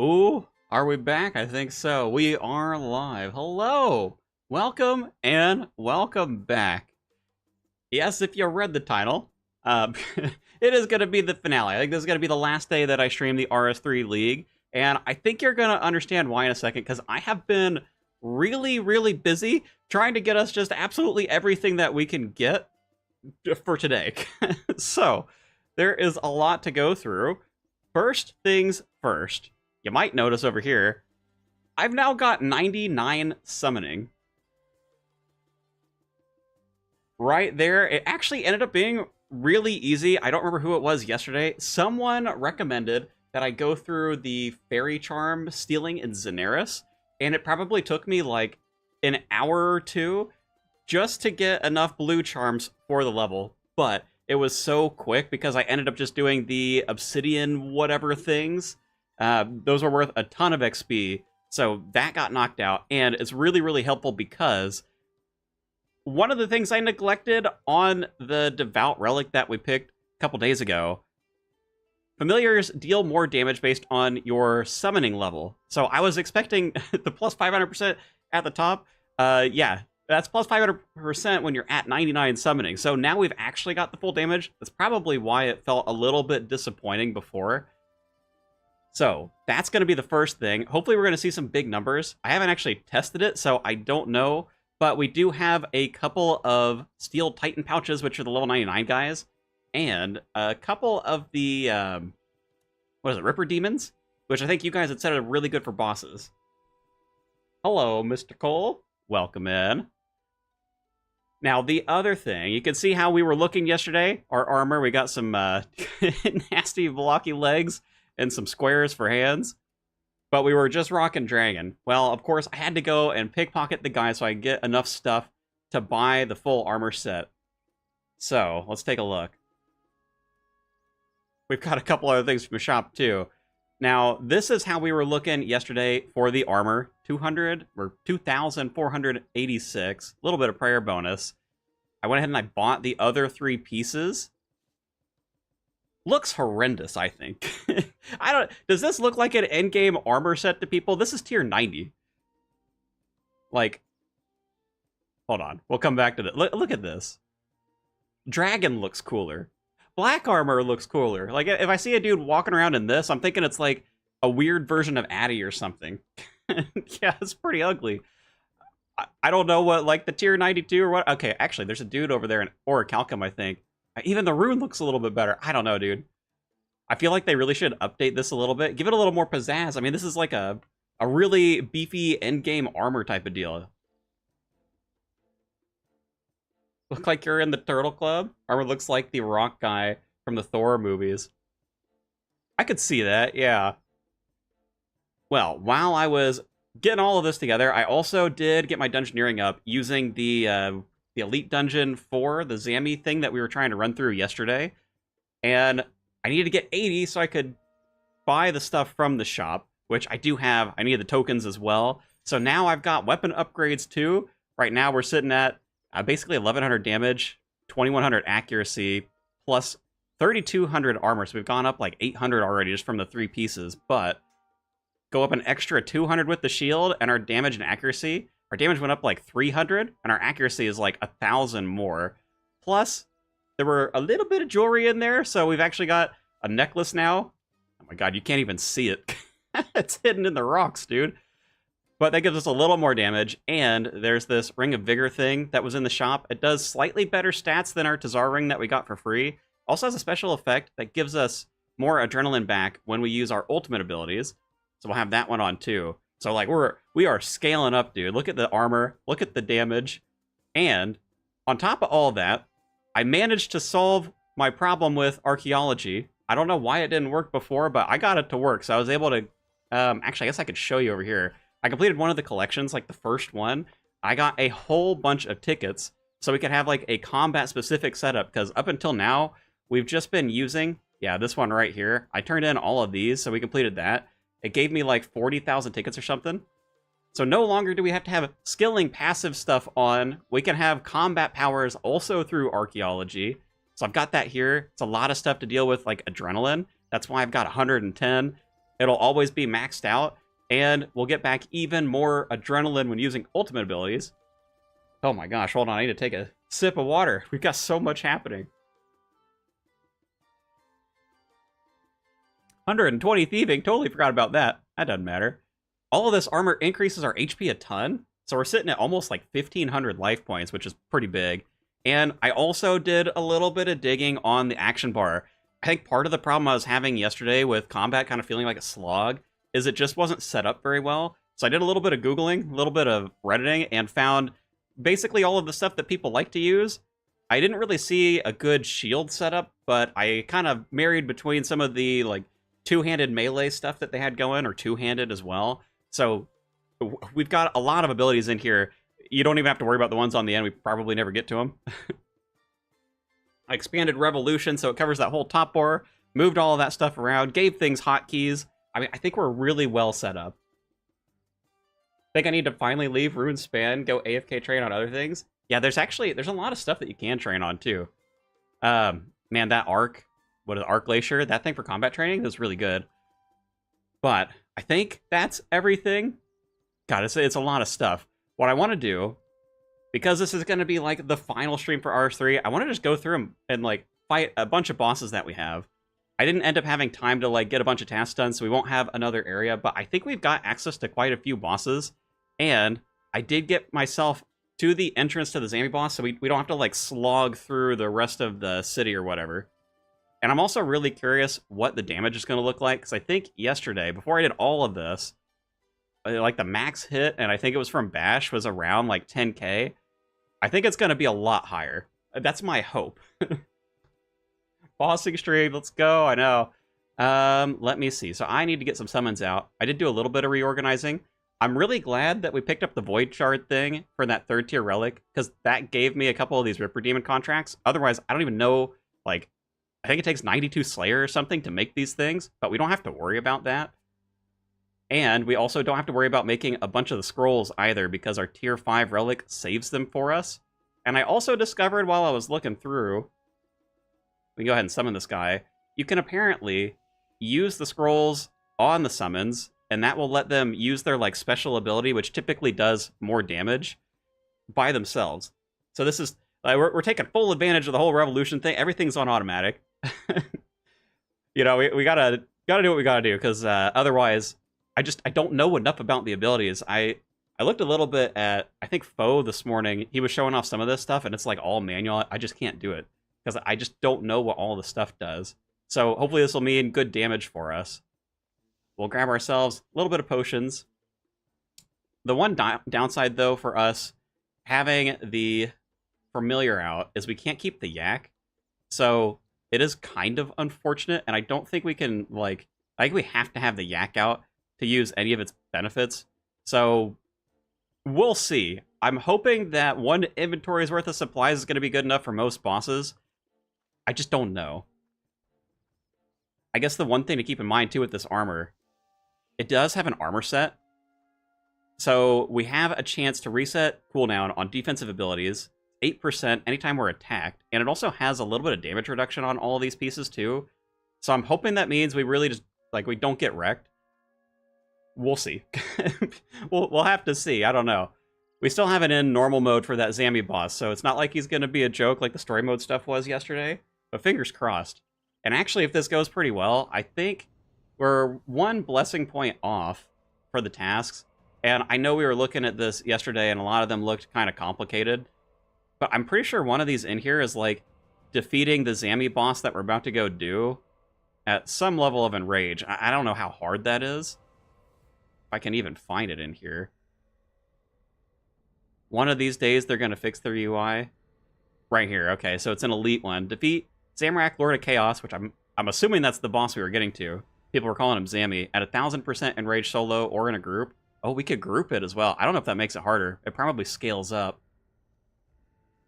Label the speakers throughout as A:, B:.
A: Ooh, are we back? I think so. We are live. Hello! Welcome and welcome back. Yes, if you read the title, it is going to be the finale. I think this is going to be the last day that I stream the RS3 League, and I think you're going to understand why in a second, because I have been really busy trying to get us just absolutely everything that we can get for today. So, there is a lot to go through. First things first. You might notice over here, I've now got 99 summoning. Right there, it actually ended up being really easy. I don't remember who it was yesterday. Someone recommended that I go through the fairy charm stealing in Xenaris, and it probably took me like an hour or two just to get enough blue charms for the level. But it was so quick because I ended up just doing the obsidian whatever things. Those were worth a ton of XP, so that got knocked out, and it's really helpful because one of the things I neglected on the Devout Relic that we picked a couple days ago, familiars deal more damage based on your summoning level. So I was expecting the plus 500% at the top. Yeah, that's plus 500% when you're at 99 summoning. So now we've actually got the full damage. That's probably why it felt a little bit disappointing before. So that's going to be the first thing. Hopefully we're going to see some big numbers. I haven't actually tested it, so I don't know. But we do have a couple of Steel Titan pouches, which are the level 99 guys. And a couple of the, what is it, Ripper Demons? Which I think you guys had said are really good for bosses. Hello, Mr. Cole. Welcome in. Now, the other thing, you can see how we were looking yesterday. Our armor, we got some nasty blocky legs and some squares for hands. But we were just rocking Dragon. Well, of course, I had to go and pickpocket the guy so I could get enough stuff to buy the full armor set. So, let's take a look. We've got a couple other things from the shop, too. Now, this is how we were looking yesterday for the armor. 200, or 2,486. A little bit of prayer bonus. I went ahead and I bought the other 3 pieces. Looks horrendous, I think. Does this look like an endgame armor set to people? This is tier 90. Like, hold on. We'll come back to that. Look at this. Dragon looks cooler. Black armor looks cooler. Like, if I see a dude walking around in this, I'm thinking it's like a weird version of Addy or something. Yeah, it's pretty ugly. I don't know what, like, the tier 92 or what. Okay, actually, there's a dude over there in Orichalcum, I think. Even the rune looks a little bit better. I don't know, dude. I feel like they really should update this a little bit. Give it a little more pizzazz. I mean, this is like a really beefy endgame armor type of deal. Look like you're in the Turtle Club? Armor looks like the rock guy from the Thor movies. I could see that, yeah. Well, while I was getting all of this together, I also did get my dungeoneering up using the Elite Dungeon 4, the Zammy thing that we were trying to run through yesterday. And I needed to get 80 so I could buy the stuff from the shop, which I do have. I needed the tokens as well. So now I've got weapon upgrades too. Right now we're sitting at basically 1,100 damage, 2,100 accuracy, plus 3,200 armor. So we've gone up like 800 already just from the 3 pieces. But go up an extra 200 with the shield, and our damage and accuracy, our damage went up like 300, and our accuracy is like 1,000 more. Plus, there were a little bit of jewelry in there, so we've actually got a necklace now. Oh my god, you can't even see it. It's hidden in the rocks, dude. But that gives us a little more damage, and there's this Ring of Vigor thing that was in the shop. It does slightly better stats than our Tazar ring that we got for free. Also has a special effect that gives us more adrenaline back when we use our ultimate abilities. So we'll have that one on too. So like we are scaling up, dude. Look at the armor, look at the damage, and on top of all that, I managed to solve my problem with archaeology. I don't know why it didn't work before, but I got it to work. So I was able to, actually, I guess I could show you over here. I completed one of the collections, like the first one. I got a whole bunch of tickets so we could have like a combat specific setup, because up until now, we've just been using, yeah, this one right here. I turned in all of these, so we completed that. It gave me like 40,000 tickets or something. So no longer do we have to have skilling passive stuff on. We can have combat powers also through archaeology. So I've got that here. It's a lot of stuff to deal with, like adrenaline. That's why I've got 110. It'll always be maxed out, and we'll get back even more adrenaline when using ultimate abilities. Oh my gosh, hold on, I need to take a sip of water. We've got so much happening. 120 thieving, totally forgot about that. That doesn't matter. All of this armor increases our HP a ton, so we're sitting at almost like 1,500 life points, which is pretty big. And I also did a little bit of digging on the action bar. I think part of the problem I was having yesterday with combat kind of feeling like a slog is it just wasn't set up very well. So I did a little bit of Googling, a little bit of Redditing, and found basically all of the stuff that people like to use. I didn't really see a good shield setup, but I kind of married between some of the like two-handed melee stuff that they had going, or two-handed as well. So we've got a lot of abilities in here. You don't even have to worry about the ones on the end. We probably never get to them. I expanded Revolution, so it covers that whole top bar. Moved all of that stuff around. Gave things hotkeys. I mean, I think we're really well set up. I think I need to finally leave Rune Span, go AFK train on other things. Yeah, there's a lot of stuff that you can train on, too. Man, that Arc, Arc Glacier, that thing for combat training is really good. But I think that's everything. God, it's a lot of stuff. What I want to do, because this is going to be like the final stream for RS3, I want to just go through them and like fight a bunch of bosses that we have. I didn't end up having time to like get a bunch of tasks done, so we won't have another area, but I think we've got access to quite a few bosses. And I did get myself to the entrance to the Zammy boss, so we don't have to like slog through the rest of the city or whatever. And I'm also really curious what the damage is going to look like, because I think yesterday, before I did all of this, like the max hit, and I think it was from Bash, was around like 10k. I think it's going to be a lot higher. That's my hope. Bossing stream, let's go. I know. Let me see. So I need to get some summons out. I did do a little bit of reorganizing. I'm really glad that we picked up the Void Shard thing for that 3rd tier relic, because that gave me a couple of these Ripper Demon contracts. Otherwise, I don't even know, like, I think it takes 92 Slayer or something to make these things, but we don't have to worry about that. And we also don't have to worry about making a bunch of the scrolls either, because our tier 5 relic saves them for us. And I also discovered while I was looking through, we can go ahead and summon this guy, you can apparently use the scrolls on the summons, and that will let them use their like special ability, which typically does more damage, by themselves. So this is, we're taking full advantage of the whole Revolution thing. Everything's on automatic. You know, we gotta do what we gotta do, because otherwise, I don't know enough about the abilities. I looked a little bit at, I think, Foe this morning. He was showing off some of this stuff, and it's like all manual. I just can't do it, because I just don't know what all the stuff does. So hopefully this will mean good damage for us. We'll grab ourselves a little bit of potions. The one downside, though, for us having the Familiar out is we can't keep the Yak. So it is kind of unfortunate, and I don't think we can, like, I think we have to have the Yak out to use any of its benefits. So we'll see. I'm hoping that one inventory's worth of supplies is going to be good enough for most bosses. I just don't know. I guess the one thing to keep in mind, too, with this armor, it does have an armor set. So we have a chance to reset cooldown on defensive abilities, 8% anytime we're attacked, and it also has a little bit of damage reduction on all of these pieces, too. So I'm hoping that means we really just, like, we don't get wrecked. We'll see. we'll have to see. I don't know. We still have it in normal mode for that Zammy boss, so it's not like he's going to be a joke like the story mode stuff was yesterday, but fingers crossed. And actually, if this goes pretty well, I think we're one blessing point off for the tasks. And I know we were looking at this yesterday, and a lot of them looked kind of complicated, but I'm pretty sure one of these in here is like defeating the Zammy boss that we're about to go do at some level of enrage. I don't know how hard that is. If I can even find it in here. One of these days, they're going to fix their UI. Right here. Okay, so it's an elite one. Defeat Zamorak, Lord of Chaos, which I'm assuming that's the boss we were getting to. People were calling him Zammy. At 1,000% enrage solo or in a group. Oh, we could group it as well. I don't know if that makes it harder. It probably scales up.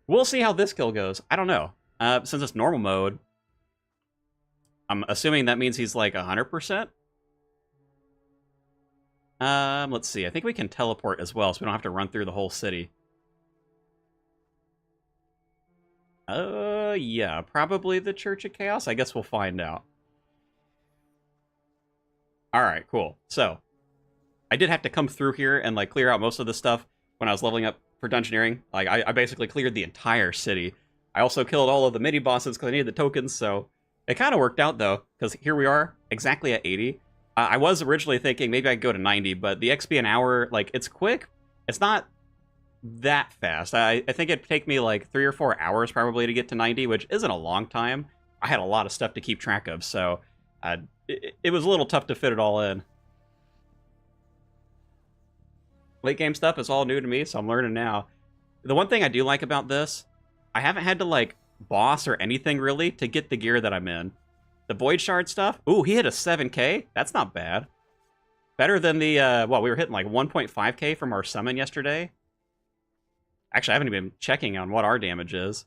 A: We'll see how this kill goes. I don't know. Since it's normal mode, I'm assuming that means he's like 100%. Let's see. I think we can teleport as well, so we don't have to run through the whole city. Yeah, probably the Church of Chaos. I guess we'll find out. Alright, cool. So, I did have to come through here and, like, clear out most of the stuff when I was leveling up for dungeoneering. Like, I basically cleared the entire city. I also killed all of the mini-bosses because I needed the tokens, so... It kind of worked out, though, because here we are, exactly at 80. I was originally thinking maybe I'd go to 90, but the XP an hour, like, it's quick. It's not that fast. I think it'd take me, like, 3 or 4 hours probably to get to 90, which isn't a long time. I had a lot of stuff to keep track of, so it was a little tough to fit it all in. Late game stuff is all new to me, so I'm learning now. The one thing I do like about this, I haven't had to, like, boss or anything, really, to get the gear that I'm in. The Void Shard stuff, ooh, he hit a 7k? That's not bad. Better than the, well, we were hitting, like, 1.5k from our summon yesterday. Actually, I haven't even been checking on what our damage is.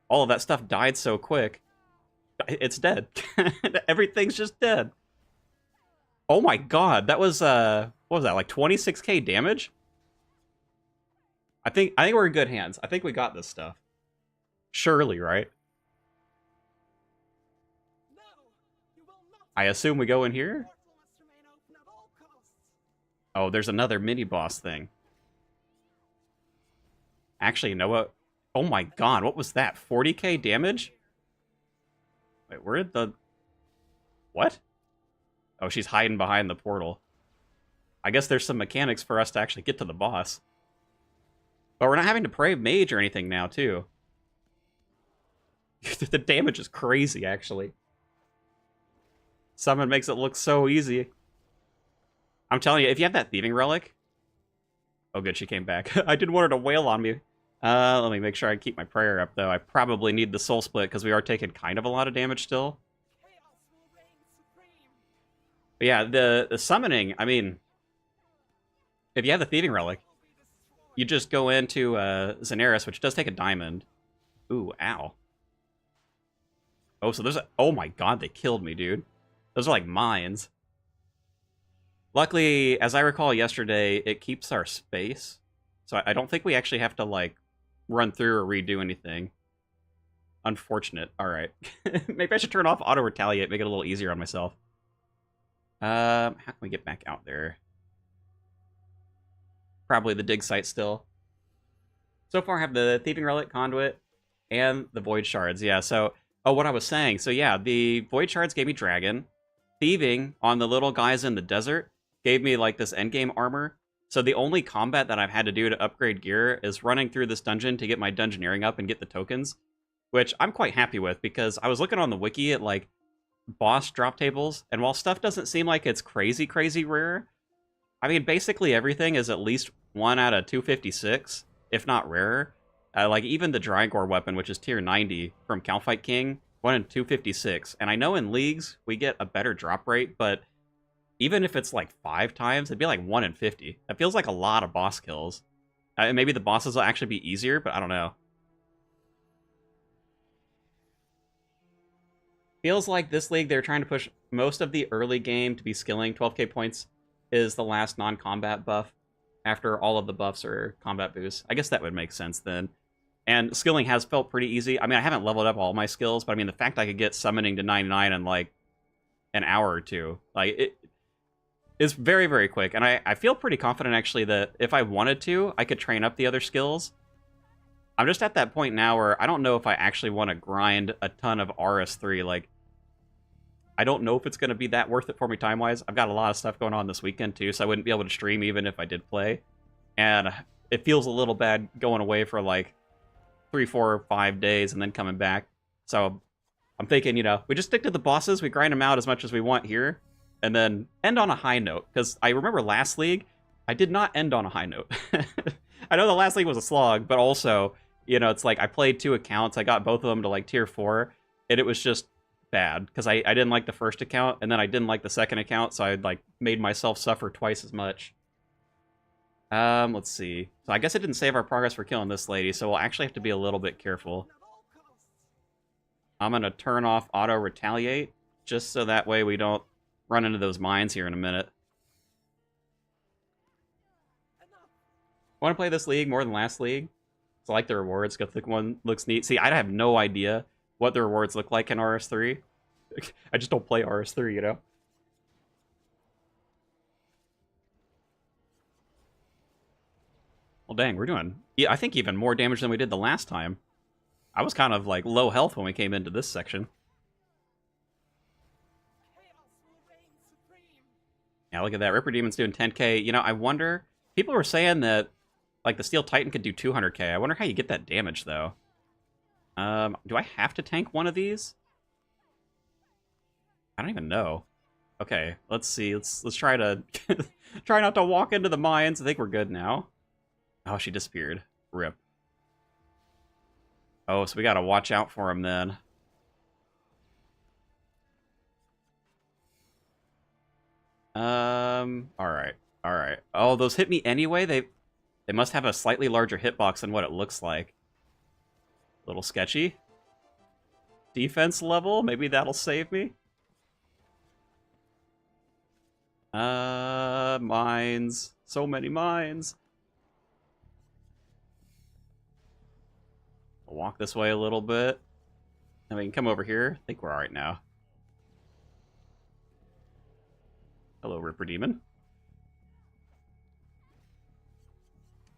A: All of that stuff died so quick. It's dead. Everything's just dead. Oh my god, that was, what was that, like 26k damage? I think we're in good hands. I think we got this stuff. Surely, right? I assume we go in here? Oh, there's another mini-boss thing. Actually, you know what? Oh my god, what was that? 40k damage? Wait, where did the... What? Oh, she's hiding behind the portal. I guess there's some mechanics for us to actually get to the boss. But we're not having to pray mage or anything now, too. The damage is crazy, actually. Summon makes it look so easy. I'm telling you, if you have that thieving relic... Oh, good, she came back. I didn't want her to wail on me. Let me make sure I keep my prayer up, though. I probably need the soul split, because we are taking kind of a lot of damage still. But yeah, the summoning, I mean... If you have the thieving relic, you just go into Xanaris, which does take a diamond. Ooh, ow. Oh, so there's a... Oh my god, they killed me, dude. Those are like mines. Luckily, as I recall yesterday, it keeps our space. So I don't think we actually have to, like, run through or redo anything. Unfortunate. Alright. Maybe I should turn off auto-retaliate, make it a little easier on myself. How can we get back out there? Probably the dig site still. So far I have the Thieving Relic, Conduit, and the Void Shards. Yeah, so... Oh, what I was saying. So yeah, the Void Shards gave me Dragon. Thieving on the little guys in the desert gave me, like, this endgame armor. So the only combat that I've had to do to upgrade gear is running through this dungeon to get my dungeoneering up and get the tokens. Which I'm quite happy with, because I was looking on the wiki at, like, boss drop tables, and while stuff doesn't seem like it's crazy, crazy rare, I mean, basically everything is at least 1 out of 256, if not rarer. Like, even the Drygore weapon, which is tier 90 from Calfight King, 1 in 256. And I know in leagues, we get a better drop rate, but even if it's, like, 5 times, it'd be, like, 1 in 50. That feels like a lot of boss kills. Maybe the bosses will actually be easier, but I don't know. Feels like this league, they're trying to push most of the early game to be skilling. 12k points is the last non-combat buff after all of the buffs are combat boosts. I guess that would make sense then. And skilling has felt pretty easy. I mean, I haven't leveled up all my skills, but I mean, the fact I could get summoning to 99 in, like, an hour or two, like, it is very, very quick. And I feel pretty confident, actually, that if I wanted to, I could train up the other skills. I'm just at that point now where I don't know if I actually want to grind a ton of RS3. Like, I don't know if it's going to be that worth it for me time-wise. I've got a lot of stuff going on this weekend, too, so I wouldn't be able to stream even if I did play. And it feels a little bad going away for, like, 3, 4, 5 days and then coming back. So I'm thinking, you know, we just stick to the bosses, we grind them out as much as we want here, and then end on a high note. Because I remember last league, I did not end on a high note. I know the last league was a slog, but also, you know, it's like I played 2 accounts, I got both of them to, like, tier 4, and it was just bad. Because I didn't like the first account, and then I didn't like the second account, so I, like, made myself suffer twice as much. Let's see. So I guess it didn't save our progress for killing this lady, so we'll actually have to be a little bit careful. I'm gonna turn off auto-retaliate, just so that way we don't run into those mines here in a minute. Want to play this league more than last league? So I like the rewards, because the one looks neat. See, I have no idea what the rewards look like in RS3. I just don't play RS3, you know? Well, dang, we're doing, yeah, I think even more damage than we did the last time. I was kind of like low health when we came into this section. Yeah, look at that. Ripper Demon's doing 10k. You know, I wonder, people were saying that like the Steel Titan could do 200k. I wonder how you get that damage though. Do I have to tank one of these? I don't even know. Okay, let's see. Let's try to try not to walk into the mines. I think we're good now. Oh, she disappeared. Rip. Oh, so we gotta watch out for him then. Alright. Alright. Oh, those hit me anyway? They must have a slightly larger hitbox than what it looks like. Little sketchy. Defense level? Maybe that'll save me? Mines. So many mines. I'll walk this way a little bit. Then we can come over here. I think we're alright now. Hello, Ripper Demon.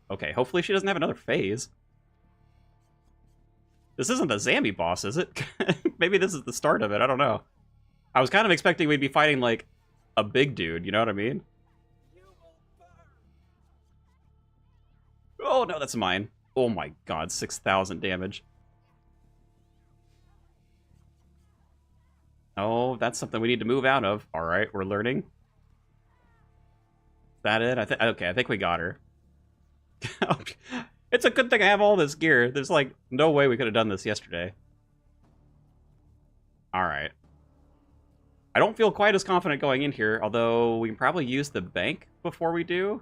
A: Okay, hopefully she doesn't have another phase. This isn't the Zambi boss, is it? Maybe this is the start of it, I don't know. I was kind of expecting we'd be fighting, like, a big dude, you know what I mean? Oh, no, that's mine. Oh my god, 6,000 damage. Oh, that's something we need to move out of. Alright, we're learning. Is that it? Okay, I think we got her. It's a good thing I have all this gear. There's, like, no way we could have done this yesterday. Alright. I don't feel quite as confident going in here, although we can probably use the bank before we do.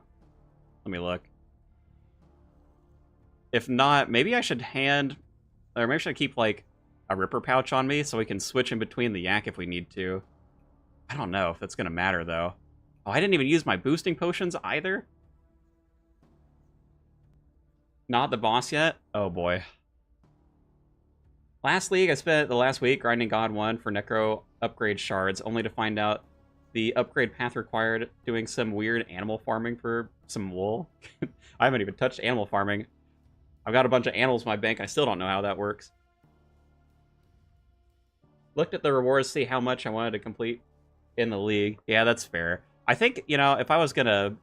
A: Let me look. If not, maybe I should or maybe I should keep, like, a Ripper pouch on me so we can switch in between the yak if we need to. I don't know if that's going to matter, though. Oh, I didn't even use my boosting potions either? Not the boss yet? Oh, boy. Last league, I spent the last week grinding God 1 for Necro upgrade shards, only to find out the upgrade path required doing some weird animal farming for some wool. I haven't even touched animal farming. I've got a bunch of animals in my bank. I still don't know how that works. Looked at the rewards to see how much I wanted to complete in the league. Yeah, that's fair. I think, you know, if I was going to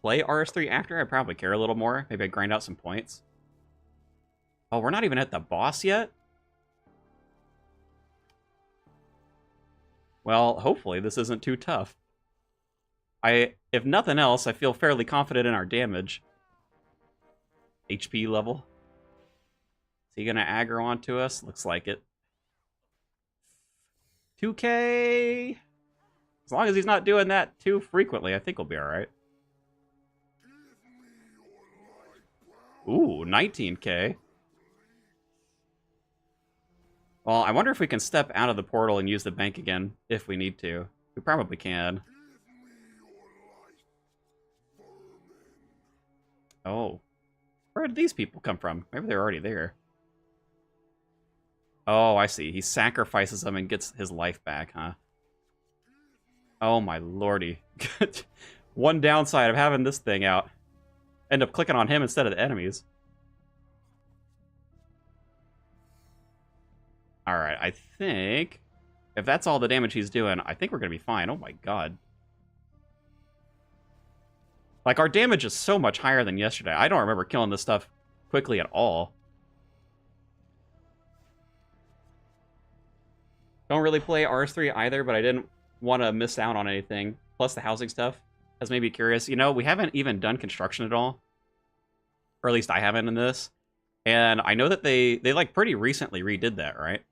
A: play RS3 after, I'd probably care a little more. Maybe I'd grind out some points. Oh, we're not even at the boss yet? Well, hopefully this isn't too tough. If nothing else, I feel fairly confident in our damage. HP level. Is he gonna aggro onto us? Looks like it. 2k! As long as he's not doing that too frequently, I think we'll be alright. Ooh, 19k. Well, I wonder if we can step out of the portal and use the bank again, if we need to. We probably can. Oh. Where did these people come from? Maybe they're already there. Oh, I see. He sacrifices them and gets his life back, huh? Oh my lordy. One downside of having this thing out. End up clicking on him instead of the enemies. Alright, I think if that's all the damage he's doing, I think we're going to be fine. Oh my god. Like, our damage is so much higher than yesterday. I don't remember killing this stuff quickly at all. Don't really play RS3 either, but I didn't want to miss out on anything. Plus, the housing stuff has made me curious. You know, we haven't even done construction at all. Or at least I haven't in this. And I know that they like, pretty recently redid that, right?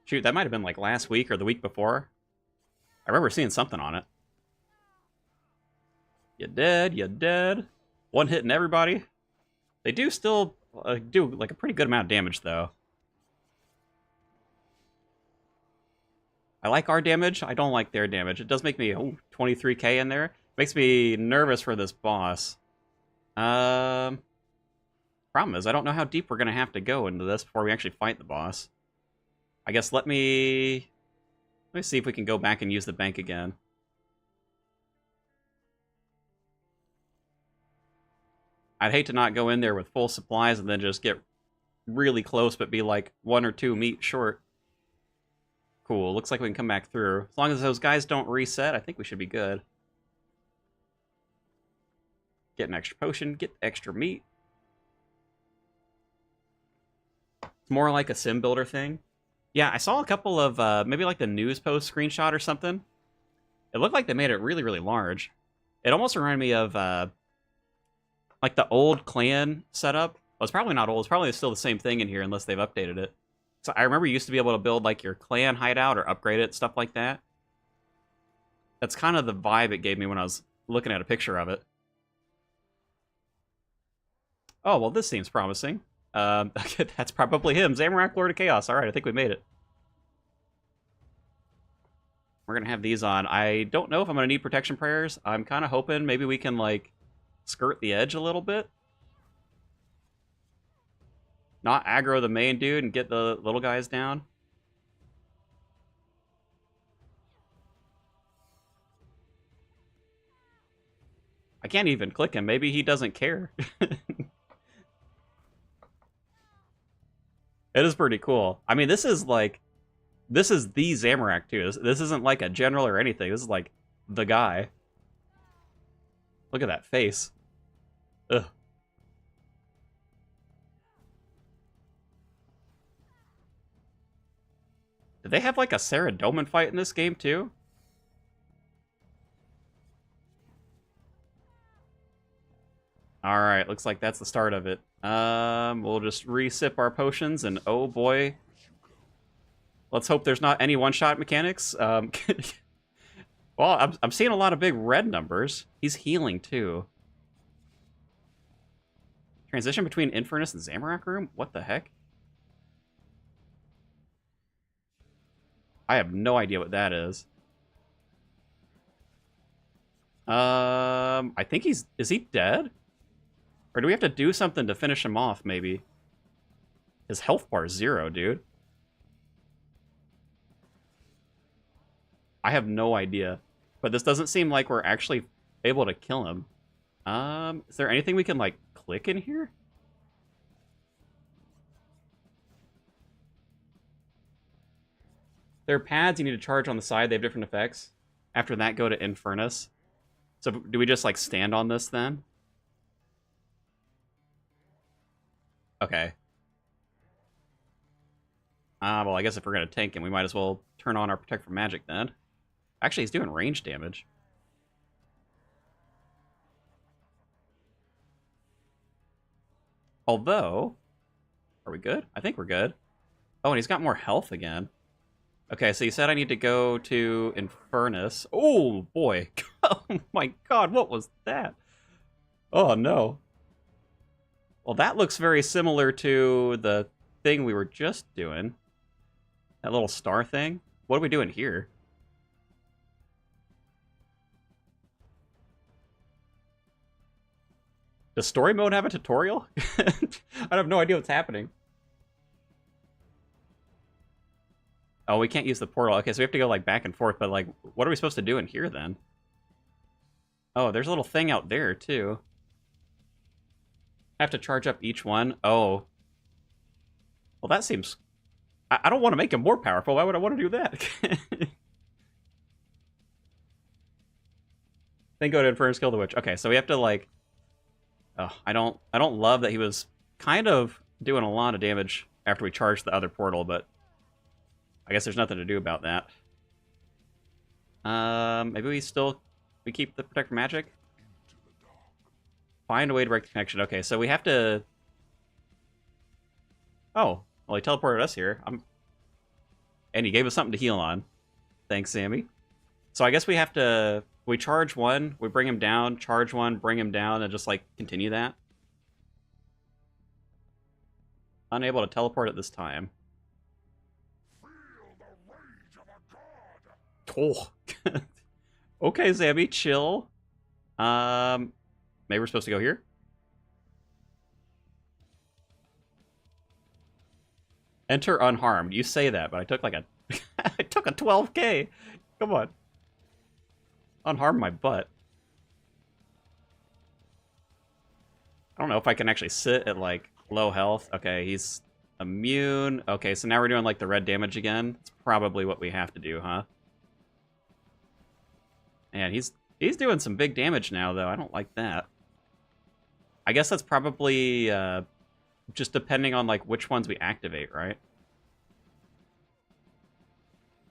A: Shoot, that might have been, like, last week or the week before. I remember seeing something on it. You dead, you dead. One hitting everybody. They do still do, like, a pretty good amount of damage, though. I like our damage. I don't like their damage. It does make me 23k in there. Makes me nervous for this boss. Problem is, I don't know how deep we're going to have to go into this before we actually fight the boss. I guess let me see if we can go back and use the bank again. I'd hate to not go in there with full supplies and then just get really close but be like 1 or 2 meat short. Cool, looks like we can come back through. As long as those guys don't reset, I think we should be good. Get an extra potion, get extra meat. It's more like a sim builder thing. Yeah, I saw a couple of, maybe like the news post screenshot or something. It looked like they made it really, really large. It almost reminded me of, like the old clan setup. Well, it's probably not old. It's probably still the same thing in here unless they've updated it. So I remember you used to be able to build like your clan hideout or upgrade it, stuff like that. That's kind of the vibe it gave me when I was looking at a picture of it. Oh, well, this seems promising. Okay, that's probably him. Zamorak, Lord of Chaos. All right, I think we made it. We're going to have these on. I don't know if I'm going to need protection prayers. I'm kind of hoping maybe we can, like, skirt the edge a little bit. Not aggro the main dude and get the little guys down. I can't even click him. Maybe he doesn't care. It is pretty cool. I mean, this is like... This is the Zamorak, too. This isn't like a general or anything. This is like the guy. Look at that face. Ugh. Did they have like a Saradomin fight in this game, too? Alright, looks like that's the start of it. We'll just re-sip our potions, and oh boy. Let's hope there's not any one-shot mechanics. Well, I'm seeing a lot of big red numbers. He's healing, too. Transition between Infernus and Zamorak room? What the heck? I have no idea what that is. I think he's... Is he dead? Or do we have to do something to finish him off, maybe? His health bar is 0, dude. I have no idea. But this doesn't seem like we're actually able to kill him. Is there anything we can, like, click in here? There are pads you need to charge on the side. They have different effects. After that, go to Infernus. So do we just, like, stand on this, then? Okay. Well, I guess if we're going to tank him, we might as well turn on our Protect from Magic, then. Actually, he's doing range damage. Although... Are we good? I think we're good. Oh, and he's got more health again. Okay, so you said I need to go to Infernus. Oh, boy. Oh, my God, what was that? Oh, no. Well, that looks very similar to the thing we were just doing. That little star thing. What are we doing here? Does story mode have a tutorial? I have no idea what's happening. Oh, we can't use the portal. Okay, so we have to go, like, back and forth, but, like, what are we supposed to do in here, then? Oh, there's a little thing out there, too. Have to charge up each one? Oh. Well, that seems... I don't want to make him more powerful. Why would I want to do that? Then go to Infernus, kill the witch. Okay, so we have to, like... Oh, I don't love that he was kind of doing a lot of damage after we charged the other portal, but... I guess there's nothing to do about that. Maybe we keep the Protect from Magic? Find a way to break the connection. Okay, so we have to... Oh, well, he teleported us here. And he gave us something to heal on. Thanks, Sammy. So I guess we have to... We charge one, we bring him down, charge one, bring him down, and just, like, continue that. Unable to teleport at this time. Oh. Okay, Sammy, chill. Maybe we're supposed to go here? Enter unharmed. You say that, but I took like a... I took a 12k! Come on. Unharmed my butt. I don't know if I can actually sit at, like, low health. Okay, he's immune. Okay, so now we're doing, like, the red damage again. It's probably what we have to do, huh? Man, he's doing some big damage now, though. I don't like that. I guess that's probably just depending on, like, which ones we activate, right?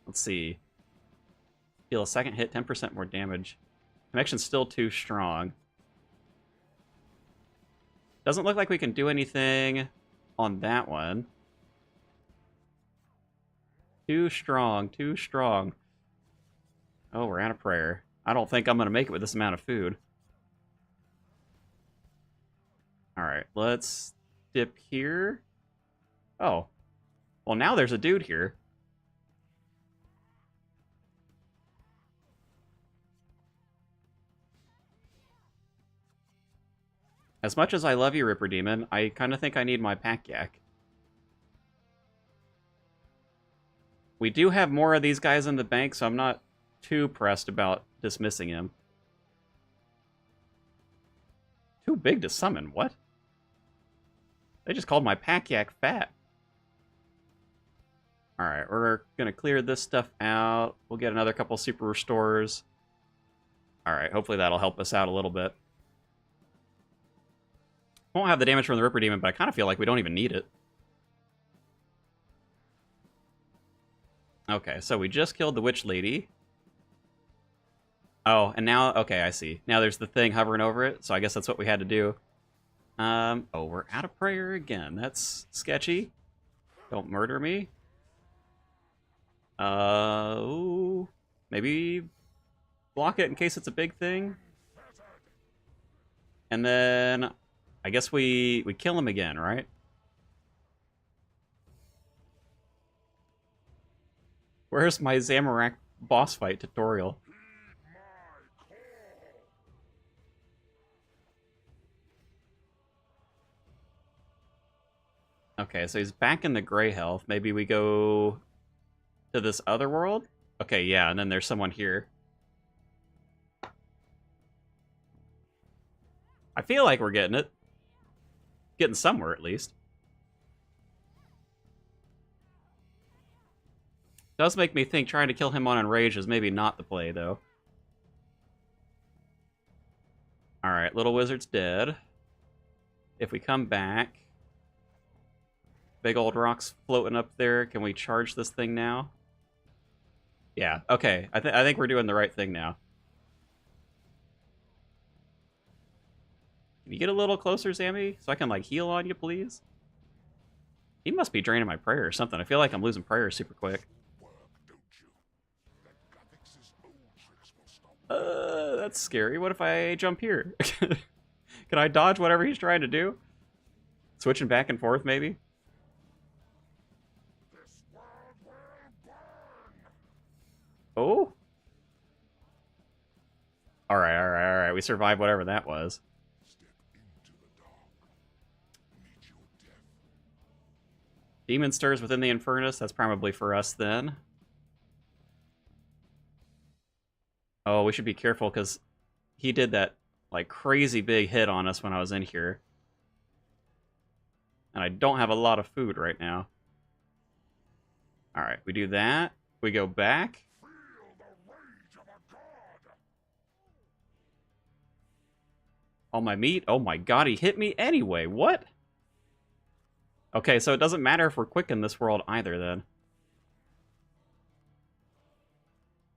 A: Let's see. Deal a second hit, 10% more damage. Connection's still too strong. Doesn't look like we can do anything on that one. Too strong, too strong. Oh, we're out of prayer. I don't think I'm going to make it with this amount of food. Alright, let's dip here. Oh. Well, now there's a dude here. As much as I love you, Ripper Demon, I kind of think I need my pack yak. We do have more of these guys in the bank, so I'm not too pressed about dismissing him. Too big to summon, what? They just called my pack yak fat. Alright, we're gonna clear this stuff out. We'll get another couple super restores. Alright, hopefully that'll help us out a little bit. Won't have the damage from the Ripper Demon, but I kind of feel like we don't even need it. Okay, so we just killed the Witch Lady. Oh, and now, okay, I see. Now there's the thing hovering over it, so I guess that's what we had to do. Oh, we're out of prayer again. That's sketchy. Don't murder me. Ooh, maybe block it in case it's a big thing. And then I guess we kill him again, right? Where's my Zamorak boss fight tutorial? Okay, so he's back in the gray health. Maybe we go to this other world? Okay, yeah, and then there's someone here. I feel like we're getting it. Getting somewhere, at least. Does make me think trying to kill him on Enrage is maybe not the play, though. Alright, Little Wizard's dead. If we come back... Big old rocks floating up there. Can we charge this thing now? Yeah, okay. I think we're doing the right thing now. Can you get a little closer, Sammy? So I can, like, heal on you, please? He must be draining my prayer or something. I feel like I'm losing prayer super quick. That's scary. What if I jump here? Can I dodge whatever he's trying to do? Switching back and forth, maybe? Oh? Alright, alright, alright. We survived whatever that was. Demon stirs within the Infernus. That's probably for us then. Oh, we should be careful because he did that like crazy big hit on us when I was in here. And I don't have a lot of food right now. Alright, we do that. We go back. All my meat? Oh my god, he hit me anyway. What? Okay, so it doesn't matter if we're quick in this world either, then.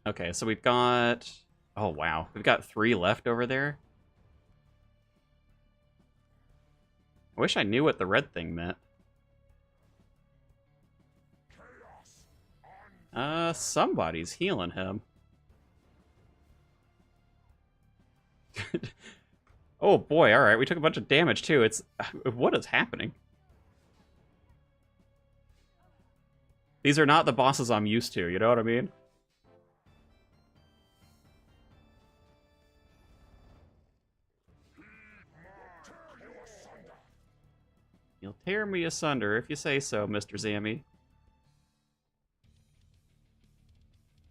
A: Okay, so we've got... Oh, wow. We've got 3 left over there. I wish I knew what the red thing meant. Somebody's healing him. Oh boy, alright, we took a bunch of damage too. It's... What is happening? These are not the bosses I'm used to, you know what I mean? You'll tear me asunder if you say so, Mr. Zammy.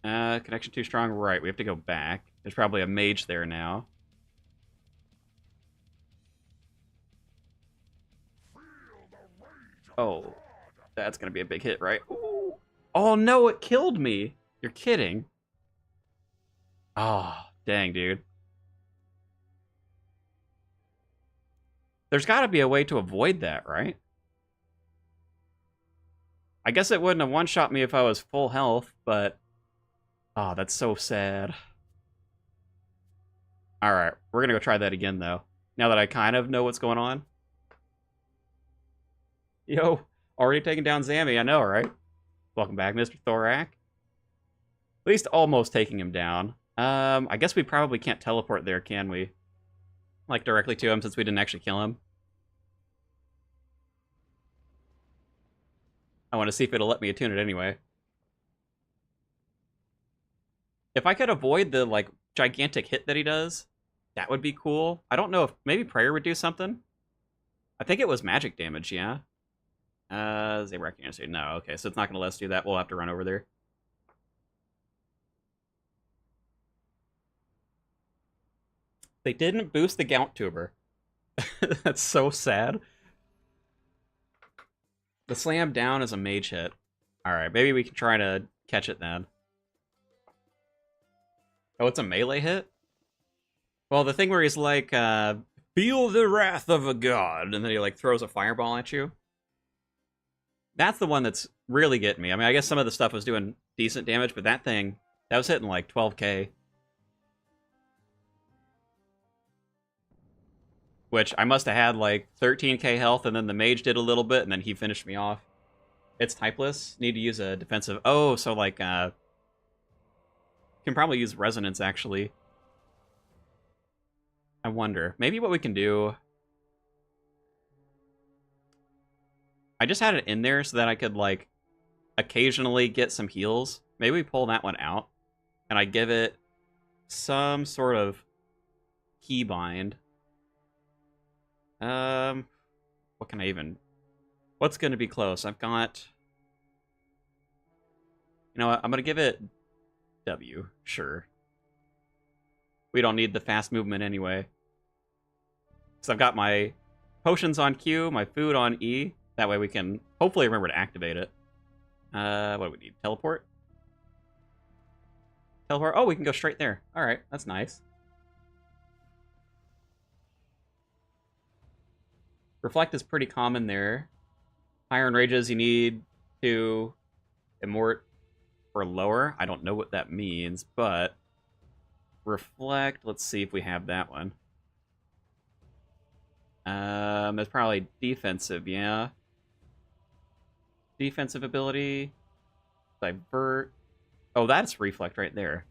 A: Connection too strong. Right, we have to go back. There's probably a mage there now. Oh, that's gonna be a big hit, right? Ooh. Oh no, it killed me. You're kidding. Oh, dang, dude. There's gotta be a way to avoid that, right? I guess it wouldn't have one-shot me if I was full health, but... Oh, that's so sad. Alright, we're gonna go try that again, though. Now that I kind of know what's going on. Yo, already taking down Zammy, I know, right? Welcome back, Mr. Thorak. At least almost taking him down. I guess we probably can't teleport there, can we? Like, directly to him, since we didn't actually kill him. I want to see if it'll let me attune it anyway. If I could avoid the, like, gigantic hit that he does, that would be cool. I don't know if... Maybe Prayer would do something? I think it was magic damage, yeah? Zabrak can't no, okay, so it's not going to let us do that. We'll have to run over there. They didn't boost the Gaunt Tuber. That's so sad. The slam down is a mage hit. Alright, maybe we can try to catch it then. Oh, it's a melee hit? Well, the thing where he's like, feel the wrath of a god, and then he like throws a fireball at you. That's the one that's really getting me. I mean, I guess some of the stuff was doing decent damage, but that thing, that was hitting like 12k. Which I must have had like 13k health, and then the mage did a little bit, and then he finished me off. It's typeless. Need to use a defensive... Oh, so like, can probably use resonance, actually. I wonder. Maybe what we can do... I just had it in there so that I could, like, occasionally get some heals. Maybe we pull that one out, and I give it some sort of keybind. What can I even... What's going to be close? I've got... You know what? I'm going to give it W. Sure. We don't need the fast movement anyway. So I've got my potions on Q, my food on E. That way we can hopefully remember to activate it. What do we need? Teleport? Teleport? Oh, we can go straight there. Alright, that's nice. Reflect is pretty common there. Higher in rages, you need to immort or lower. I don't know what that means, but... Reflect, let's see if we have that one. It's probably defensive, yeah. Defensive ability. Divert. Oh, that's reflect right there.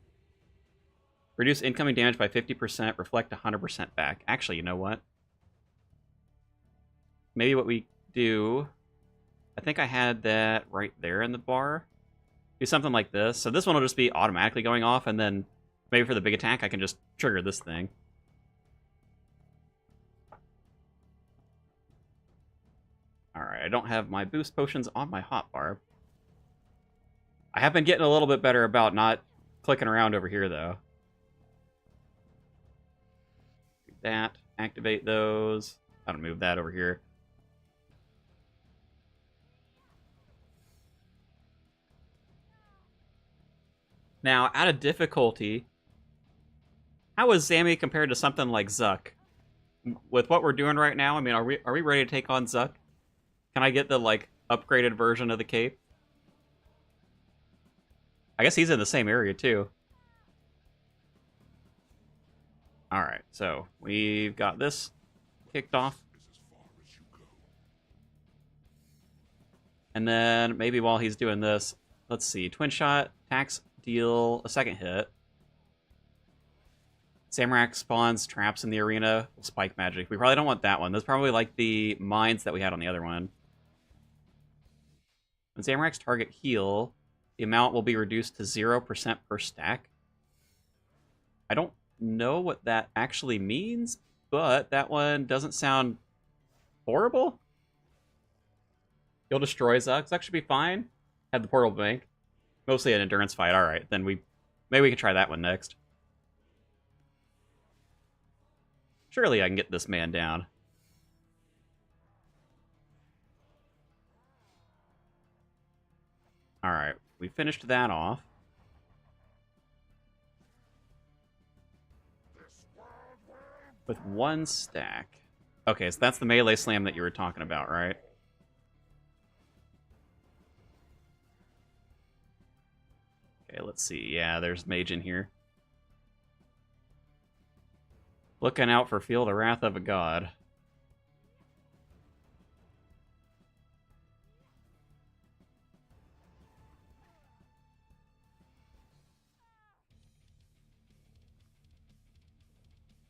A: Reduce incoming damage by 50%, reflect 100% back. Actually, you know what? Maybe what we do... I think I had that right there in the bar. Do something like this. So this one will just be automatically going off, and then maybe for the big attack, I can just trigger this thing. Alright, I don't have my boost potions on my hotbar. I have been getting a little bit better about not clicking around over here, though. Do that. Activate those. I don't move that over here. Now, out of difficulty, how is Zammy compared to something like Zuck? With what we're doing right now, I mean, are we ready to take on Zuck? Can I get the, like, upgraded version of the cape? I guess he's in the same area, too. Alright, so we've got this kicked off. And then maybe while he's doing this, let's see, twin shot, attacks, deal a second hit. Samrak spawns traps in the arena, spike magic. We probably don't want that one. That's probably like the mines that we had on the other one. When Samrak's target heal, the amount will be reduced to 0% per stack. I don't know what that actually means, but that one doesn't sound horrible. You'll destroy Zuck. Zuck should be fine. Had the portal bank. Mostly an endurance fight. Alright, then maybe we can try that one next. Surely I can get this man down. Alright, we finished that off. With one stack. Okay, so that's the melee slam that you were talking about, right? Okay, let's see. Yeah, there's mage in here. Looking out for Feel the Wrath of a God.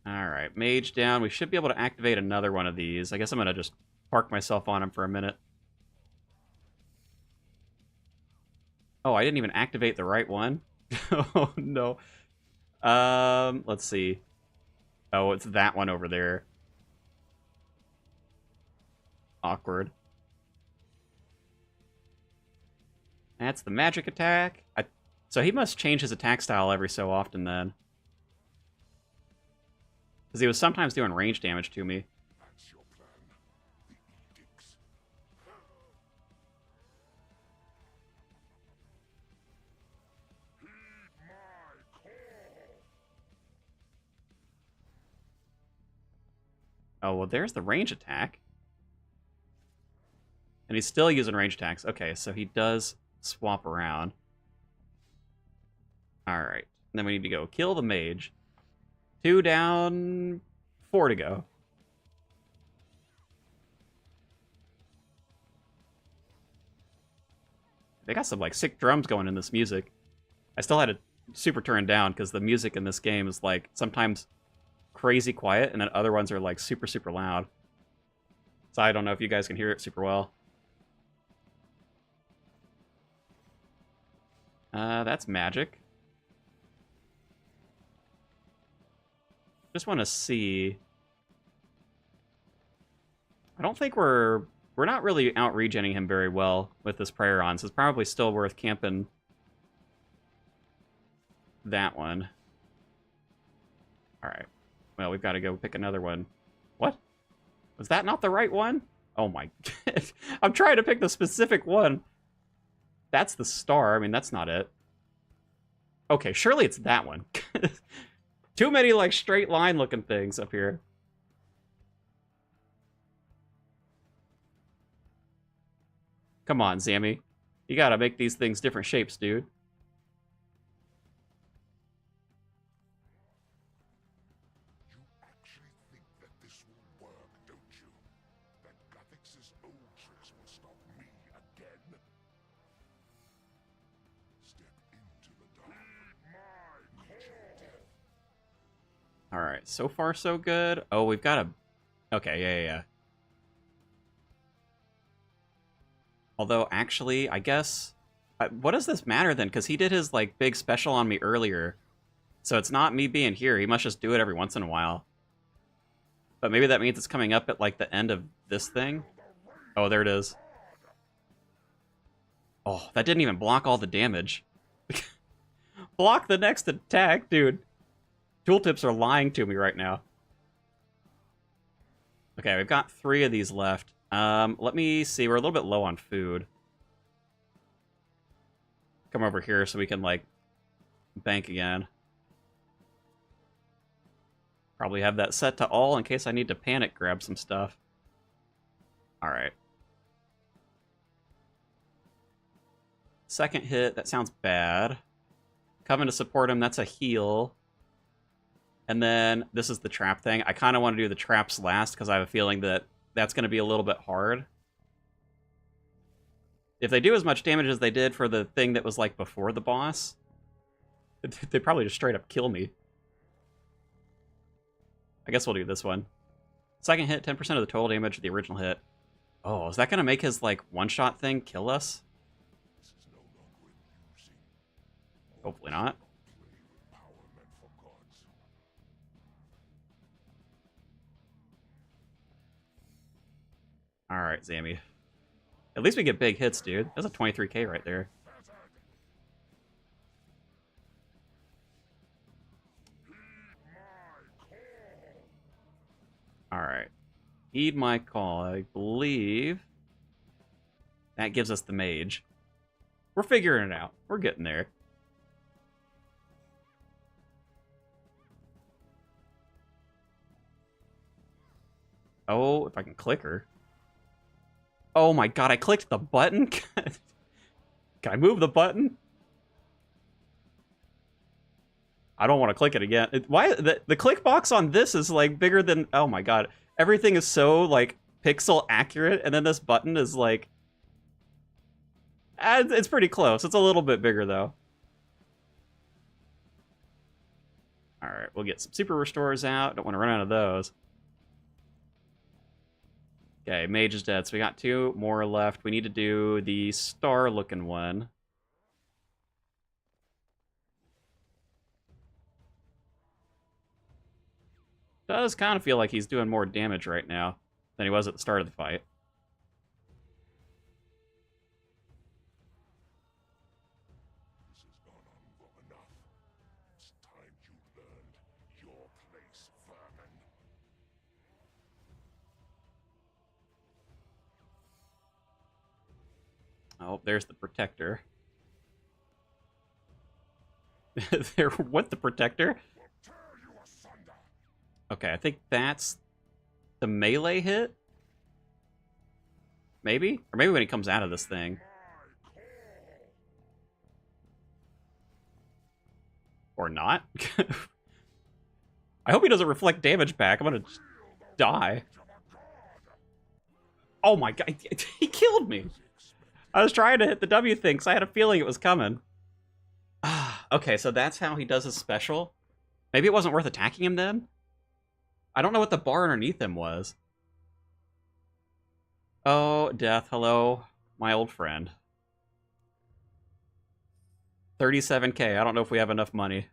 A: Alright, mage down. We should be able to activate another one of these. I guess I'm going to just park myself on him for a minute. Oh, I didn't even activate the right one? Oh, no. Let's see. Oh, it's that one over there. Awkward. That's the magic attack. So he must change his attack style every so often then. Because he was sometimes doing range damage to me.
B: That's your plan. The edicts. Heed my call.
A: Oh, well, there's the range attack. And he's still using range attacks. Okay, so he does swap around. Alright. Then we need to go kill the mage. 2 down, 4 to go. They got some, like, sick drums going in this music. I still had to super turn down, because the music in this game is, like, sometimes crazy quiet, and then other ones are, like, super, super loud. So I don't know if you guys can hear it super well. That's magic. Just want to see. I don't think we're not really out regenning him very well with this prayer on, so it's probably still worth camping that one. Alright. Well, we've got to go pick another one. What? Was that not the right one? Oh my god. I'm trying to pick the specific one. That's the star. I mean, that's not it. Okay, surely it's that one. Too many, like, straight line looking things up here. Come on, Zammy. You gotta make these things different shapes, dude.
B: You actually think that this will work, don't you? That Gothix's old tricks will stop me again? Step into the dark. Heed my call.
A: Alright, so far so good. Oh, we've got a... Okay, yeah. Although, actually, I guess... What does this matter, then? Because he did his, like, big special on me earlier. So it's not me being here. He must just do it every once in a while. But maybe that means it's coming up at, like, the end of this thing. Oh, there it is. Oh, that didn't even block all the damage. Block the next attack, dude. Tooltips are lying to me right now. Okay, we've got 3 of these left. Let me see. We're a little bit low on food. Come over here so we can, like, bank again. Probably have that set to all in case I need to panic grab some stuff. Alright. Second hit, that sounds bad. Coming to support him, that's a heal. And then this is the trap thing. I kind of want to do the traps last because I have a feeling that that's going to be a little bit hard. If they do as much damage as they did for the thing that was like before the boss, they probably just straight up kill me. I guess we'll do this one. Second hit, 10% of the total damage of the original hit. Oh, is that going to make his like one-shot thing kill us?
B: This is no longer amusing.
A: Hopefully not.
B: Play with power meant for gods.
A: Alright, Zammy. At least we get big hits, dude. That's a 23k right there. Alright. Heed my call. I believe that gives us the mage. We're figuring it out. We're getting there. Oh, if I can click her. Oh my god, I clicked the button? Can I move the button? I don't want to click it again. Why the click box on this is like bigger than... Oh my god. Everything is so like pixel accurate, and then this button is like... It's pretty close. It's a little bit bigger though. Alright, we'll get some super restores out. Don't want to run out of those. Okay, mage is dead, so we got 2 more left. We need to do the star-looking one. Does kind of feel like he's doing more damage right now than he was at the start of the fight.
B: This has gone on long enough. It's time you learned your place, vermin.
A: Oh, there's the protector. There went the protector.
B: Will tear you asunder.
A: Okay, I think that's the melee hit? Maybe? Or maybe when he comes out of this thing.
B: My call.
A: Or not? I hope he doesn't reflect damage back. I'm gonna die. Oh my god, he killed me! I was trying to hit the W thing, because I had a feeling it was coming. Okay, so that's how he does his special? Maybe it wasn't worth attacking him then? I don't know what the bar underneath him was. Oh, death, hello, my old friend. 37k, I don't know if we have enough money.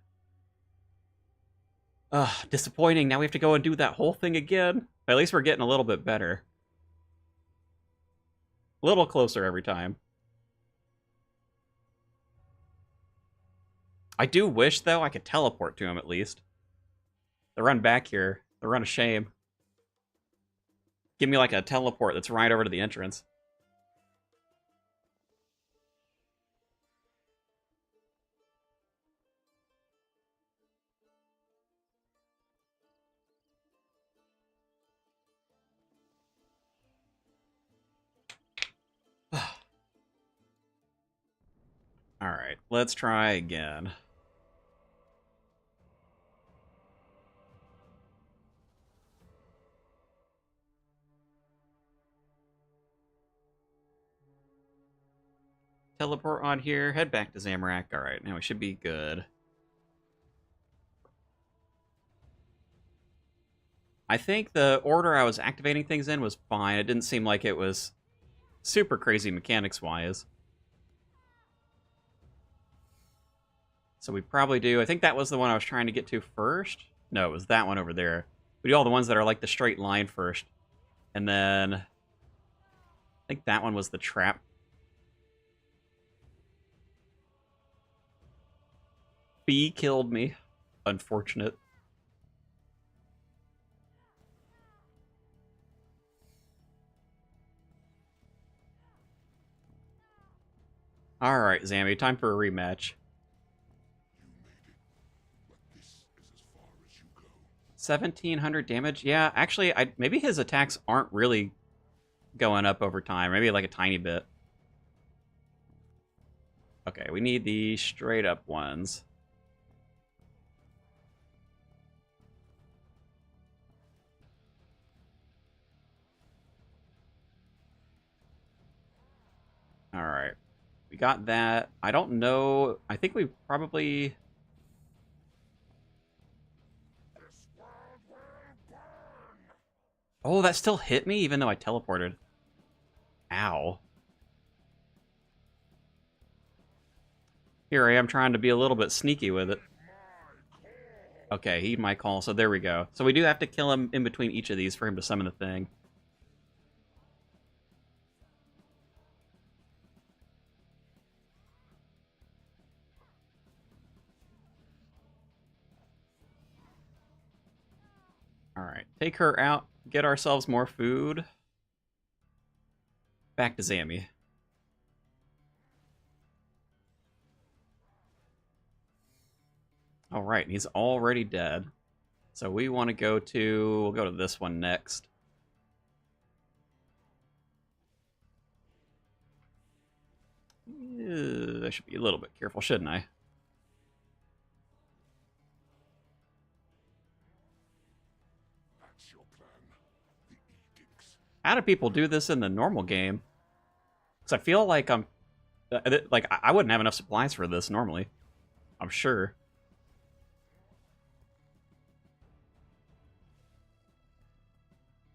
A: Disappointing, now we have to go and do that whole thing again. But at least we're getting a little bit better. A little closer every time. I do wish, though, I could teleport to him at least. The run back here, the run of shame. Give me like a teleport that's right over to the entrance. Alright, let's try again. Teleport on here, head back to Zamorak. Alright, now we should be good. I think the order I was activating things in was fine. It didn't seem like it was super crazy mechanics-wise. So we probably do... I think that was the one I was trying to get to first. No, it was that one over there. We do all the ones that are like the straight line first. And then... I think that one was the trap. B killed me. Unfortunate. Alright, Zammy, time for a rematch.
B: You made it, but this is as far as you go.
A: 1700 damage? Yeah, actually, maybe his attacks aren't really going up over time. Maybe like a tiny bit. Okay, we need the straight up ones. Alright. We got that. I don't know. I think we probably...
B: This world will burn.
A: Oh, that still hit me even though I teleported. Ow. Here I am trying to be a little bit sneaky with it. Okay, heed my call, so there we go. So we do have to kill him in between each of these for him to summon the thing. Alright, take her out, get ourselves more food. Back to Zammy. All right, he's already dead. So we want to go to... We'll go to this one next. I should be a little bit careful, shouldn't I?
B: That's your plan. The edicts.
A: How do people do this in the normal game? Because I feel like I'm... Like, I wouldn't have enough supplies for this normally. I'm sure.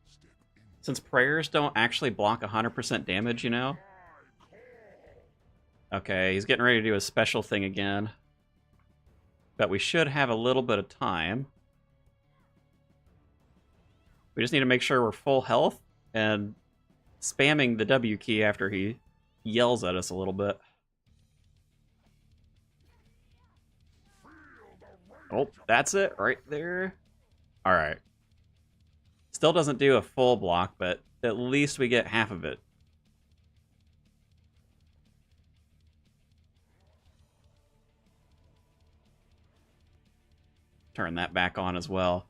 B: Step in.
A: Since prayers don't actually block 100% damage, you know? Okay, he's getting ready to do a special thing again. But we should have a little bit of time. We just need to make sure we're full health and spamming the W key after he yells at us a little bit. Oh, that's it right there. All right. Still doesn't do a full block, but at least we get half of it. Turn that back on as well.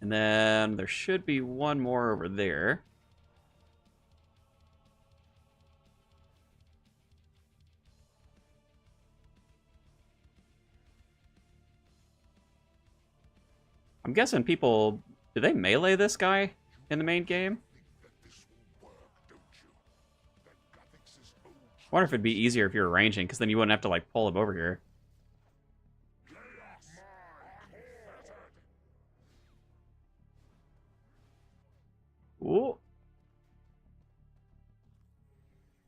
A: And then there should be one more over there. I'm guessing people... Do they melee this guy in the main game? I wonder if it'd be easier if you were ranging, because then you wouldn't have to, like, pull him over here. Ooh.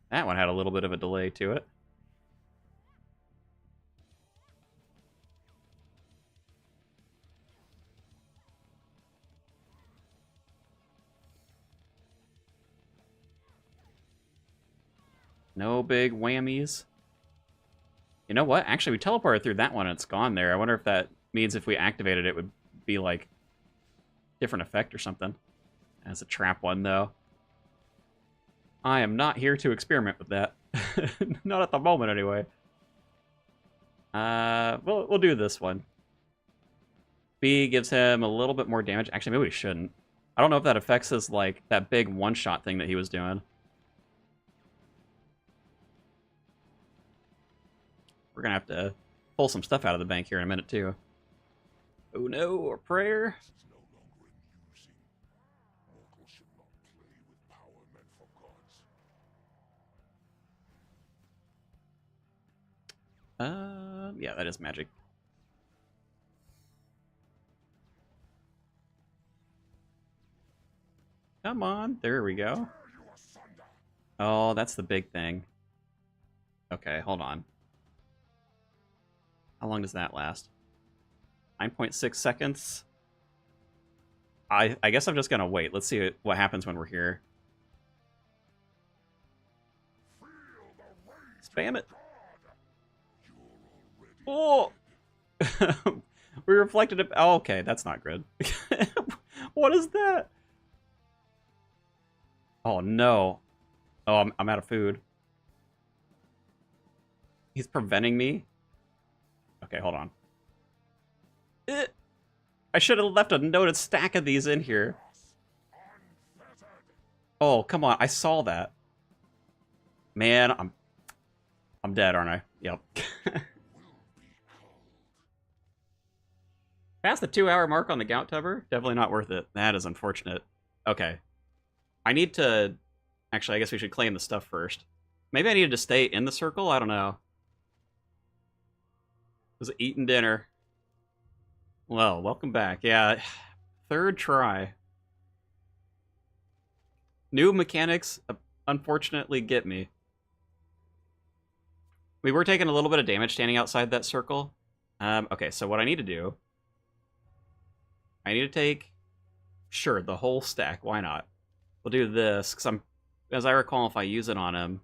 A: That one had a little bit of a delay to it. No big whammies. You know what? Actually, we teleported through that one and it's gone there. I wonder if that means if we activated it would be, like, different effect or something. That's a trap one, though. I am not here to experiment with that. Not at the moment, anyway. We'll do this one. B gives him a little bit more damage. Actually, maybe we shouldn't. I don't know if that affects his, like, that big one-shot thing that he was doing. We're gonna have to pull some stuff out of the bank here in a minute, too. Oh no, a prayer.
B: This is no longer amusing. Mortals should not play with power meant for gods.
A: Yeah, that is magic. Come on, there we go. Oh, that's the big thing. Okay, hold on. How long does that last? 9.6 seconds. I guess I'm just gonna wait. Let's see what happens when we're here. Spam it. Oh! We reflected it. Oh, okay, that's not good. What is that? Oh, no. Oh, I'm out of food. He's preventing me? Okay, hold on. I should have left a noted stack of these in here. Oh, come on. I saw that. Man, I'm dead, aren't I? Yep. Past the 2-hour mark on the gout tubber? Definitely not worth it. That is unfortunate. Okay. I need to... Actually, I guess we should claim the stuff first. Maybe I needed to stay in the circle? I don't know. Was eating dinner. Well, welcome back. Yeah, third try. New mechanics, unfortunately, get me. We were taking a little bit of damage standing outside that circle. Okay, so what I need to do... I need to take... Sure, the whole stack. Why not? We'll do this, because I'm... As I recall, if I use it on him...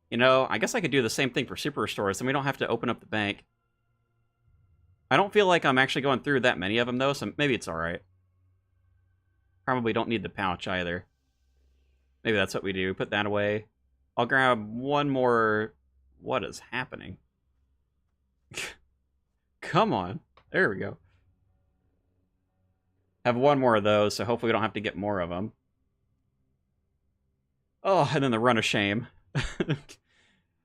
A: You know, I guess I could do the same thing for super restores, and we don't have to open up the bank. I don't feel like I'm actually going through that many of them, though, so maybe it's alright. Probably don't need the pouch, either. Maybe that's what we do. Put that away. I'll grab one more. What is happening? Come on. There we go. Have one more of those, so hopefully we don't have to get more of them. Oh, and then the run of shame.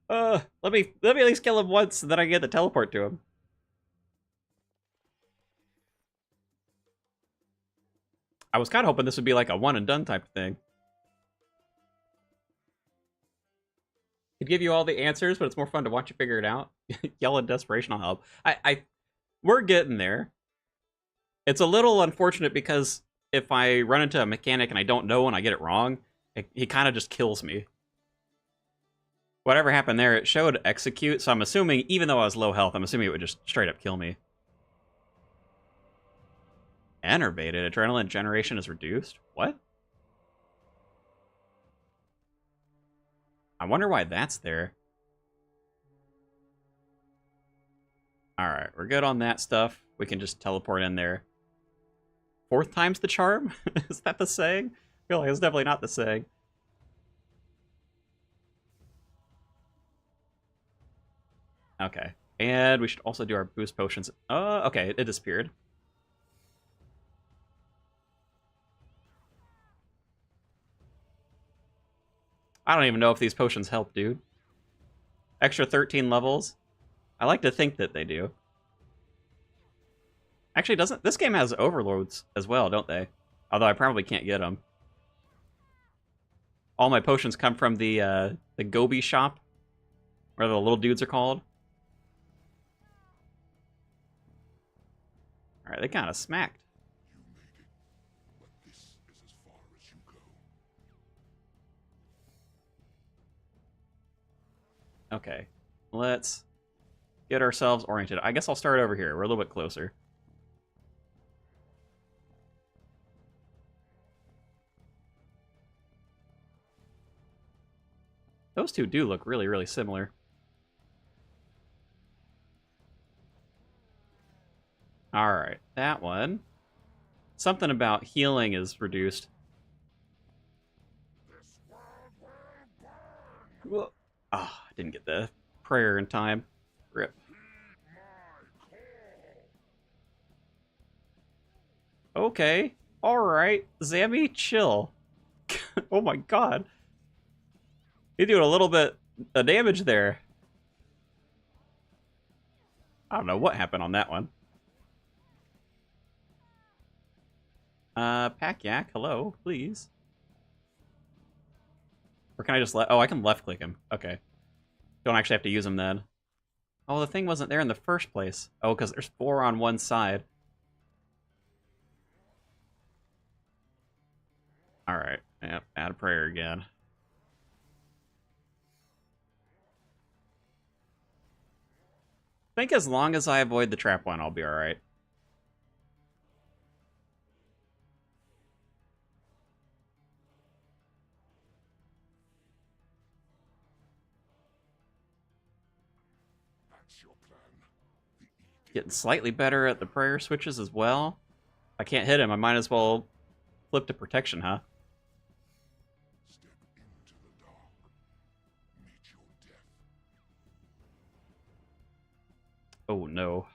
A: Let me at least kill him once, so then I get the teleport to him. I was kind of hoping this would be like a one and done type of thing. It'd give you all the answers, but it's more fun to watch you figure it out. Yell in desperation, I'll help. We're getting there. It's a little unfortunate because if I run into a mechanic and I don't know and I get it wrong, he kind of just kills me. Whatever happened there, it showed execute, so I'm assuming, even though I was low health, I'm assuming it would just straight up kill me. Enervated. Adrenaline generation is reduced? What? I wonder why that's there. Alright, we're good on that stuff. We can just teleport in there. 4th time's the charm? Is that the saying? I feel like it's definitely not the saying. Okay. And we should also do our boost potions. Okay, it disappeared. I don't even know if these potions help, dude. Extra 13 levels? I like to think that they do. Actually, doesn't this game has overloads as well, don't they? Although I probably can't get them. All my potions come from the Gobi shop, where the little dudes are called. Alright, they kind of smacked.
B: You made it, but this is as far as you go.
A: Okay, let's get ourselves oriented. I guess I'll start over here. We're a little bit closer. Those two do look really, really similar. Alright, that one. Something about healing is reduced.
B: This world will burn.
A: Ah, I didn't get the prayer in time. Rip.
B: Heed my call.
A: Okay. Alright. Zammy, chill. Oh my god. You're doing a little bit of damage there. I don't know what happened on that one. Pack Yak, hello, please. Or can I just I can left click him. Okay. Don't actually have to use him then. Oh, the thing wasn't there in the first place. Oh, because there's 4 on one side. Alright. Yep, add a prayer again. I think as long as I avoid the trap one, I'll be alright.
B: That's your plan. The edict.
A: Getting slightly better at the prayer switches as well. If I can't hit him, I might as well flip to protection, huh?
B: Step into the dark. Meet your death.
A: Oh, no.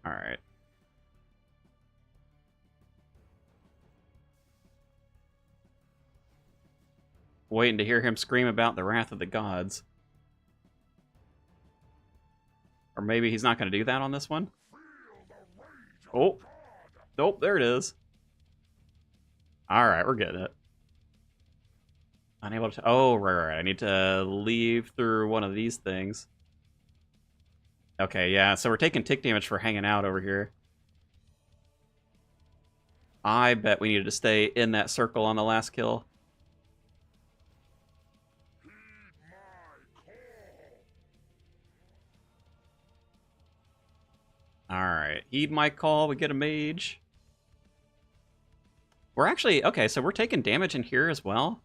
A: Alright. Waiting to hear him scream about the wrath of the gods. Or maybe he's not going to do that on this one?
B: Feel the rage of
A: Oh.
B: God.
A: Nope, there it is. Alright, we're getting it. Unable to... Oh, right. I need to leave through one of these things. Okay, yeah, so we're taking tick damage for hanging out over here. I bet we needed to stay in that circle on the last kill.
B: Heed my call.
A: Alright, heed my call, we get a mage. We're actually... Okay, so we're taking damage in here as well?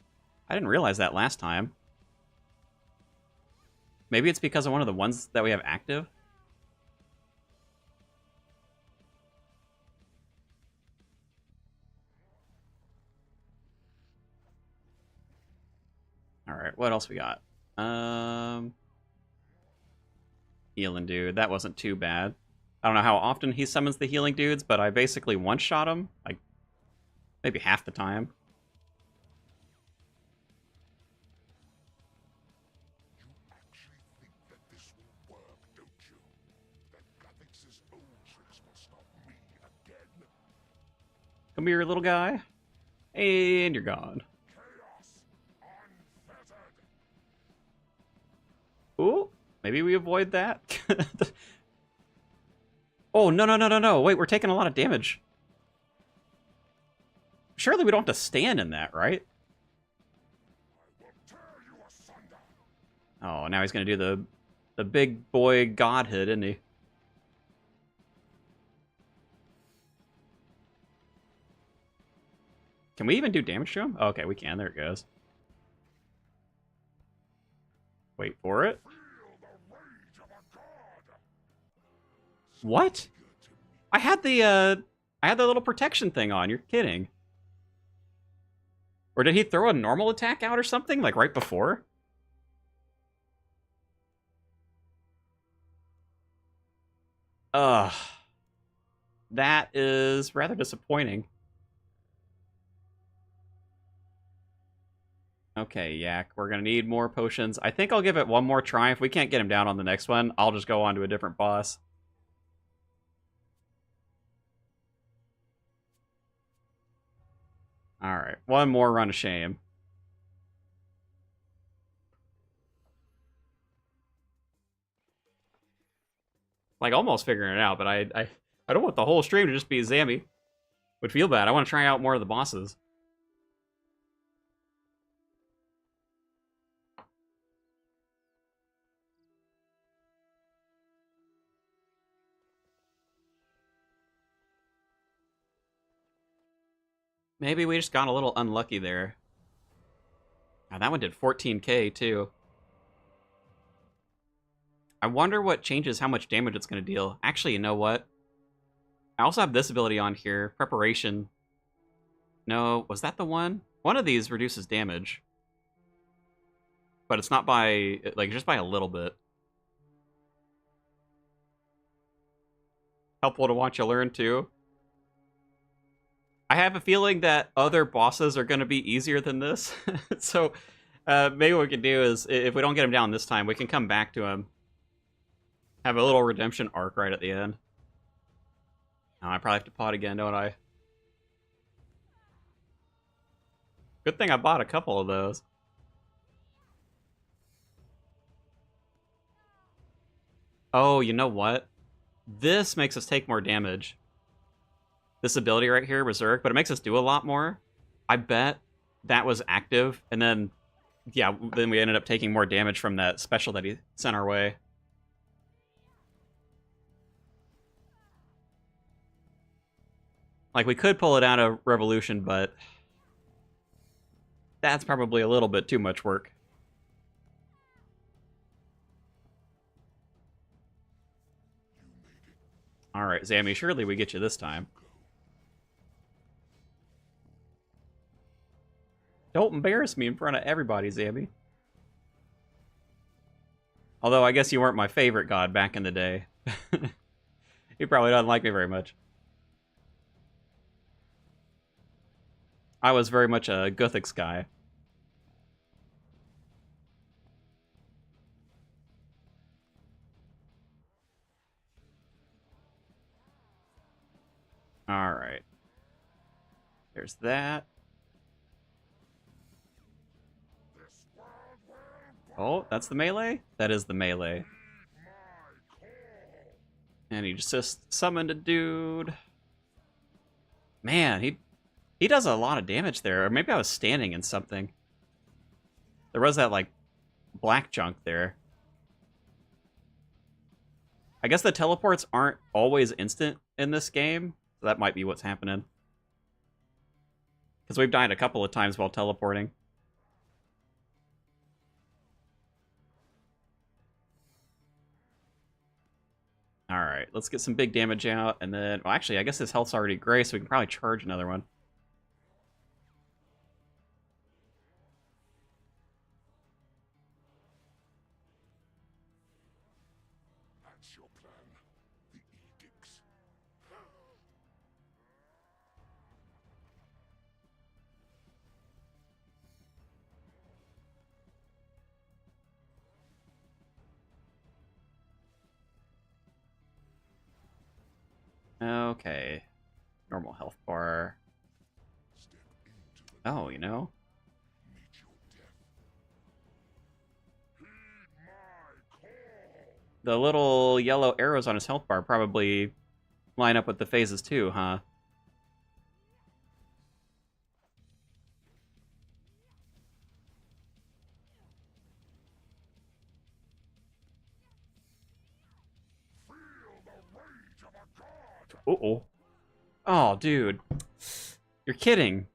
A: I didn't realize that last time. Maybe it's because of one of the ones that we have active? Alright, what else we got? Healing dude. That wasn't too bad. I don't know how often he summons the healing dudes, but I basically one-shot him. Like, maybe half the time.
B: You actually think that this will work, don't you? That Gothix's old tricks will stop me again?
A: Come here, little guy. And you're gone.
B: Chaos unfettered!
A: Ooh, maybe we avoid that. Oh, no, no, no, no, no. Wait, we're taking a lot of damage. Surely we don't have to stand in that, right?
B: I will tear you asunder!
A: Oh, now he's going to do the big boy godhood, isn't he? Can we even do damage to him? Oh, okay, we can. There it goes. Wait for it.
B: Feel the rage of a god!
A: What? I had the little protection thing on. You're kidding. Or did he throw a normal attack out or something, like right before? Ugh. That is rather disappointing. Okay, Yak, we're gonna need more potions. I think I'll give it one more try. If we can't get him down on the next one, I'll just go on to a different boss. Alright, one more run of shame. Like, almost figuring it out, but I don't want the whole stream to just be Zammy. Would feel bad. I want to try out more of the bosses. Maybe we just got a little unlucky there. Oh, that one did 14k, too. I wonder what changes how much damage it's going to deal. Actually, you know what? I also have this ability on here. Preparation. No, was that the one? One of these reduces damage. But it's not by, like, just by a little bit. Helpful to watch you learn, too. I have a feeling that other bosses are going to be easier than this. So, maybe what we can do is, if we don't get him down this time, we can come back to him. Have a little redemption arc right at the end. Oh, I probably have to pot again, don't I? Good thing I bought a couple of those. Oh, you know what? This makes us take more damage. This ability right here, Berserk, but it makes us do a lot more. I bet that was active, and then, yeah, then we ended up taking more damage from that special that he sent our way. Like, we could pull it out of Revolution, but that's probably a little bit too much work. Alright, Zammy, surely we get you this time. Don't embarrass me in front of everybody, Zammy. Although, I guess you weren't my favorite god back in the day. You probably doesn't like me very much. I was very much a Guthix guy. Alright. There's that. Oh, that's the melee? That is the melee. And he just summoned a dude. Man, he does a lot of damage there. Or maybe I was standing in something. There was that, like, black junk there. I guess the teleports aren't always instant in this game. So that might be what's happening. Because we've died a couple of times while teleporting. Alright, let's get some big damage out, and then... Well, actually, I guess his health's already gray, so we can probably charge another one.
B: What's your plan? The edicts?
A: Okay. Normal health bar.
B: Step into the
A: Oh, you know?
B: meet your death. Heed my call.
A: The little yellow arrows on his health bar probably line up with the phases too, huh?
B: Feel the rage of a god.
A: Uh-oh. Oh, dude. You're kidding.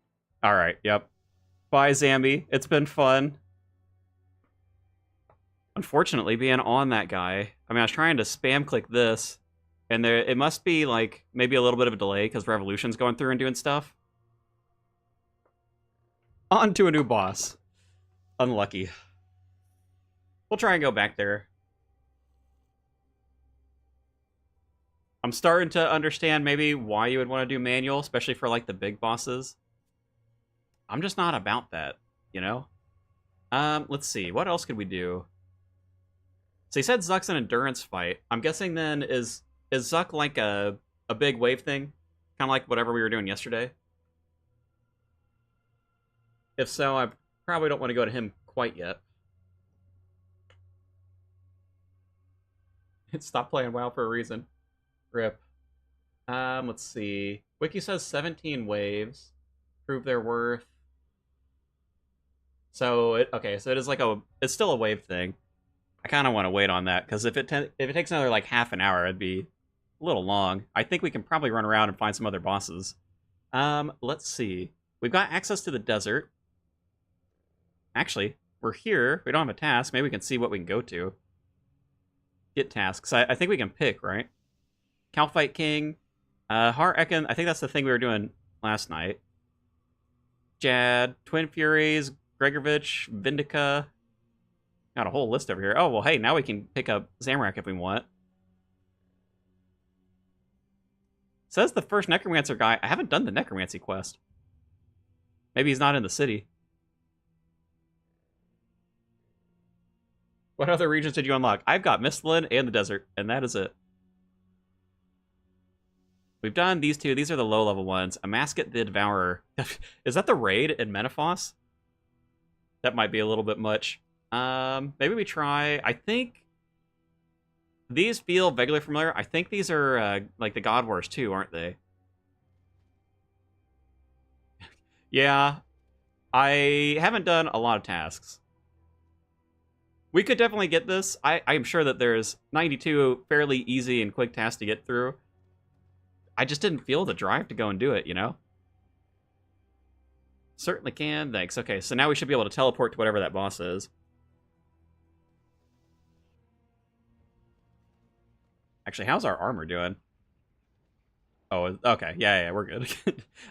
A: Alright, yep. Bye, Zambi. It's been fun. Unfortunately, being on that guy, I mean, I was trying to spam click this, and there it must be, like, maybe a little bit of a delay because Revolution's going through and doing stuff. On to a new boss. Unlucky. We'll try and go back there. I'm starting to understand maybe why you would want to do manual, especially for, like, the big bosses. I'm just not about that, you know? Let's see. What else could we do? So he said Zuck's an endurance fight. I'm guessing then is Zuck like a big wave thing? Kind of like whatever we were doing yesterday? If so, I probably don't want to go to him quite yet. Stop playing WoW for a reason. Rip. Let's see. Wiki says 17 waves. Prove their worth. So, okay, so it is like it's still a wave thing. I kind of want to wait on that, because if it takes another, like, half an hour, it'd be a little long. I think we can probably run around and find some other bosses. Let's see. We've got access to the desert. Actually, we're here. We don't have a task. Maybe we can see what we can go to. Get tasks. I think we can pick, right? Calfight King. Har Ekin. I think that's the thing we were doing last night. Jad. Twin Furies. Gregorovich. Vindica. Got a whole list over here. Oh, well, hey, now we can pick up Zamorak if we want. Says the first Necromancer guy. I haven't done the Necromancy quest. Maybe he's not in the city. What other regions did you unlock? I've got Mistland and the desert, and that is it. We've done these two. These are the low-level ones. Amasket the Devourer. Is that the raid in Menaphos? That might be a little bit much. Maybe we try... I think... These feel vaguely familiar. I think these are, like, the God Wars, too, aren't they? Yeah. I haven't done a lot of tasks. We could definitely get this. I'm sure that there's 92 fairly easy and quick tasks to get through. I just didn't feel the drive to go and do it, you know? Certainly can. Thanks. Okay, so now we should be able to teleport to whatever that boss is. Actually, how's our armor doing? Oh, okay. Yeah, we're good.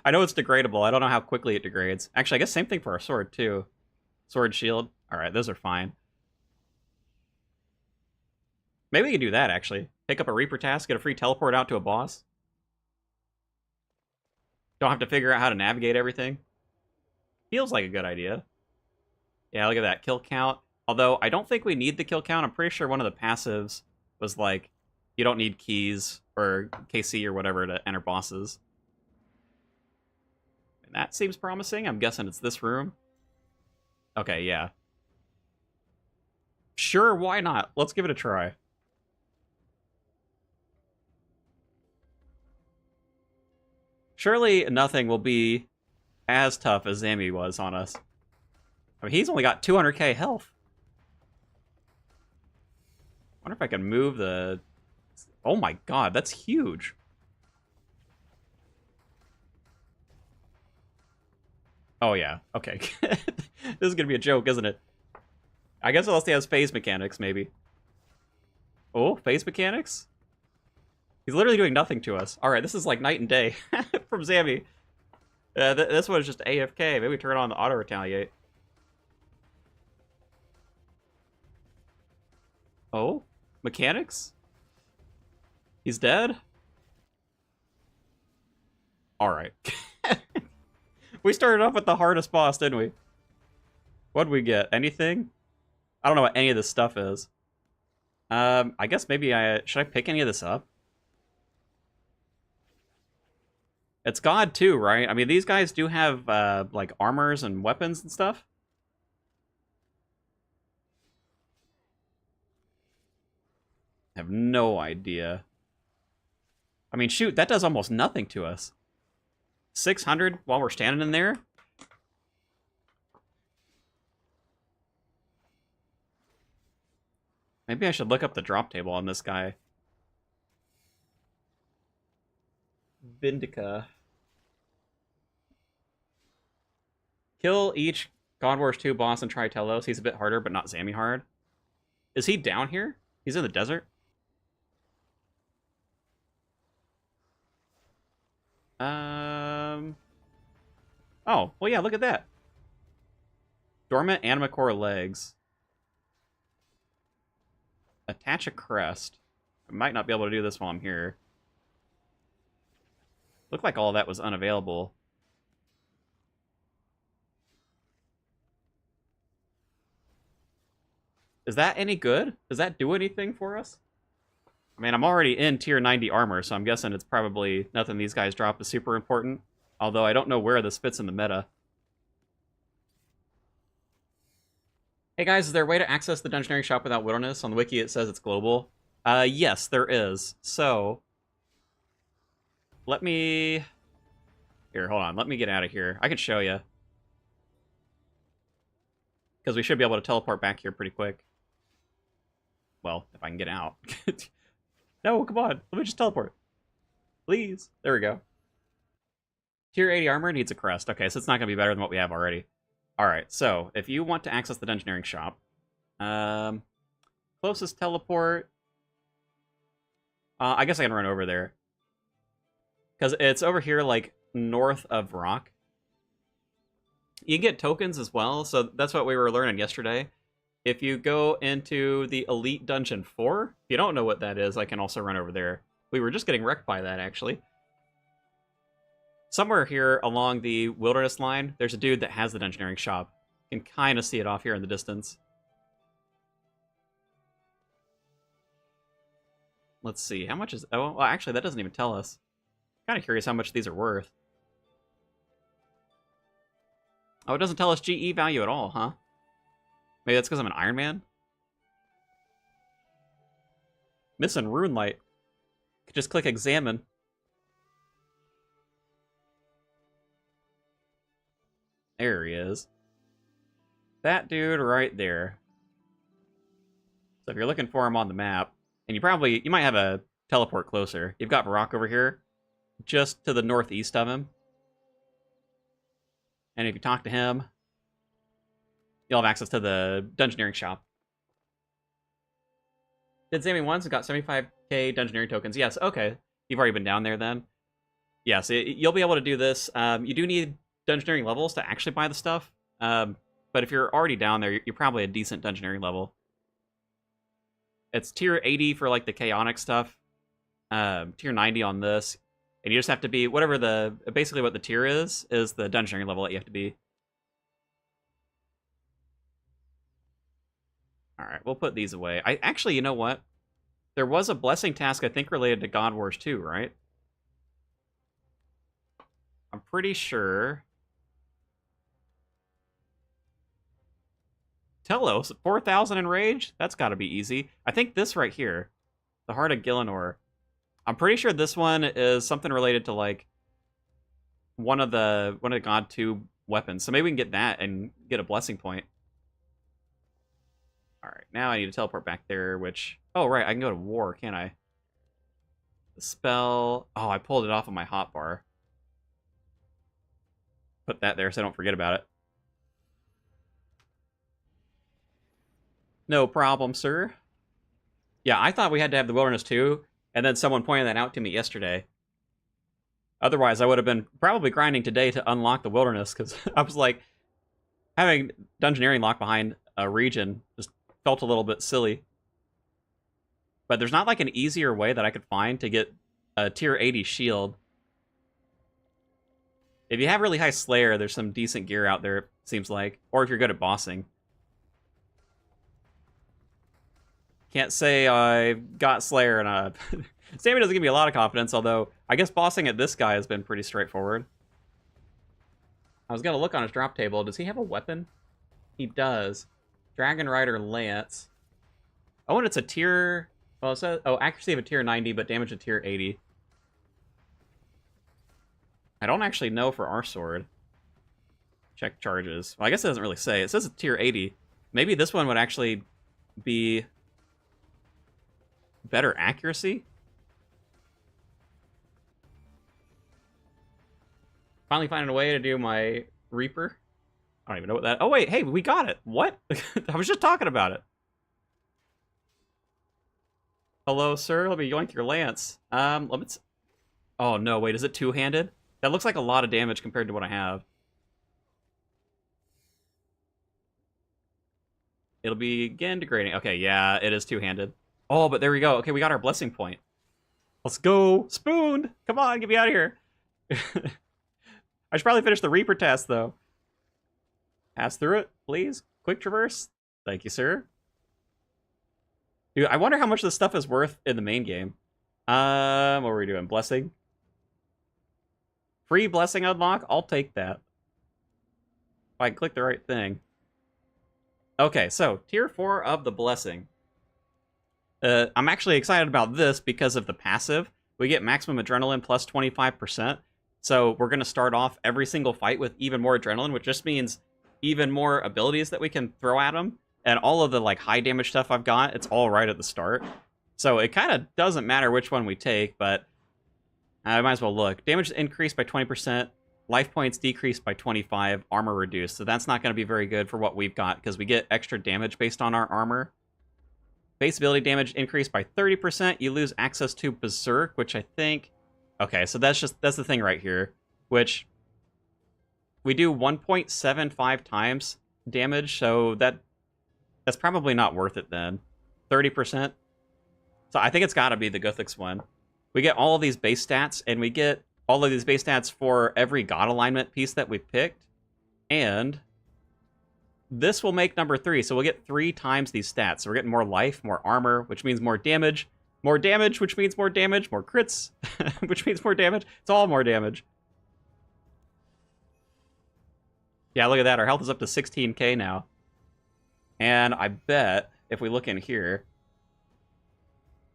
A: I know it's degradable. I don't know how quickly it degrades. Actually, I guess same thing for our sword, too. Sword, shield. All right, those are fine. Maybe we can do that, actually. Pick up a Reaper task, get a free teleport out to a boss. Don't have to figure out how to navigate everything. Feels like a good idea. Yeah, look at that. Kill count. Although, I don't think we need the kill count. I'm pretty sure one of the passives was like, you don't need keys or KC or whatever to enter bosses. And that seems promising. I'm guessing it's this room. Okay, yeah. Sure, why not? Let's give it a try. Surely nothing will be as tough as Zambi was on us. I mean, he's only got 200k health. Wonder if I can move the... Oh my god, that's huge. Oh yeah, okay. This is gonna be a joke, isn't it? I guess unless he has phase mechanics, maybe. Oh, phase mechanics? He's literally doing nothing to us. Alright, this is like night and day from Zambi. This one is just AFK. Maybe turn on the auto-retaliate. Oh? Mechanics? He's dead? Alright. We started off with the hardest boss, didn't we? What'd we get? Anything? I don't know what any of this stuff is. I guess maybe should I pick any of this up? It's God too, right? I mean, these guys do have, like, armors and weapons and stuff. I have no idea. I mean, shoot, that does almost nothing to us. 600 while we're standing in there? Maybe I should look up the drop table on this guy. Vindica. Kill each God Wars 2 boss and try Telos. He's a bit harder, but not Zammy hard. Is he down here? He's in the desert? Oh, well, yeah, look at that. Dormant Animacore legs. Attach a crest. I might not be able to do this while I'm here. Looked like all of that was unavailable. Is that any good? Does that do anything for us? I mean, I'm already in tier 90 armor, so I'm guessing it's probably nothing these guys drop is super important. Although I don't know where this fits in the meta. Hey guys, is there a way to access the Dungeoneering shop without Wilderness? On the wiki it says it's global. Yes, there is. So, let me... Here, hold on. Let me get out of here. I can show you. Because we should be able to teleport back here pretty quick. Well, if I can get out. No, come on. Let me just teleport. Please. There we go. Tier 80 armor needs a crest. Okay, so it's not going to be better than what we have already. Alright, so if you want to access the Dungeoneering shop, closest teleport... I guess I can run over there. Because it's over here, like, north of Rock. You can get tokens as well, so that's what we were learning yesterday. If you go into the Elite Dungeon 4, if you don't know what that is, I can also run over there. We were just getting wrecked by that, actually. Somewhere here along the Wilderness line, there's a dude that has the Dungeoneering shop. You can kind of see it off here in the distance. Let's see, how much is... Oh, well, actually, that doesn't even tell us. Kind of curious how much these are worth. Oh, it doesn't tell us GE value at all, huh? Maybe that's because I'm an Iron Man? Missing Rune Light. Could just click Examine. There he is. That dude right there. So if you're looking for him on the map, and you might have a teleport closer. You've got Barak over here, just to the northeast of him. And if you talk to him, you'll have access to the Dungeoneering shop. Did Zammy once and got 75k Dungeoneering tokens. Yes, okay. You've already been down there then. Yes, you'll be able to do this. You do need Dungeoneering levels to actually buy the stuff. But if you're already down there, you're probably a decent Dungeoneering level. It's tier 80 for like the chaotic stuff. Tier 90 on this. And you just have to be, whatever basically what the tier is the Dungeoneering level that you have to be. Alright, we'll put these away. Actually, you know what? There was a blessing task, I think, related to God Wars 2, right? I'm pretty sure. Telos, 4,000 in rage? That's gotta be easy. I think this right here, the Heart of Gillinor. I'm pretty sure this one is something related to, like, one of the God 2 weapons. So maybe we can get that and get a blessing point. Alright, now I need to teleport back there, which... Oh, right, I can go to war, can't I? The spell... Oh, I pulled it off of my hotbar. Put that there so I don't forget about it. No problem, sir. Yeah, I thought we had to have the Wilderness too, and then someone pointed that out to me yesterday. Otherwise, I would have been probably grinding today to unlock the Wilderness, because I was like, having Dungeoneering lock behind a region just felt a little bit silly. But there's not like an easier way that I could find to get a tier 80 shield. If you have really high Slayer, there's some decent gear out there, it seems like. Or if you're good at bossing. Can't say I got Slayer and Sammy doesn't give me a lot of confidence, although I guess bossing at this guy has been pretty straightforward. I was gonna look on his drop table. Does he have a weapon? He does. Dragon Rider Lance. Oh, and it's a tier... Well, it says... Oh, accuracy of a tier 90, but damage a tier 80. I don't actually know for our sword. Check charges. Well, I guess it doesn't really say. It says a tier 80. Maybe this one would actually be... better accuracy? Finally finding a way to do my Reaper. I don't even know what that... Oh, wait. Hey, we got it. What? I was just talking about it. Hello, sir. Let me yoink your lance. Let me... Oh, no. Wait, is it two-handed? That looks like a lot of damage compared to what I have. It'll begin degrading. Okay, yeah, it is two-handed. Oh, but there we go. Okay, we got our blessing point. Let's go. Spoon! Come on, get me out of here. I should probably finish the Reaper test, though. Pass through it, please. Quick traverse. Thank you, sir. Dude, I wonder how much this stuff is worth in the main game. What were we doing? Blessing? Free blessing unlock? I'll take that. If I can click the right thing. Okay, so, tier 4 of the blessing. I'm actually excited about this because of the passive. We get maximum adrenaline plus 25%. So we're going to start off every single fight with even more adrenaline, which just means even more abilities that we can throw at them. And all of the like high damage stuff I've got, it's all right at the start. So it kind of doesn't matter which one we take, but I might as well look. Damage increased by 20%, life points decreased by 25, armor reduced. So that's not going to be very good for what we've got because we get extra damage based on our armor. Base ability damage increased by 30%. You lose access to Berserk, which I think... Okay, so that's the thing right here, which we do 1.75 times damage, so that's probably not worth it then. 30%. So I think it's got to be the Guthix one. We get all of these base stats, and we get all of these base stats for every god alignment piece that we picked, and this will make number 3, so we'll get 3 times these stats. So we're getting more life, more armor, which means more damage, which means more damage, more crits, which means more damage. It's all more damage. Yeah, look at that. Our health is up to 16k now. And I bet if we look in here,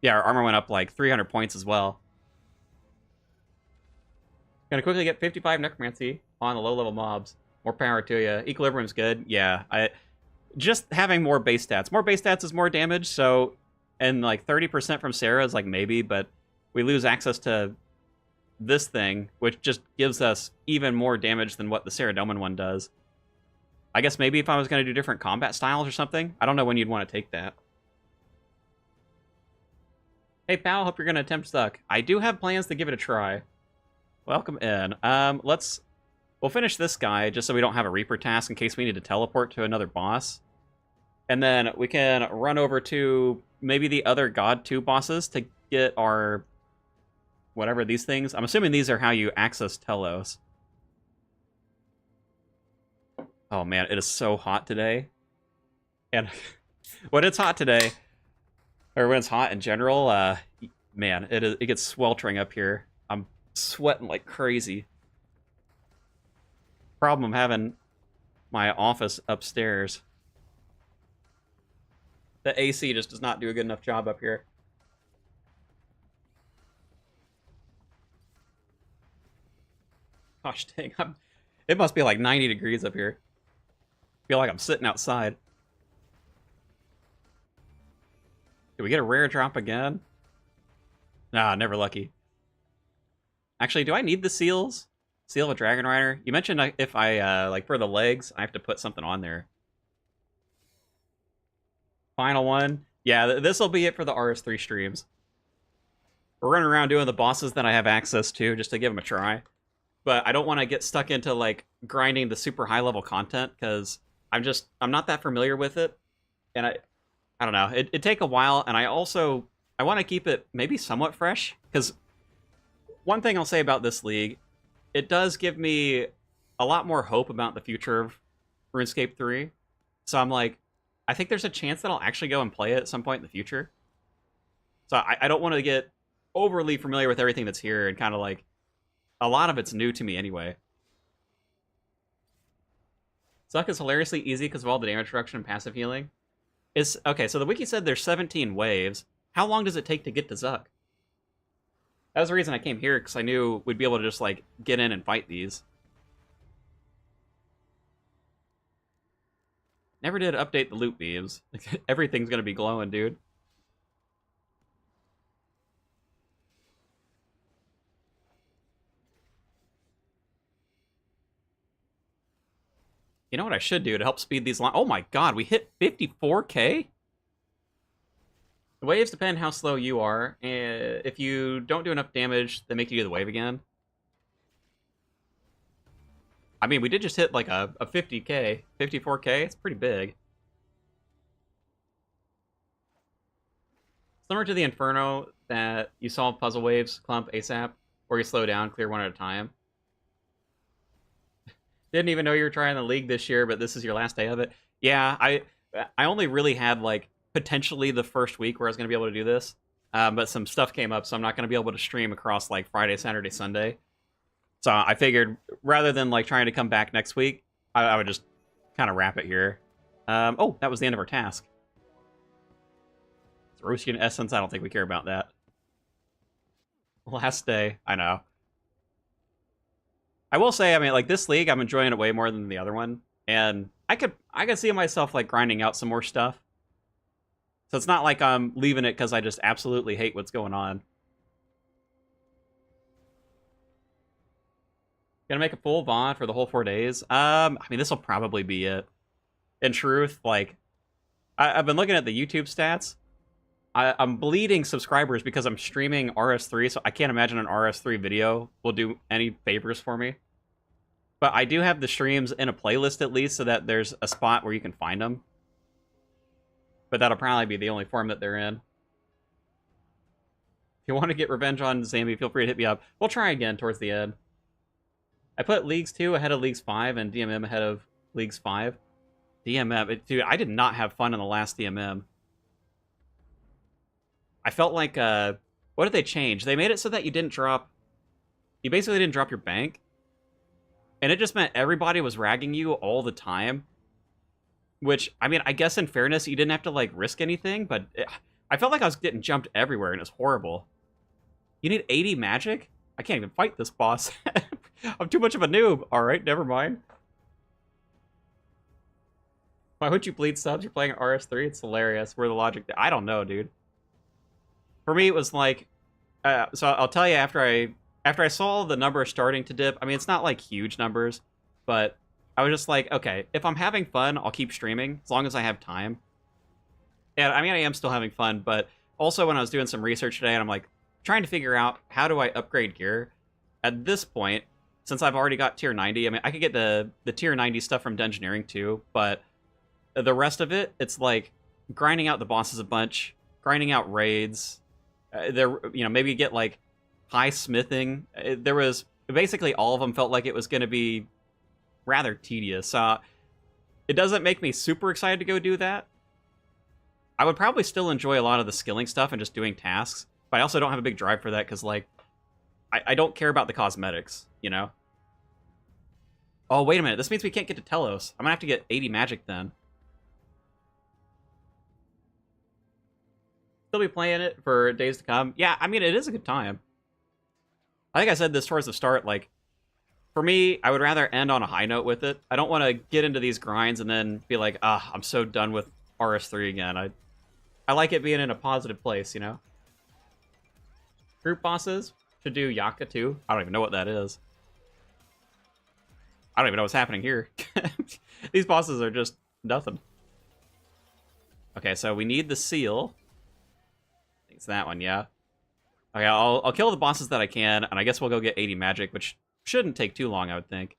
A: yeah, our armor went up like 300 points as well. Gonna quickly get 55 necromancy on the low-level mobs. More power to you. Equilibrium's good. Yeah, just having more base stats. More base stats is more damage, so... And like 30% from Sarah is like maybe, but we lose access to this thing, which just gives us even more damage than what the Saradomin one does. I guess maybe if I was going to do different combat styles or something. I don't know when you'd want to take that. Hey pal, hope you're going to attempt Suck. I do have plans to give it a try. Welcome in. We'll finish this guy just so we don't have a Reaper task in case we need to teleport to another boss. And then we can run over to maybe the other God 2 bosses to get our... whatever these things. I'm assuming these are how you access Telos. Oh man, it is so hot today. And when it's hot today, or when it's hot in general, man, it gets sweltering up here. I'm sweating like crazy. Problem having my office upstairs. The AC just does not do a good enough job up here. Gosh dang, it must be like 90 degrees up here. I feel like I'm sitting outside. Did we get a rare drop again? Nah, never lucky. Actually, do I need the seals? Seal of a Dragon Rider? You mentioned if I, like for the legs, I have to put something on there. Final one. Yeah, this will be it for the RS3 streams. We're running around doing the bosses that I have access to just to give them a try. But I don't want to get stuck into like grinding the super high level content because I'm not that familiar with it. And I don't know. It'd take a while, and I I want to keep it maybe somewhat fresh, because one thing I'll say about this league, it does give me a lot more hope about the future of RuneScape 3. So I'm like, I think there's a chance that I'll actually go and play it at some point in the future. So I don't want to get overly familiar with everything that's here, and kind of like, a lot of it's new to me anyway. Zuck is hilariously easy because of all the damage reduction and passive healing. Okay, so the wiki said there's 17 waves. How long does it take to get to Zuck? That was the reason I came here, because I knew we'd be able to just, like, get in and fight these. Never did update the loot beams. Everything's gonna be glowing, dude. You know what I should do to help speed these lines? Oh my god, we hit 54k? The waves depend how slow you are, and if you don't do enough damage, they make you do the wave again. I mean, we did just hit like a 50k, 54k, it's pretty big. Similar to the Inferno that you solve puzzle waves, clump, ASAP, or you slow down, clear one at a time. Didn't even know you were trying the league this year, but this is your last day of it. Yeah, I only really had, like, potentially the first week where I was going to be able to do this. But some stuff came up, so I'm not going to be able to stream across, like, Friday, Saturday, Sunday. So I figured, rather than, like, trying to come back next week, I would just kind of wrap it here. Oh, that was the end of our task. Roasting Essence, I don't think we care about that. Last day, I know. I will say, I mean, like, this league, I'm enjoying it way more than the other one. And I could see myself, like, grinding out some more stuff. So it's not like I'm leaving it because I just absolutely hate what's going on. Gonna make a full VOD for the whole 4 days? I mean, this will probably be it. In truth, like, I've been looking at the YouTube stats. I'm bleeding subscribers because I'm streaming RS3, so I can't imagine an RS3 video will do any favors for me. But I do have the streams in a playlist at least, so that there's a spot where you can find them. But that'll probably be the only form that they're in. If you want to get revenge on Zambi, feel free to hit me up. We'll try again towards the end. I put Leagues 2 ahead of Leagues 5 and DMM ahead of Leagues 5. DMM, dude, I did not have fun in the last DMM. I felt like, what did they change? They made it so that you basically didn't drop your bank. And it just meant everybody was ragging you all the time. Which, I mean, I guess in fairness, you didn't have to, like, risk anything, but I felt like I was getting jumped everywhere, and it was horrible. You need 80 magic? I can't even fight this boss. I'm too much of a noob. Alright, never mind. Why would you bleed subs? You're playing RS3? It's hilarious. Where the logic... I don't know, dude. For me, it was like, so I'll tell you after I saw the number starting to dip. I mean, it's not like huge numbers, but I was just like, okay, if I'm having fun, I'll keep streaming as long as I have time. And I mean, I am still having fun, but also when I was doing some research today, and I'm like trying to figure out how do I upgrade gear. At this point, since I've already got tier 90, I mean, I could get the tier 90 stuff from Dungeoneering too, but the rest of it, it's like grinding out the bosses a bunch, grinding out raids. Maybe get, like, high smithing. There was... Basically, all of them felt like it was going to be rather tedious. It doesn't make me super excited to go do that. I would probably still enjoy a lot of the skilling stuff and just doing tasks, but I also don't have a big drive for that, because, like, I don't care about the cosmetics, you know? Oh, wait a minute. This means we can't get to Telos. I'm gonna have to get 80 magic, then. Still be playing it for days to come. Yeah, I mean, it is a good time. I think I said this towards the start, like, for me, I would rather end on a high note with it. I don't want to get into these grinds and then be like, I'm so done with RS3 again. I like it being in a positive place, you know? Group bosses should do Yaka too. I don't even know what that is. I don't even know what's happening here. These bosses are just nothing. Okay, so we need the seal. It's that one, yeah. Okay, I'll kill the bosses that I can, and I guess we'll go get 80 magic, which shouldn't take too long, I would think.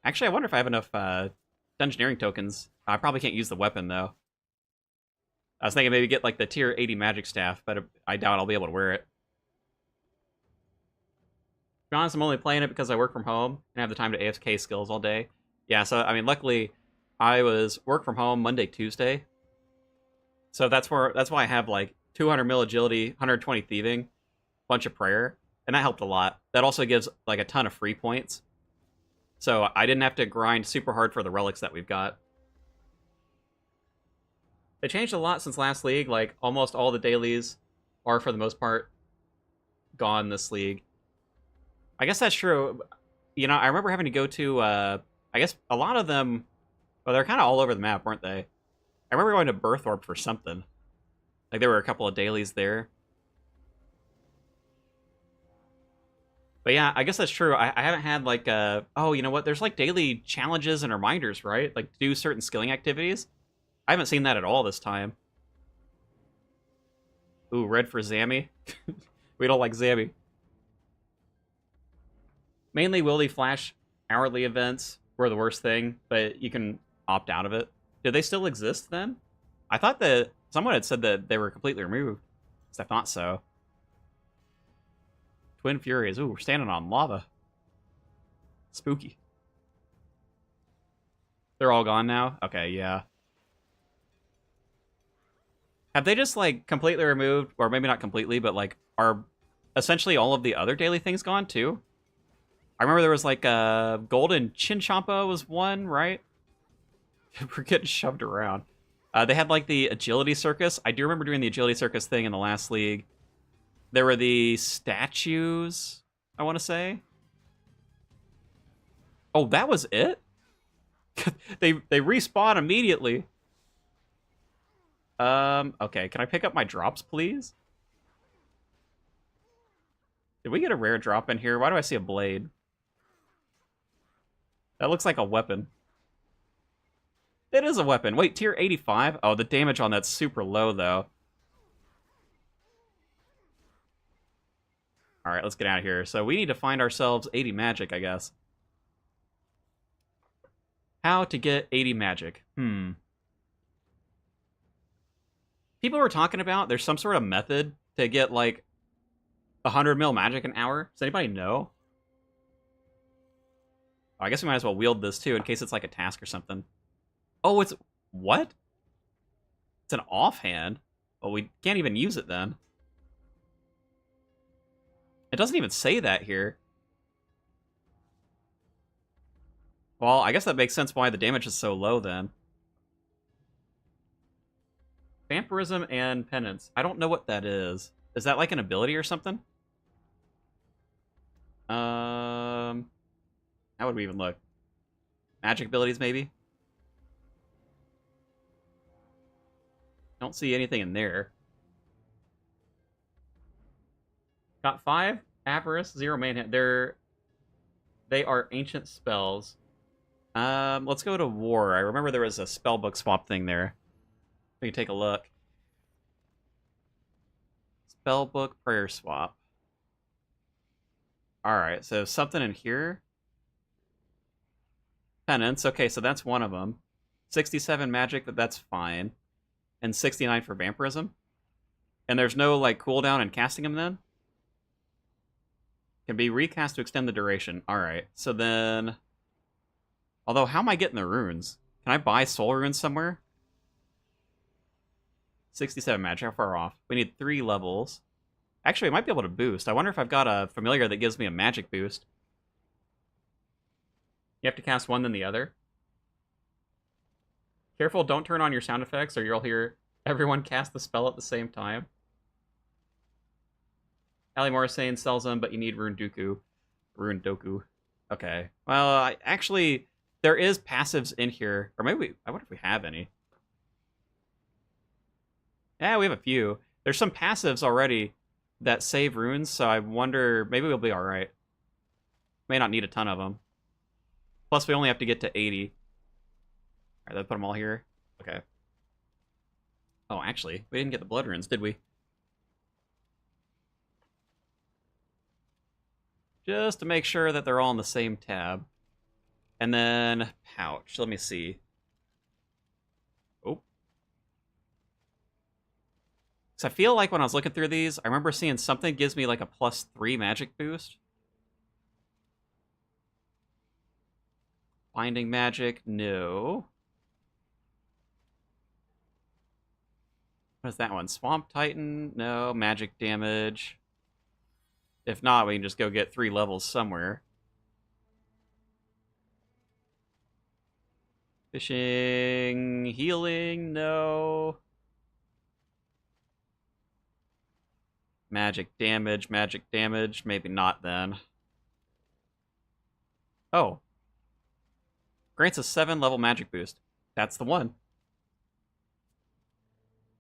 A: Actually, I wonder if I have enough Dungeoneering tokens. I probably can't use the weapon, though. I was thinking maybe get like the tier 80 magic staff, but I doubt I'll be able to wear it. To be honest, I'm only playing it because I work from home and have the time to AFK skills all day. Yeah, so I mean, luckily, I was work from home Monday, Tuesday, so that's why I have like 200 mil agility, 120 thieving, bunch of prayer, and that helped a lot. That also gives like a ton of free points, so I didn't have to grind super hard for the relics that we've got. They changed a lot since last league. Like almost all the dailies are for the most part gone this league. I guess that's true. You know, I remember having to go to, I guess a lot of them, well, they're kind of all over the map, weren't they? I remember going to Birthorpe for something. Like, there were a couple of dailies there. But yeah, I guess that's true. I haven't had, like, oh, you know what? There's, like, daily challenges and reminders, right? Like, to do certain skilling activities. I haven't seen that at all this time. Ooh, red for Zammy. We don't like Zammy. Mainly Willy Flash hourly events were the worst thing, but you can opt out of it. Do they still exist then? I thought that someone had said that they were completely removed. I thought so. Twin Furies. Ooh, we're standing on lava. Spooky. They're all gone now? Okay, yeah. Have they just, like, completely removed, or maybe not completely, but, like, are essentially all of the other daily things gone, too? I remember there was, like, Golden Chinchampa was one, right? We're getting shoved around. They had, like, the Agility Circus. I do remember doing the Agility Circus thing in the last league. There were the statues, I want to say. Oh, that was it? they respawn immediately. Okay, can I pick up my drops, please? Did we get a rare drop in here? Why do I see a blade? That looks like a weapon. It is a weapon. Wait, tier 85? Oh, the damage on that's super low, though. Alright, let's get out of here. So we need to find ourselves 80 magic, I guess. How to get 80 magic? People were talking about there's some sort of method to get, like, 100 mil magic an hour. Does anybody know? Oh, I guess we might as well wield this, too, in case it's, like, a task or something. Oh, it's... What? It's an offhand? Well, we can't even use it, then. It doesn't even say that here. Well, I guess that makes sense why the damage is so low, then. Vampirism and Penance. I don't know what that is. Is that like an ability or something? How would we even look? Magic abilities, maybe? Don't see anything in there. Got 5 Avarice, 0 Manhunt. They are ancient spells. Let's go to War. I remember there was a spellbook swap thing there. We can take a look. Spellbook prayer swap. Alright, so something in here. Penance. Okay, so that's one of them. 67 magic, but that's fine. And 69 for vampirism. And there's no, like, cooldown in casting them then? Can be recast to extend the duration. Alright, so then... Although, how am I getting the runes? Can I buy soul runes somewhere? 67 magic, how far off? We need 3 levels. Actually, I might be able to boost. I wonder if I've got a familiar that gives me a magic boost. You have to cast one, then the other. Careful, don't turn on your sound effects, or you'll hear everyone cast the spell at the same time. Ali Morrisane sells them, but you need Rune Doku. Okay. Well, actually, there is passives in here. Or maybe, I wonder if we have any. Yeah, we have a few. There's some passives already that save runes, so I wonder, maybe we'll be alright. May not need a ton of them. Plus, we only have to get to 80. Alright, let's put them all here. Okay. Oh, actually, we didn't get the blood runes, did we? Just to make sure that they're all in the same tab. And then, pouch. Let me see. Oh. Because I feel like when I was looking through these, I remember seeing something gives me like a +3 magic boost. Binding magic, no. What is that one? Swamp Titan, no. Magic damage. If not, we can just go get 3 levels somewhere. Fishing, healing, no. Magic damage, maybe not then. Oh. Grants a 7-level magic boost. That's the one.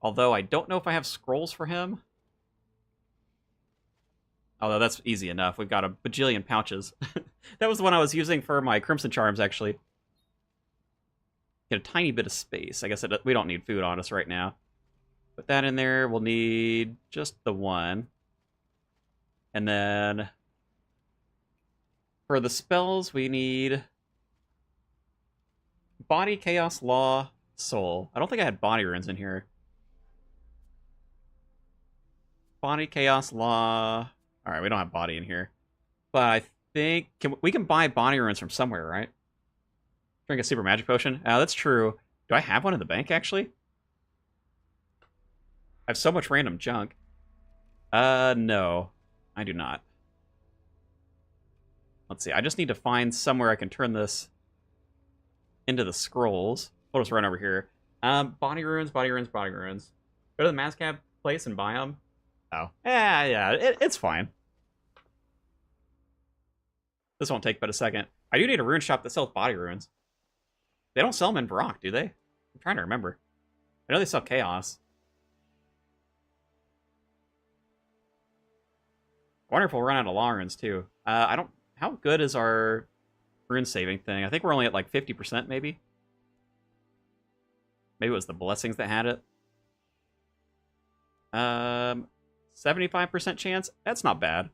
A: Although I don't know if I have scrolls for him. Although that's easy enough. We've got a bajillion pouches. That was the one I was using for my Crimson Charms, actually. Get a tiny bit of space. I guess we don't need food on us right now. Put that in there. We'll need just the one. And then for the spells, we need Body, Chaos, Law, Soul. I don't think I had Body Runes in here. Body, Chaos, Law. All right, we don't have Body in here. But I think we can buy Body Runes from somewhere, right? Drink a Super Magic Potion. Oh, that's true. Do I have one in the bank, actually? I have so much random junk. No. I do not. Let's see. I just need to find somewhere I can turn this into the scrolls. We'll just run over here. Body runes. Go to the Mazcab place and buy them. Oh. Yeah, it's fine. This won't take but a second. I do need a rune shop that sells body runes. They don't sell them in Varrock, do they? I'm trying to remember. I know they sell Chaos. I wonder if we'll run out of law runes, too. I don't... How good is our rune saving thing? I think we're only at, like, 50%, maybe? Maybe it was the blessings that had it. 75% chance? That's not bad.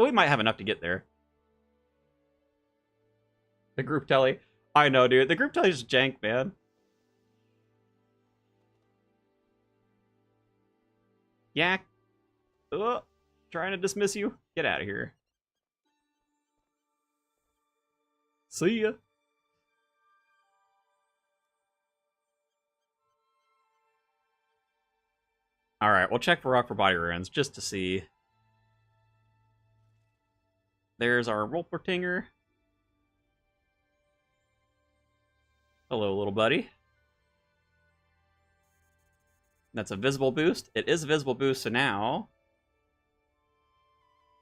A: We might have enough to get there. The group telly. I know, dude. The group telly is jank, man. Yak. Trying to dismiss you. Get out of here. See ya. Alright, we'll check for rock for body runes just to see. There's our Rolpertinger. Hello, little buddy. That's a visible boost. It is a visible boost, so now...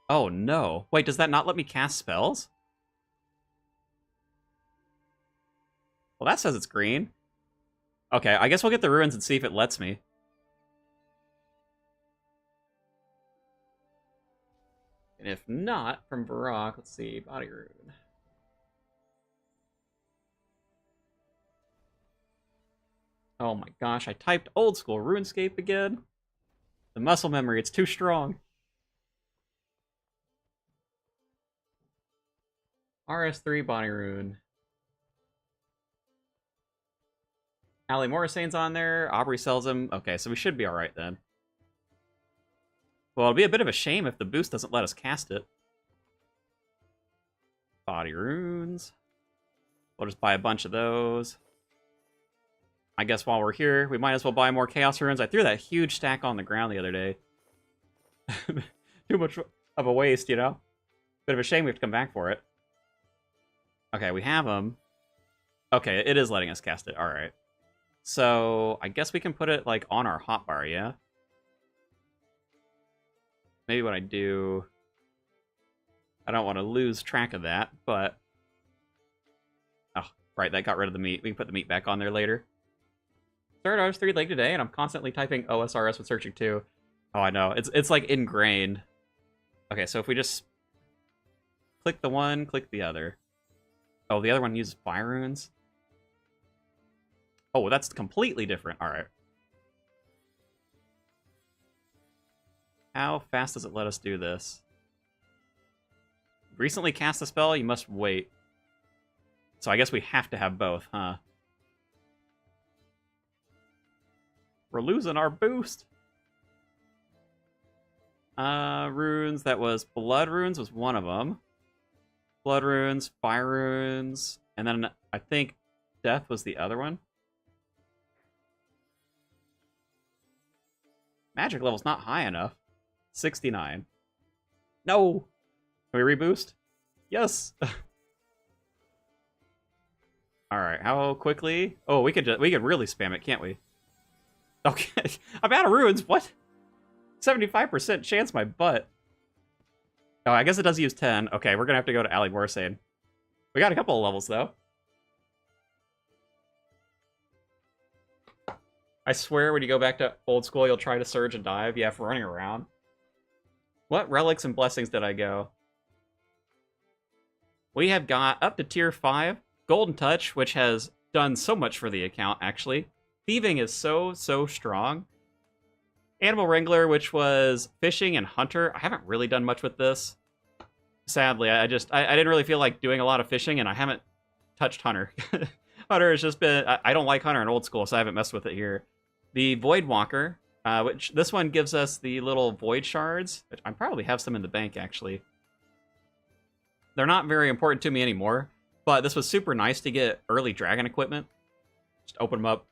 A: Oh, no. Wait, does that not let me cast spells? Well, that says it's green. Okay, I guess we'll get the ruins and see if it lets me. And if not, from Varrock, let's see, body rune. Oh my gosh, I typed old school Runescape again. The muscle memory, it's too strong. RS3 body rune. Ali Morrisane's on there. Aubrey sells him. Okay, so we should be alright then. Well, it'll be a bit of a shame if the boost doesn't let us cast it. Body runes. We'll just buy a bunch of those. I guess while we're here, we might as well buy more Chaos runes. I threw that huge stack on the ground the other day. Too much of a waste, you know? Bit of a shame we have to come back for it. Okay, we have them. Okay, it is letting us cast it. Alright. So, I guess we can put it, like, on our hotbar, yeah? Maybe what I do... I don't want to lose track of that, but... Oh, right, that got rid of the meat. We can put the meat back on there later. Started RS3 late today, and I'm constantly typing OSRS with searching too. Oh, I know. It's like ingrained. Okay, so if we just click the one, click the other. Oh, the other one uses fire runes. Oh, that's completely different. All right. How fast does it let us do this? Recently cast a spell, you must wait. So I guess we have to have both, huh? We're losing our boost. Runes, that was Blood Runes was one of them. Blood Runes, Fire Runes, and then I think Death was the other one. Magic level's not high enough. 69. No! Can we reboost? Yes! Alright, how quickly? Oh, we could really spam it, can't we? Okay, I'm out of runes, what? 75% chance my butt. Oh, I guess it does use 10. Okay, we're gonna have to go to Ali Morsane. We got a couple of levels, though. I swear when you go back to old school, you'll try to surge and dive. Yeah, for running around. What relics and blessings did I go? We have got up to tier 5. Golden Touch, which has done so much for the account, actually. Thieving is so strong. Animal Wrangler, which was fishing and hunter. I haven't really done much with this. Sadly, I didn't really feel like doing a lot of fishing, and I haven't touched hunter. Hunter has just been... I don't like hunter in old school, so I haven't messed with it here. The Void Walker, which this one gives us the little void shards. Which I probably have some in the bank, actually. They're not very important to me anymore, but this was super nice to get early dragon equipment. Just open them up.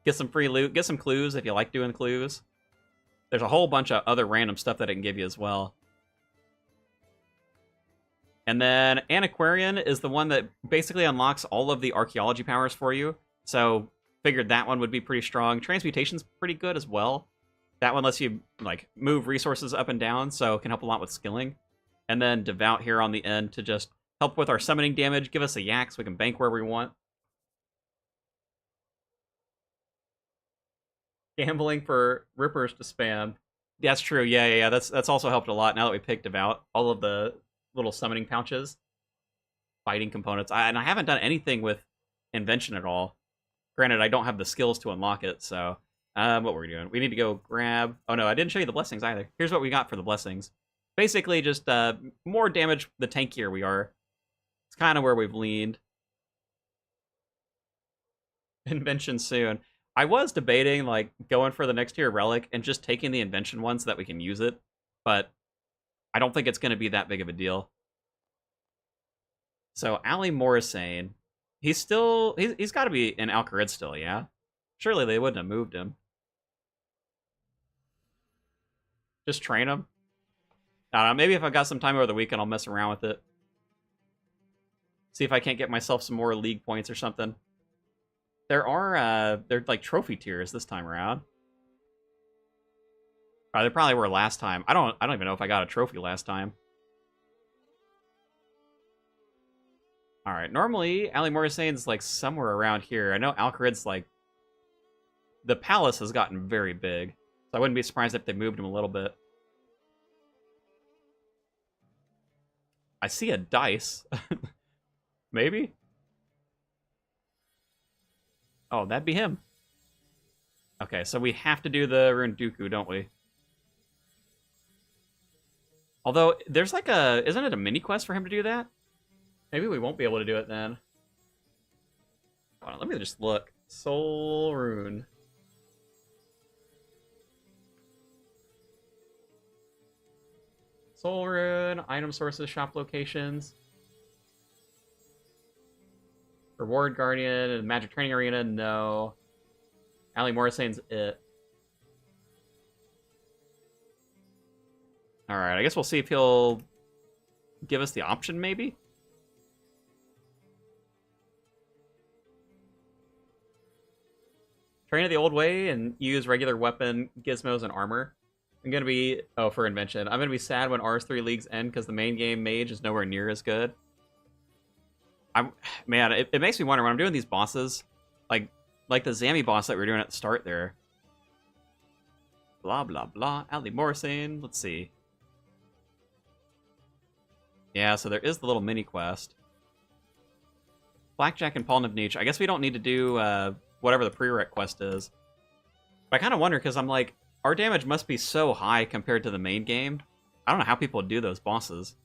A: Get some free loot. Get some clues if you like doing clues. There's a whole bunch of other random stuff that it can give you as well. And then Antiquarian is the one that basically unlocks all of the archaeology powers for you. So figured that one would be pretty strong. Transmutation's pretty good as well. That one lets you like move resources up and down, so it can help a lot with skilling. And then Devout here on the end to just help with our summoning damage, give us a yak so we can bank where we want. Gambling for Rippers to spam. That's true, yeah. That's also helped a lot now that we picked Devout. All of the little summoning pouches. Fighting components. And I haven't done anything with Invention at all. Granted, I don't have the skills to unlock it, so... what were we doing? We need to go grab... Oh no, I didn't show you the blessings either. Here's what we got for the blessings. Basically, just more damage the tankier we are. It's kind of where we've leaned. Invention soon. I was debating, like, going for the next tier relic and just taking the invention one so that we can use it. But I don't think it's going to be that big of a deal. So, Ali Morisane... He's got to be in Alcarid still, yeah? Surely they wouldn't have moved him. Just train him? I don't know, maybe if I've got some time over the weekend, I'll mess around with it. See if I can't get myself some more league points or something. They're like trophy tiers this time around. They probably were last time. I don't even know if I got a trophy last time. Alright, normally, Ali Morisane's like somewhere around here. I know Alcarid's like... The palace has gotten very big. So I wouldn't be surprised if they moved him a little bit. I see a dice. Maybe? Oh, that'd be him. Okay, so we have to do the Runduku, don't we? Although, there's like a... Isn't it a mini-quest for him to do that? Maybe we won't be able to do it then. Hold on, let me just look. Soul Rune. Soul Rune, item sources, shop locations. Reward Guardian and Magic Training Arena, no. Ali Morisane's it. Alright, I guess we'll see if he'll give us the option, maybe? Train it the old way and use regular weapon, gizmos, and armor. I'm gonna be... Oh, for Invention. I'm gonna be sad when RS3 leagues end because the main game mage is nowhere near as good. Man, it makes me wonder when I'm doing these bosses, like the Zami boss that we were doing at the start there. Blah, blah, blah. Ali Morisane. Let's see. Yeah, so there is the little mini-quest. Blackjack and Paul Nivnich. I guess we don't need to do whatever the prereq quest is. But I kind of wonder, because I'm like, our damage must be so high compared to the main game. I don't know how people do those bosses.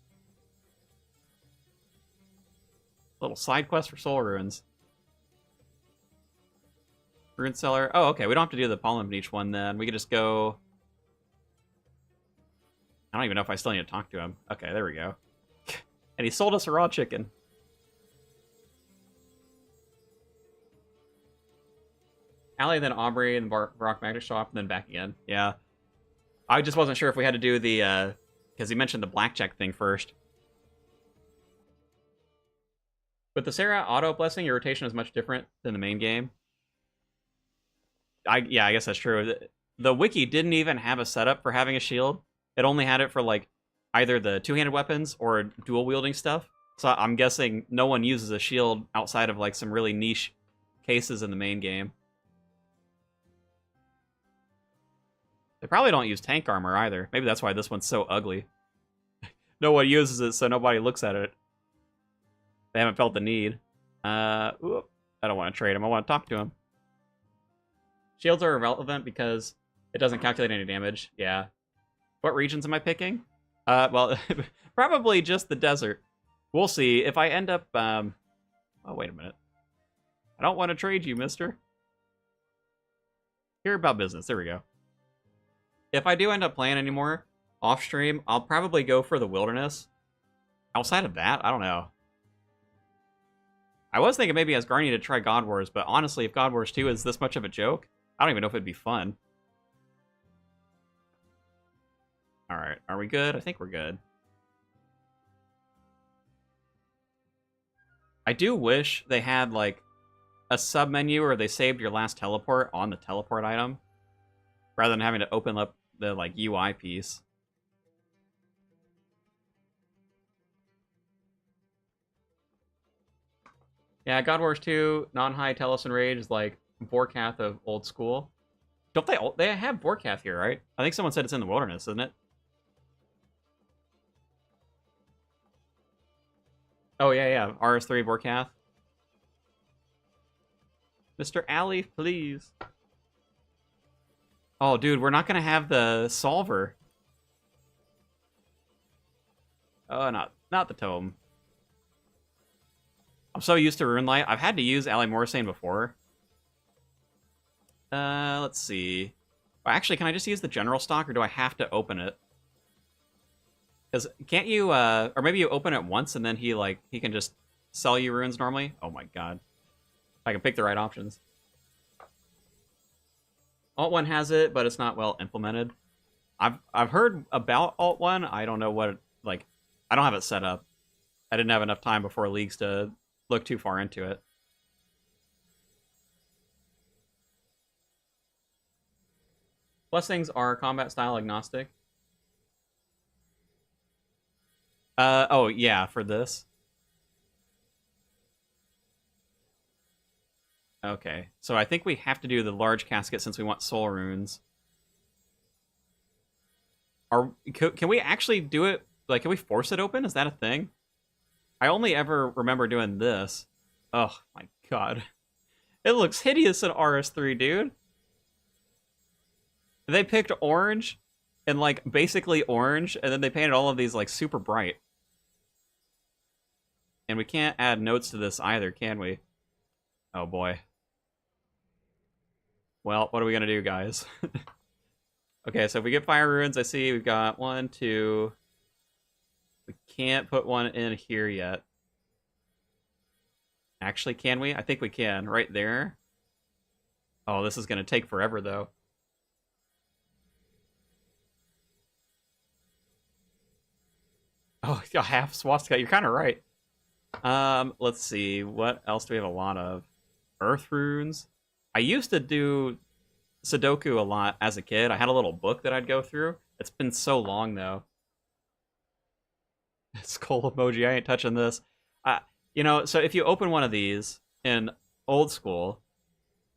A: Little side quest for Soul Runes. Rune Cellar. Oh, okay. We don't have to do the Pollen Bleach one then. We could just go... I don't even know if I still need to talk to him. Okay, there we go. And he sold us a raw chicken. Allie, then Aubrey, and Barack Magic Shop, and then back again. Yeah. I just wasn't sure if we had to do the, because he mentioned the blackjack thing first. With the Sarah auto blessing, your rotation is much different than the main game. Yeah, I guess that's true. The wiki didn't even have a setup for having a shield. It only had it for, like, either the two-handed weapons or dual-wielding stuff. So I'm guessing no one uses a shield outside of, like, some really niche cases in the main game. They probably don't use tank armor either. Maybe that's why this one's so ugly. No one uses it, so nobody looks at it. They haven't felt the need. I don't want to trade him. I want to talk to him. Shields are irrelevant because it doesn't calculate any damage. Yeah. What regions am I picking? Well, probably just the desert. We'll see. If I end up... Oh, wait a minute. I don't want to trade you, mister. Hear about business. There we go. If I do end up playing anymore off-stream, I'll probably go for the wilderness. Outside of that, I don't know. I was thinking maybe as Garni to try God Wars, but honestly, if God Wars 2 is this much of a joke, I don't even know if it'd be fun. Alright, are we good? I think we're good. I do wish they had, like, a sub-menu where they saved your last teleport on the teleport item, rather than having to open up the, like, UI piece. Yeah, God Wars 2, non-high Telos and Rage is like Vorkath of old school. Don't they have Vorkath here, right? I think someone said it's in the wilderness, isn't it? Oh, yeah. RS3 Vorkath. Mr. Alley, please. Oh, dude, we're not going to have the solver. Oh, not the tome. I'm so used to Runelight. I've had to use Ally Morrisane before. Let's see. Well, actually, can I just use the general stock, or do I have to open it? Because can't you, or maybe you open it once and then he can just sell you runes normally? Oh my god. If I can pick the right options. Alt 1 has it, but it's not well implemented. I've heard about Alt 1. I don't know what, like, I don't have it set up. I didn't have enough time before leagues to look too far into it. Blessings are combat style agnostic. Oh, yeah, for this. Okay, so I think we have to do the large casket since we want soul runes. Can we actually do it? Like, can we force it open? Is that a thing? I only ever remember doing this. Oh, my god. It looks hideous in RS3, dude. They picked orange, and, like, basically orange, and then they painted all of these, like, super bright. And we can't add notes to this either, can we? Oh, boy. Well, what are we gonna do, guys? Okay, so if we get fire runes, I see we've got 1, 2... We can't put one in here yet. Actually, can we? I think we can. Right there. Oh, this is going to take forever, though. Oh, a half swastika. You're kind of right. Let's see. What else do we have a lot of? Earth runes. I used to do Sudoku a lot as a kid. I had a little book that I'd go through. It's been so long, though. Skull emoji. I ain't touching this. You know, so if you open one of these in old school,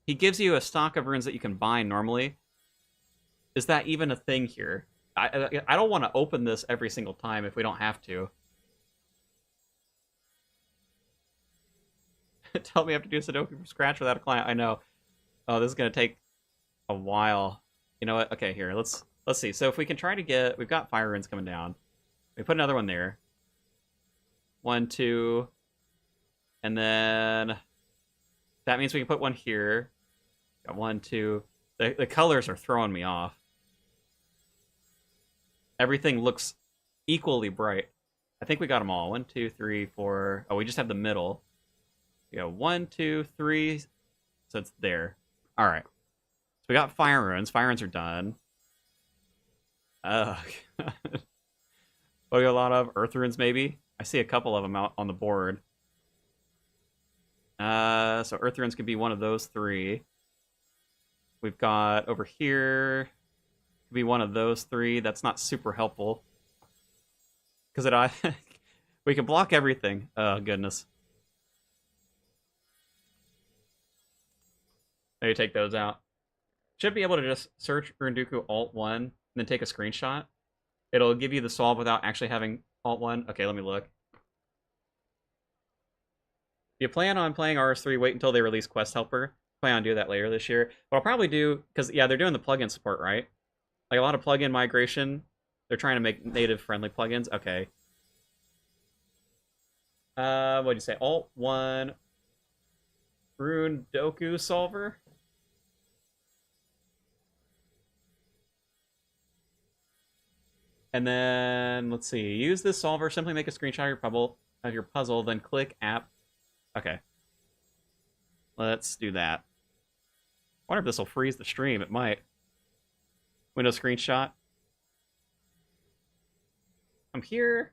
A: he gives you a stock of runes that you can buy normally. Is that even a thing here? I don't want to open this every single time if we don't have to. Tell me I have to do Sudoku from scratch without a client. I know. Oh, this is going to take a while. You know what? Okay, here. Let's see. So if we can try to get... We've got fire runes coming down. We put another one there. 1, 2... And then that means we can put one here. Got 1, 2. The colors are throwing me off. everything looks equally bright. I think we got them all. 1, 2, 3, 4. Oh, we just have the middle. We go 1, 2, 3. So it's there. All right. So we got fire runes. Fire runes are done. Oh, God. Oh, we got a lot of earth runes, maybe. I see a couple of them out on the board. So earth runes could be one of those 3. We've got over here, could be one of those 3. That's not super helpful. Because we can block everything. Oh, goodness. Maybe take those out. Should be able to just search Runduku Alt-1 and then take a screenshot. It'll give you the solve without actually having Alt-1. Okay, let me look. If you plan on playing RS3, wait until they release Quest Helper. Plan on doing that later this year. What I'll probably do, because, yeah, they're doing the plugin support, right? Like, a lot of plugin migration. They're trying to make native-friendly plugins. Okay. What'd you say? Alt-1 Rundoku Solver? And then, let's see. Use this solver. Simply make a screenshot of your puzzle, then click app. Okay. Let's do that. I wonder if this will freeze the stream. It might. Windows screenshot. I'm here.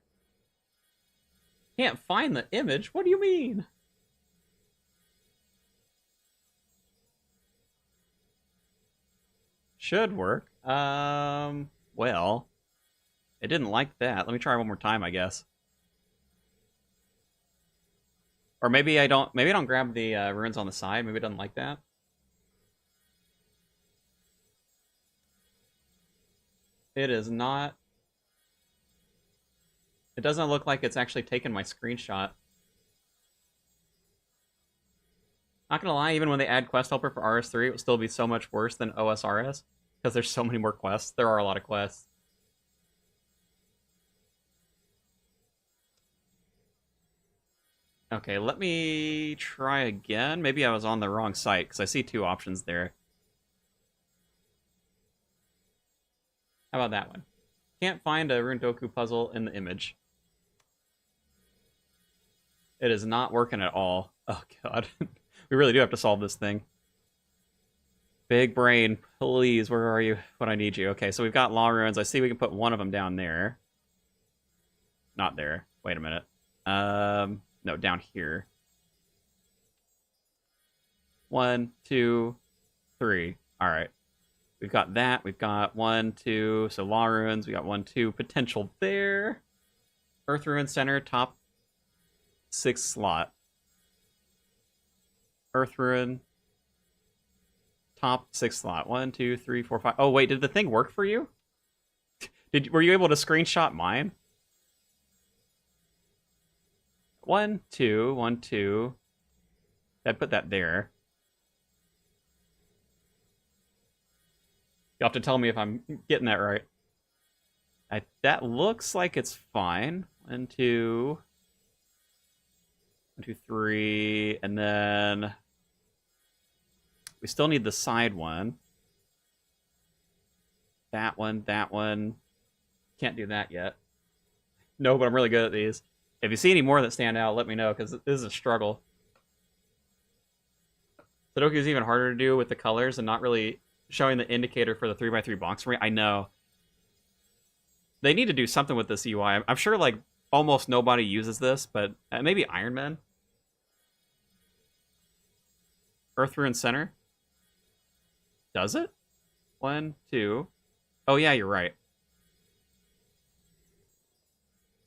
A: Can't find the image. What do you mean? Should work. Well, it didn't like that. Let me try one more time, I guess. Or maybe I don't grab the runes on the side. Maybe it doesn't like that. It is not. It doesn't look like it's actually taken my screenshot. Not gonna lie, even when they add Quest Helper for RS3, it would still be so much worse than OSRS. Because there's so many more quests. There are a lot of quests. Okay, let me try again. Maybe I was on the wrong site, because I see 2 options there. How about that one? Can't find a Rundoku puzzle in the image. It is not working at all. Oh, God. We really do have to solve this thing. Big brain, please, where are you when I need you? Okay, so we've got law runes. I see we can put one of them down there. Not there. Wait a minute. No, down here. 1, 2, 3. All right. We've got that. We've got 1, 2. So law runes. We got 1, 2 potential there. Earth rune center, top 6 slot. Earth rune. Top 6 slot. 1, 2, 3, 4, 5. Oh, wait, did the thing work for you? Were you able to screenshot mine? 1, 2, 1, 2. I'd put that there. You'll have to tell me if I'm getting that right. That looks like it's fine. 1, 2. 1, 2, 3. And then we still need the side one. That one, that one. Can't do that yet. No, but I'm really good at these. If you see any more that stand out, let me know, because this is a struggle. Sudoku is even harder to do with the colors and not really showing the indicator for the 3x3 box for me. I know. They need to do something with this UI. I'm sure, like, almost nobody uses this, but maybe Iron Man? Earth Rune Center? Does it? 1, 2. Oh, yeah, you're right.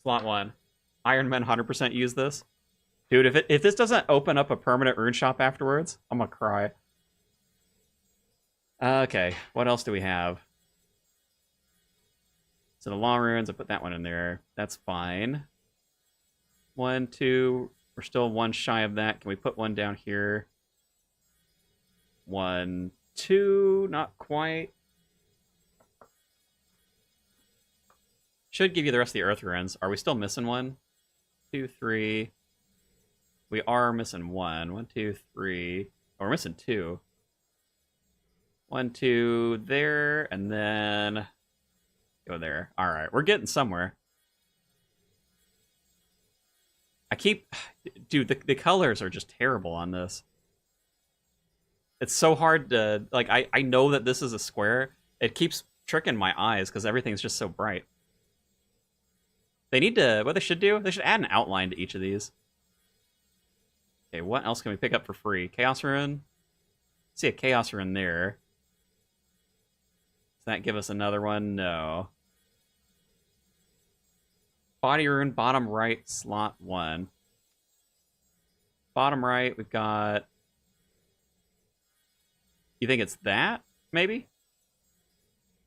A: Slot 1. Iron Man 100% use this. Dude, if this doesn't open up a permanent rune shop afterwards, I'm gonna cry. Okay, what else do we have? So the law runes, I put that one in there. That's fine. 1, 2. We're still 1 shy of that. Can we put one down here? 1, 2. Not quite. Should give you the rest of the earth runes. Are we still missing 1, 2, 3? We are missing 1. 1, 2, 3. Oh, we're missing 2. 1, 2 there, and then Go there. All right, we're getting somewhere. Dude, the colors are just terrible on this. It's so hard to, like, I know that this is a square. It keeps tricking my eyes because everything's just so bright. They need to, what they should do, they should add an outline to each of these. Okay, what else can we pick up for free? Chaos Rune? See a Chaos Rune there. Does that give us another one? No. Body Rune, bottom right, slot 1. Bottom right, we've got... You think it's that, maybe?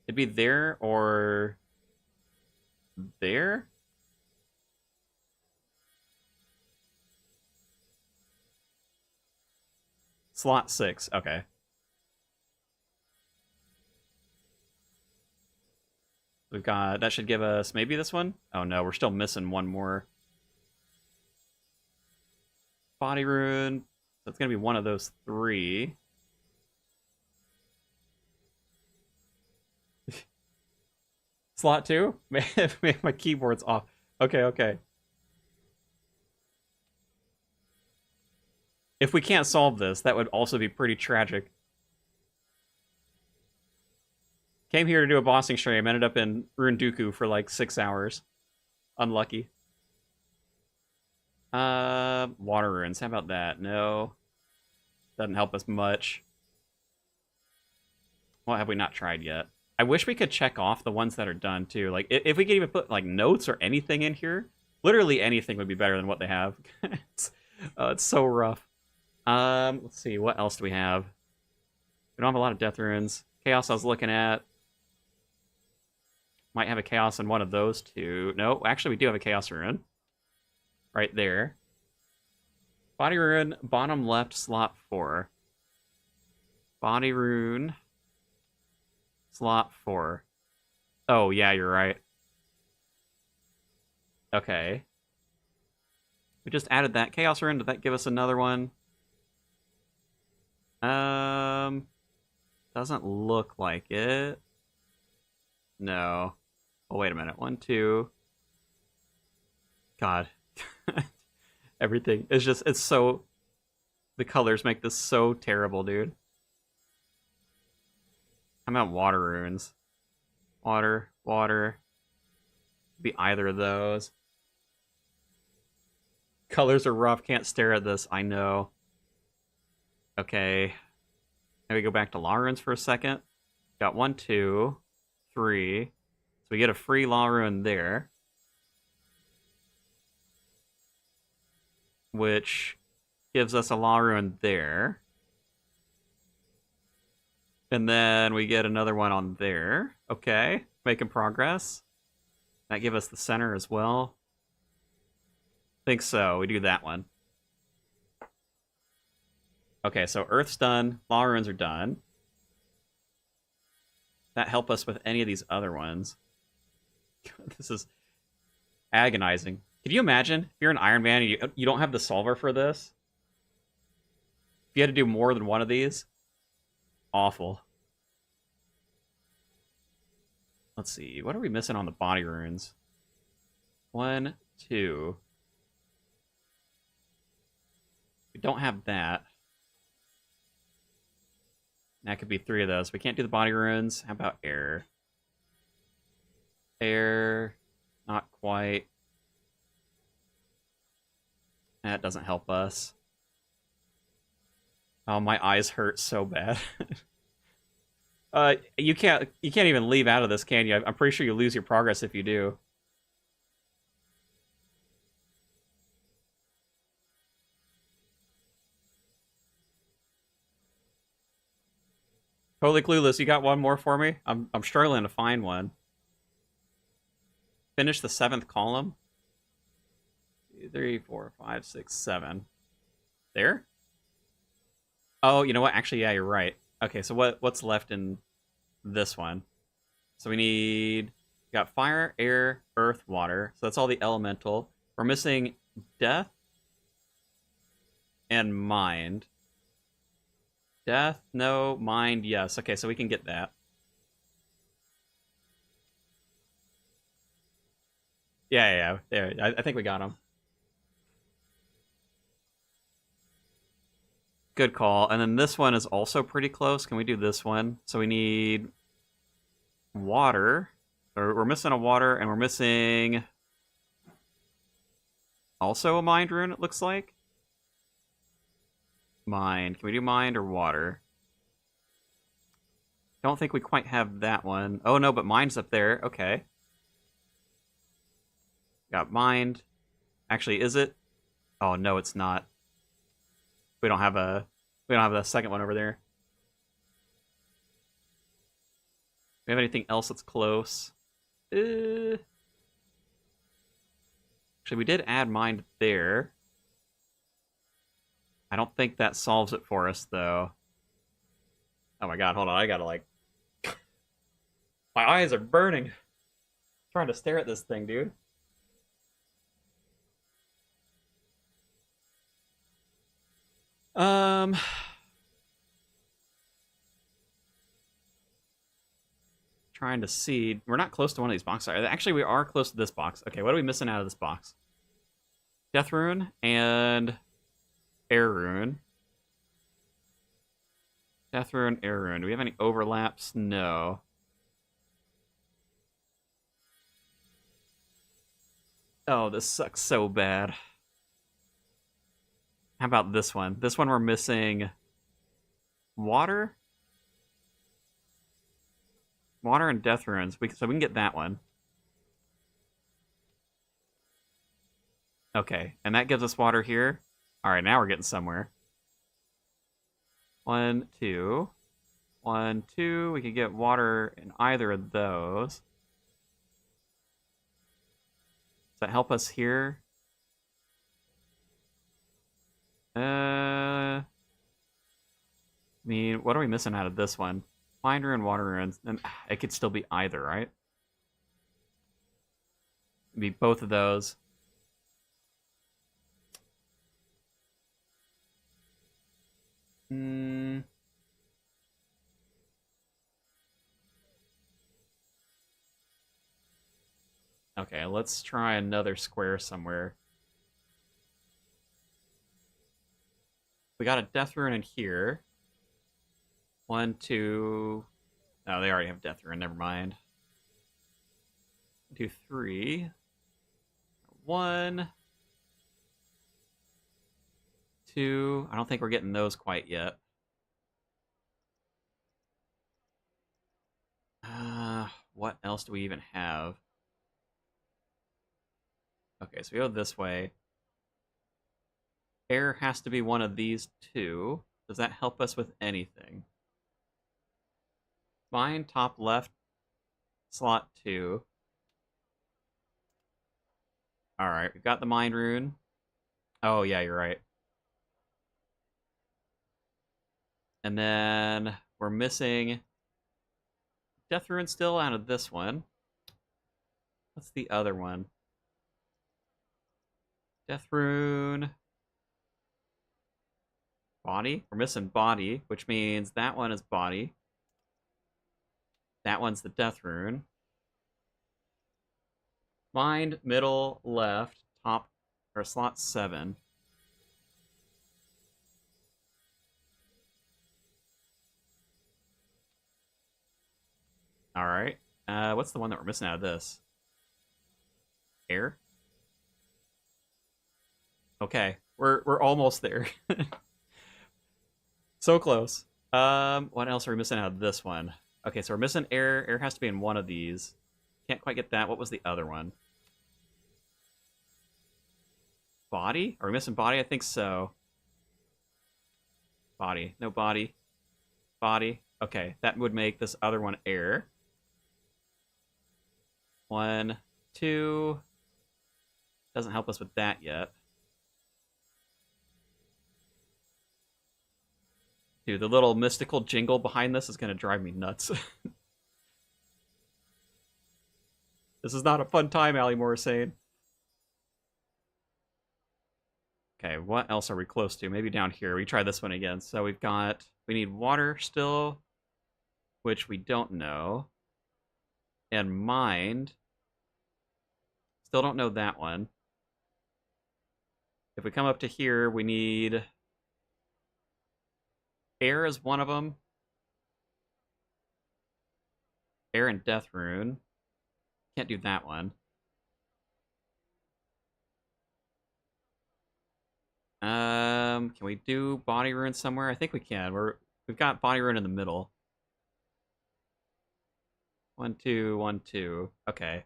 A: It'd be there or... there? Slot 6, okay. We've got, that should give us maybe this one? Oh no, we're still missing one more. Body Rune, that's gonna be one of those 3. Slot 2? My keyboard's off. Okay. If we can't solve this, that would also be pretty tragic. Came here to do a bossing stream, ended up in Runduku for like 6 hours. Unlucky. Water runes, how about that? No. Doesn't help us much. What have we not tried yet? I wish we could check off the ones that are done, too. Like, if we could even put, like, notes or anything in here, literally anything would be better than what they have. It's so rough. Let's see, what else do we have? We don't have a lot of death runes. Chaos I was looking at. Might have a chaos in one of those two. No, actually we do have a chaos rune. Right there. Body rune, bottom left, slot 4. Body rune, slot 4. Oh, yeah, you're right. Okay. We just added that chaos rune. Did that give us another one? Doesn't look like it. No. Oh, wait a minute. 1, 2. God. Everything is just, it's so, the colors make this so terrible, dude. How about water runes? Water. Be either of those. Colors are rough. Can't stare at this. I know. Okay. Now we go back to law runes for a second. Got 1, 2, 3. So we get a free law rune there. Which gives us a law rune there. And then we get another one on there. Okay. Making progress. That give us the center as well. Think so. We do that one. Okay, so Earth's done. Law runes are done. That help us with any of these other ones. This is agonizing. Can you imagine if you're an Iron Man and you don't have the solver for this? If you had to do more than one of these? Awful. Let's see. What are we missing on the body runes? 1, 2. We don't have that. That could be 3 of those. We can't do the body runes. How about air? Air. Not quite. That doesn't help us. Oh, my eyes hurt so bad. You can't even leave out of this, can you? I'm pretty sure you lose your progress if you do. Totally clueless. You got one more for me? I'm struggling to find one. Finish the 7th column. 2, 3, 4, 5, 6, 7. There? Oh, you know what? Actually, yeah, you're right. Okay, so what's left in this one? So we got fire, air, earth, water. So that's all the elemental. We're missing death and mind. Death, no. Mind, yes. Okay, so we can get that. There, I think we got him. Good call. And then this one is also pretty close. Can we do this one? So we need water. Or we're missing a water, and we're missing also a mind rune, it looks like. Mind. Can we do mind or water? Don't think we quite have that one. Oh, no, but mind's up there. Okay. Got mind. Actually, is it? Oh, no, it's not. We don't have a... We don't have the second one over there. We have anything else that's close? Actually, we did add mind there. I don't think that solves it for us, though. Oh my god, hold on. I gotta, like... My eyes are burning. I'm trying to stare at this thing, dude. Trying to see. We're not close to one of these boxes. Actually, we are close to this box. Okay, what are we missing out of this box? Death Rune and Air Rune. Death Rune, Air Rune. Do we have any overlaps? No. Oh, this sucks so bad. How about this one? This one we're missing water? Water and Death Runes. So we can get that one. Okay, and that gives us water here. Alright, now we're getting somewhere. 1, 2. 1, 2. We could get water in either of those. Does that help us here? I mean, what are we missing out of this one? Mind Rune, Water Runes. And it could still be either, right? It'd be both of those. Okay, let's try another square somewhere. We got a Death Rune in here. 1, 2... Oh, they already have Death Rune, never mind. 2, 3. 1... 2... I don't think we're getting those quite yet. What else do we even have? Okay, so we go this way. Air has to be one of these two. Does that help us with anything? Mine, top left, slot 2. Alright, we've got the Mind Rune. Oh, yeah, you're right. And then we're missing Death Rune still out of this one. What's the other one? Death Rune. Body? We're missing body, which means that one is body. That one's the Death Rune. Mind, middle, left, top, or slot 7. Alright. What's the one that we're missing out of this? Air? Okay. We're almost there. So close. What else are we missing out of this one? Okay, so we're missing air. Air has to be in one of these. Can't quite get that. What was the other one? Body? Are we missing body? I think so. Body. No body. Body. Okay, that would make this other one air. 1, 2. Doesn't help us with that yet. Dude, the little mystical jingle behind this is going to drive me nuts. This is not a fun time, Ali Morrisane. Okay, what else are we close to? Maybe down here. We try this one again. So we need water still, which we don't know. And mind. Still don't know that one. If we come up to here, we need... Air is one of them. Air and Death Rune. Can't do that one. Can we do Body Rune somewhere? I think we can. We've got Body Rune in the middle. 1, 2, 1, 2. Okay.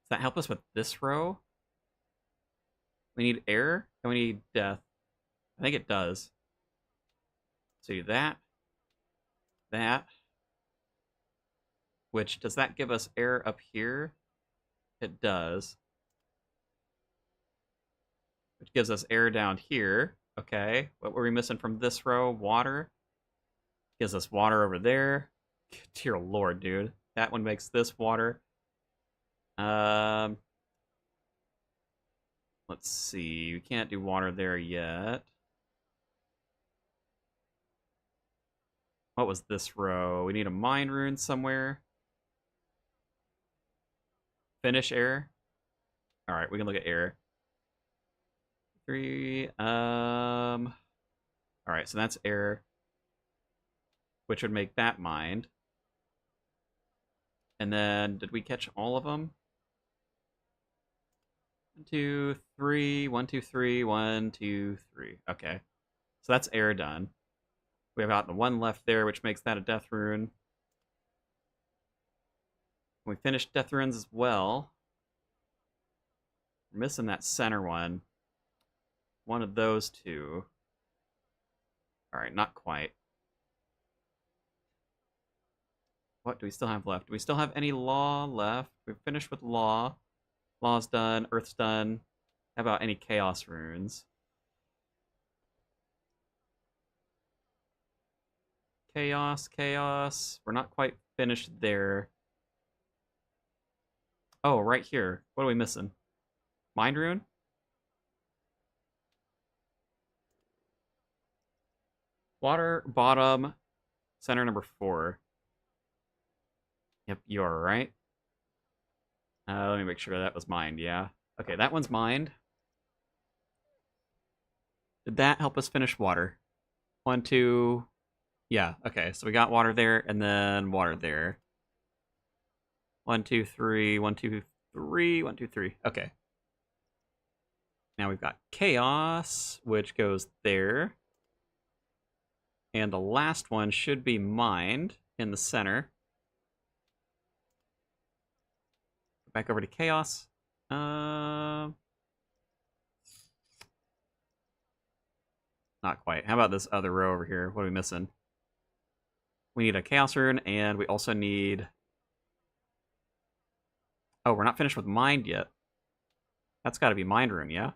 A: Does that help us with this row? We need air and we need death. I think it does. So do that. That. Which, does that give us air up here? It does. Which gives us air down here. Okay. What were we missing from this row? Water. Gives us water over there. Dear Lord, dude. That one makes this water. Let's see. We can't do water there yet. What was this row? We need a Mind Rune somewhere. Finish air. Alright, we can look at air. 3, alright, so that's air. Which would make that mind. And then, did we catch all of them? 1, 2, 3, 1, 2, 3, 1, 2, 3. Okay. So that's air done. We have got the one left there, which makes that a Death Rune. We finished Death Runes as well. We're missing that center one. One of those two. Alright, not quite. What do we still have left? Do we still have any Law left? We've finished with Law. Law's done. Earth's done. How about any Chaos Runes? Chaos, Chaos. We're not quite finished there. Oh, right here. What are we missing? Mind Rune? Water, bottom, center number 4. Yep, you are right. Let me make sure that was Mind, yeah. Okay, that one's Mind. Did that help us finish water? 1, 2... Yeah, okay, so we got water there, and then water there. 1, 2, 3, 1, 2, 3, 1, 2, 3. Okay. Now we've got Chaos, which goes there. And the last one should be Mind in the center. Back over to Chaos. Not quite. How about this other row over here? What are we missing? We need a Chaos Rune, and we also need... Oh, we're not finished with Mind yet. That's got to be Mind Rune, yeah?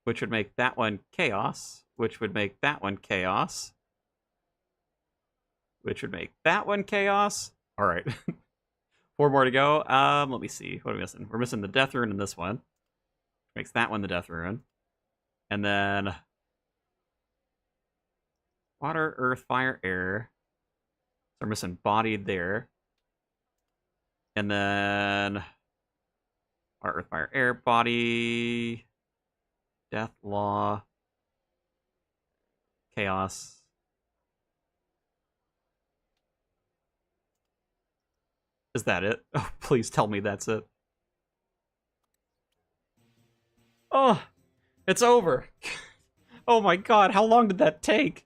A: Which would make that one Chaos. Which would make that one Chaos. Which would make that one Chaos. Alright. 4 more to go. Let me see. What are we missing? We're missing the Death Rune in this one. Which makes that one the Death Rune. And then... Water, Earth, Fire, Air. So we're missing Body there. And then... Water, Earth, Fire, Air, Body... Death, Law... Chaos. Is that it? Oh, please tell me that's it. Oh, it's over. Oh my god, how long did that take?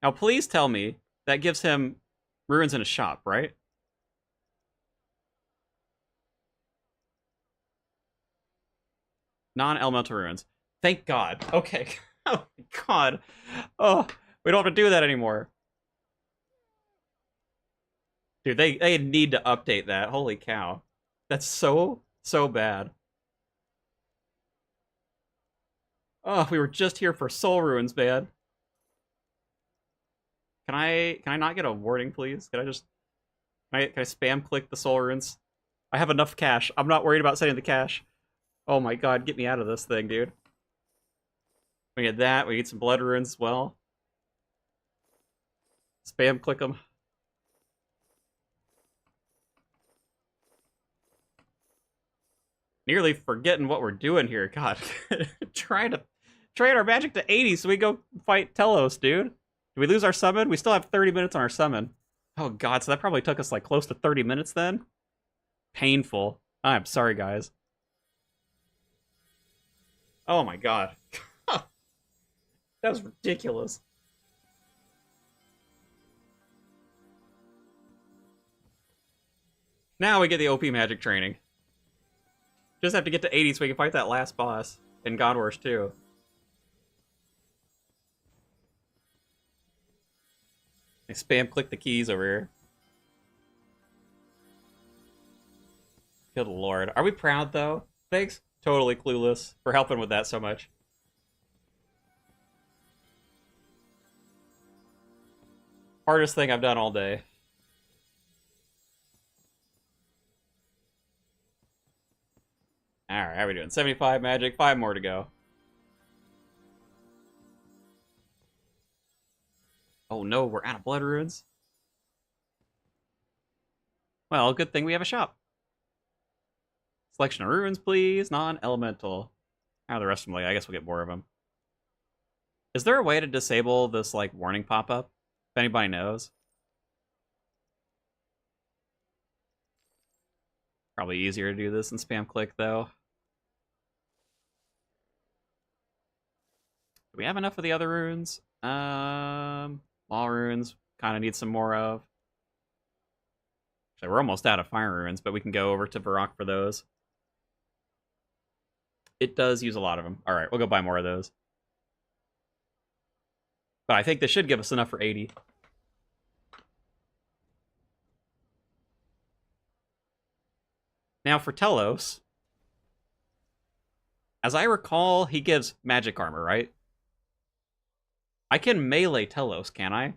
A: Now please tell me that gives him runes in a shop, right? Non-elemental runes. Thank God. Okay. Oh my god. Oh, we don't have to do that anymore. Dude, they need to update that. Holy cow. That's so bad. Oh, we were just here for soul runes, man. Can I not get a warning, please? Can I spam click the soul runes? I have enough cash. I'm not worried about sending the cash. Oh my god, get me out of this thing, dude. We need that. We need some blood runes as well. Spam click them. Nearly forgetting what we're doing here. God, trying to train our magic to 80 so we go fight Telos, dude. Did we lose our summon? We still have 30 minutes on our summon. Oh god, so that probably took us like close to 30 minutes then? Painful. I'm sorry, guys. Oh my god. That was ridiculous. Now we get the OP magic training. Just have to get to 80 so we can fight that last boss in God Wars 2. I spam click the keys over here. Good lord. Are we proud, though? Thanks. Totally clueless for helping with that so much. Hardest thing I've done all day. Alright, how are we doing? 75 magic, 5 more to go. Oh no, we're out of blood runes. Well, good thing we have a shop. Selection of runes, please. Non-elemental. How are the rest of them like? I guess we'll get more of them. Is there a way to disable this, like, warning pop-up? If anybody knows. Probably easier to do this than spam click, though. Do we have enough of the other runes? Law runes. Kind of need some more of. Actually, we're almost out of fire runes, but we can go over to Varrock for those. It does use a lot of them. Alright, we'll go buy more of those. But I think this should give us enough for 80. Now for Telos, as I recall, he gives magic armor, right? I can melee Telos, can I?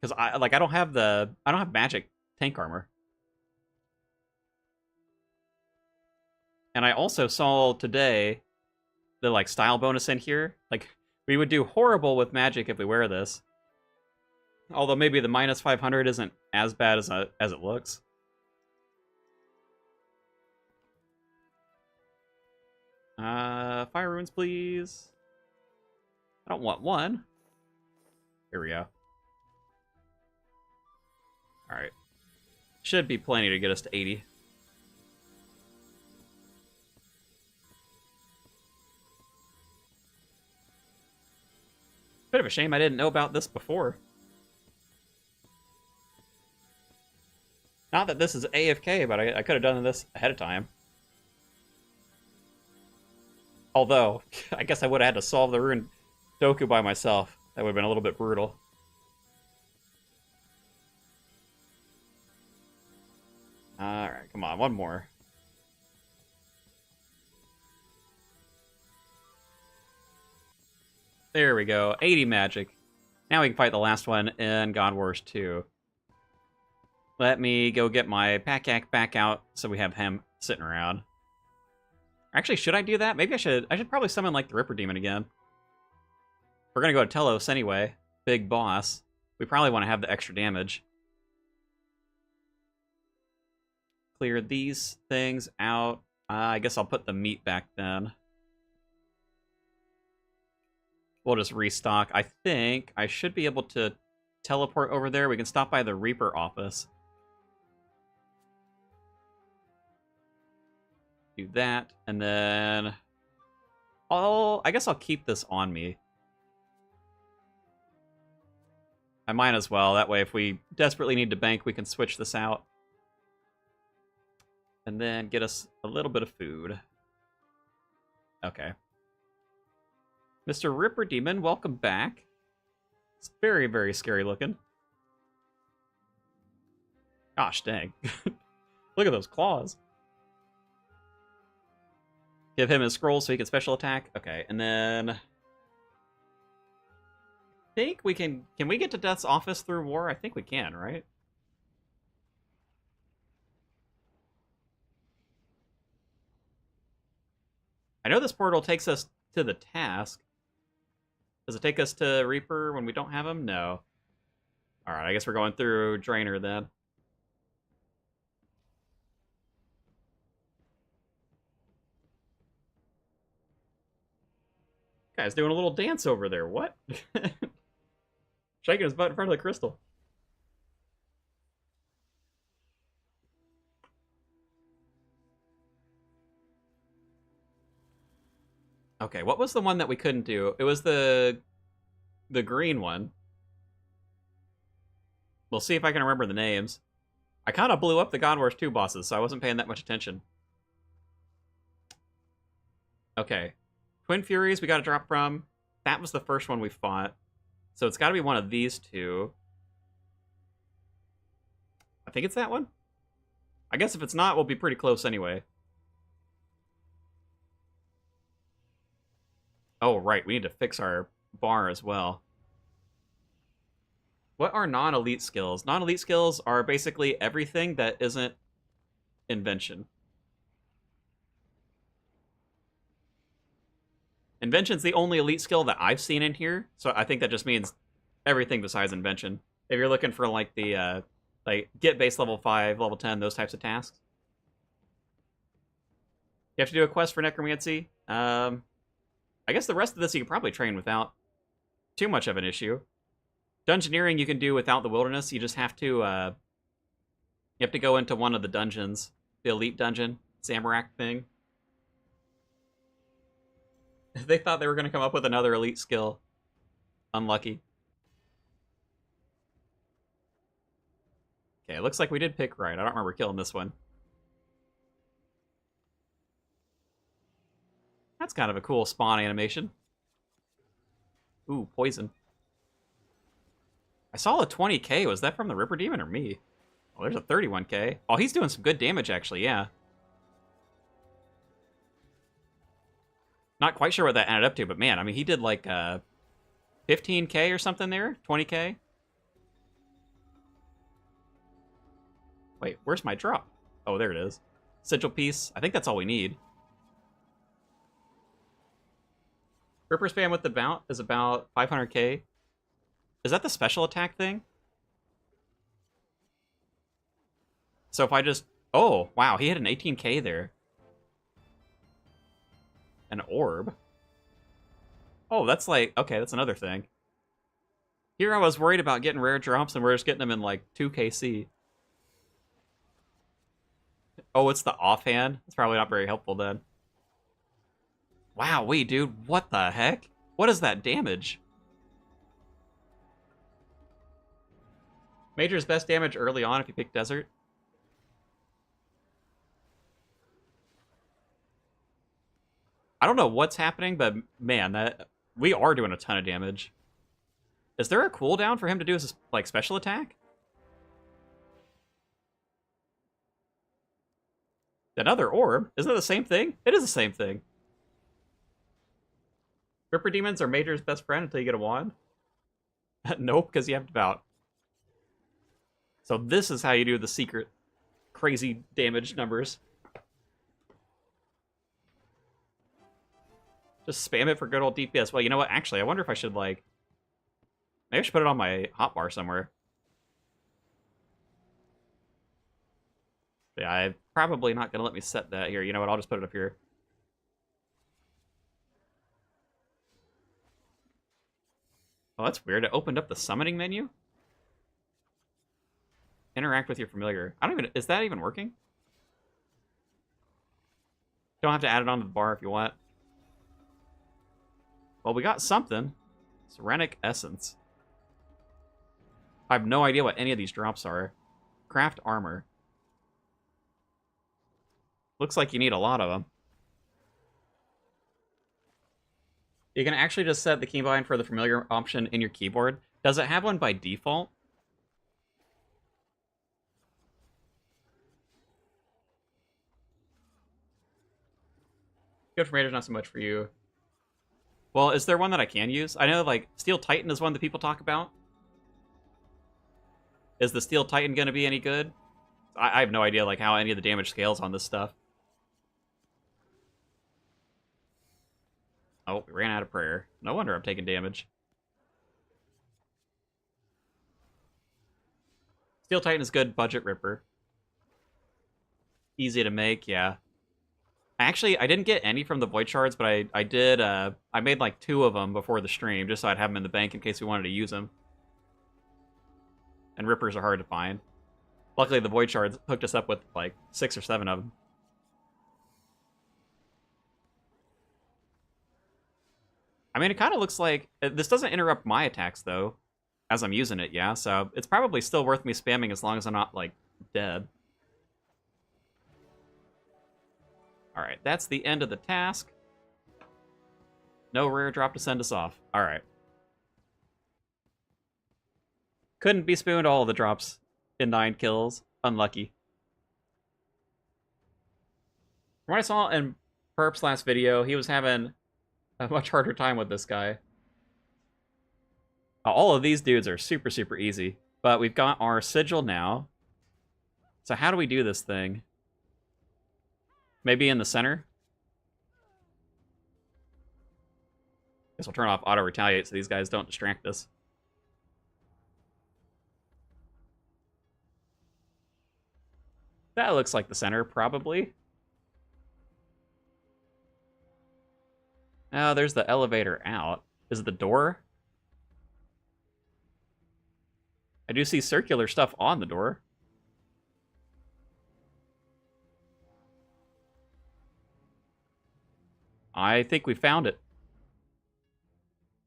A: Because I don't have magic tank armor. And I also saw today the like style bonus in here. Like we would do horrible with magic if we wear this. Although maybe the minus 500 isn't as bad as it looks. Fire runes, please. I don't want one. Here we go. Alright. Should be plenty to get us to 80. Bit of a shame I didn't know about this before. Not that this is AFK, but I could have done this ahead of time. Although, I guess I would have had to solve the rune Doku by myself. That would have been a little bit brutal. Alright, come on, one more. There we go, 80 magic. Now we can fight the last one in God Wars 2. Let me go get my Pakak back out so we have him sitting around. Actually, should I do that? Maybe I should probably summon, like, the Ripper Demon again. We're gonna go to Telos anyway. Big boss. We probably want to have the extra damage. Clear these things out. I guess I'll put the meat back then. We'll just restock. I think I should be able to teleport over there. We can stop by the Reaper office. Do that, and then I guess I'll keep this on me. I might as well. That way, if we desperately need to bank, we can switch this out. And then get us a little bit of food. Okay. Mr. Ripper Demon, welcome back. It's very, very scary looking. Gosh dang. Look at those claws. Give him his scroll so he can special attack. Okay, and then I think we can we get to Death's office through war? I think we can, right? I know this portal takes us to the task. Does it take us to Reaper when we don't have him? No. Alright, I guess we're going through Drainer then. Guy's doing a little dance over there. What? Shaking his butt in front of the crystal. Okay, what was the one that we couldn't do? It was the green one. We'll see if I can remember the names. I kind of blew up the God Wars 2 bosses, so I wasn't paying that much attention. Okay. Twin Furies we got to drop from. That was the first one we fought. So it's got to be one of these two. I think it's that one. I guess if it's not, we'll be pretty close anyway. Oh, right. We need to fix our bar as well. What are non-elite skills? Non-elite skills are basically everything that isn't invention. Invention's the only elite skill that I've seen in here, so I think that just means everything besides invention. If you're looking for like the like get base level 5, level 10, those types of tasks. You have to do a quest for necromancy. I guess the rest of this you can probably train without too much of an issue. Dungeoneering you can do without the wilderness. You just have to you have to go into one of the dungeons, the elite dungeon, Zamorak thing. They thought they were going to come up with another elite skill. Unlucky. Okay, it looks like we did pick right. I don't remember killing this one. That's kind of a cool spawn animation. Ooh, poison. I saw a 20k. Was that from the Ripper Demon or me? Oh, there's a 31k. Oh, he's doing some good damage, actually, yeah. Not quite sure what that added up to, but man, I mean, he did like 15k or something there? 20k? Wait, where's my drop? Oh, there it is. Sigil piece. I think that's all we need. Ripper spam with the bout is about 500k. Is that the special attack thing? So if I just... Oh, wow, he hit an 18k there. An orb? Oh, that's like... Okay, that's another thing. Here I was worried about getting rare drops, and we're just getting them in like 2kc. Oh, it's the offhand? It's probably not very helpful then. Wow, wait, dude, what the heck? What is that damage? Major's best damage early on if you pick Desert. I don't know what's happening, but man, that we are doing a ton of damage. Is there a cooldown for him to do his like special attack? Another orb? Isn't it the same thing? It is the same thing. Ripper demons are Major's best friend until you get a wand. Nope, because you have devout. So this is how you do the secret crazy damage numbers. Just spam it for good old DPS. Well, you know what? Actually, I wonder if I should, like... Maybe I should put it on my hotbar somewhere. Yeah, I'm probably not going to let me set that here. You know what? I'll just put it up here. Oh, that's weird. It opened up the summoning menu? Interact with your familiar. I don't even... Is that even working? Don't have to add it onto the bar if you want. Well, we got something. Serenic Essence. I have no idea what any of these drops are. Craft armor. Looks like you need a lot of them. You can actually just set the keybind for the familiar option in your keyboard. Does it have one by default? Good for Raiders, not so much for you. Well, is there one that I can use? I know, like, Steel Titan is one that people talk about. Is the Steel Titan going to be any good? I have no idea, like, how any of the damage scales on this stuff. Oh, we ran out of prayer. No wonder I'm taking damage. Steel Titan is good budget ripper. Easy to make, yeah. Actually, I didn't get any from the Void Shards, but I did, I made like 2 of them before the stream, just so I'd have them in the bank in case we wanted to use them. And rippers are hard to find. Luckily, the Void Shards hooked us up with like 6 or 7 of them. I mean, it kind of looks like... This doesn't interrupt my attacks, though, as I'm using it, yeah? So it's probably still worth me spamming as long as I'm not, like, dead. Alright, that's the end of the task. No rare drop to send us off. Alright. Couldn't be spooned all of the drops in 9 kills. Unlucky. From what I saw in Perp's last video, he was having a much harder time with this guy. All of these dudes are super, super easy. But we've got our sigil now. So how do we do this thing? Maybe in the center? Guess we'll turn off auto-retaliate so these guys don't distract us. That looks like the center, probably. Oh, there's the elevator out. Is it the door? I do see circular stuff on the door. I think we found it.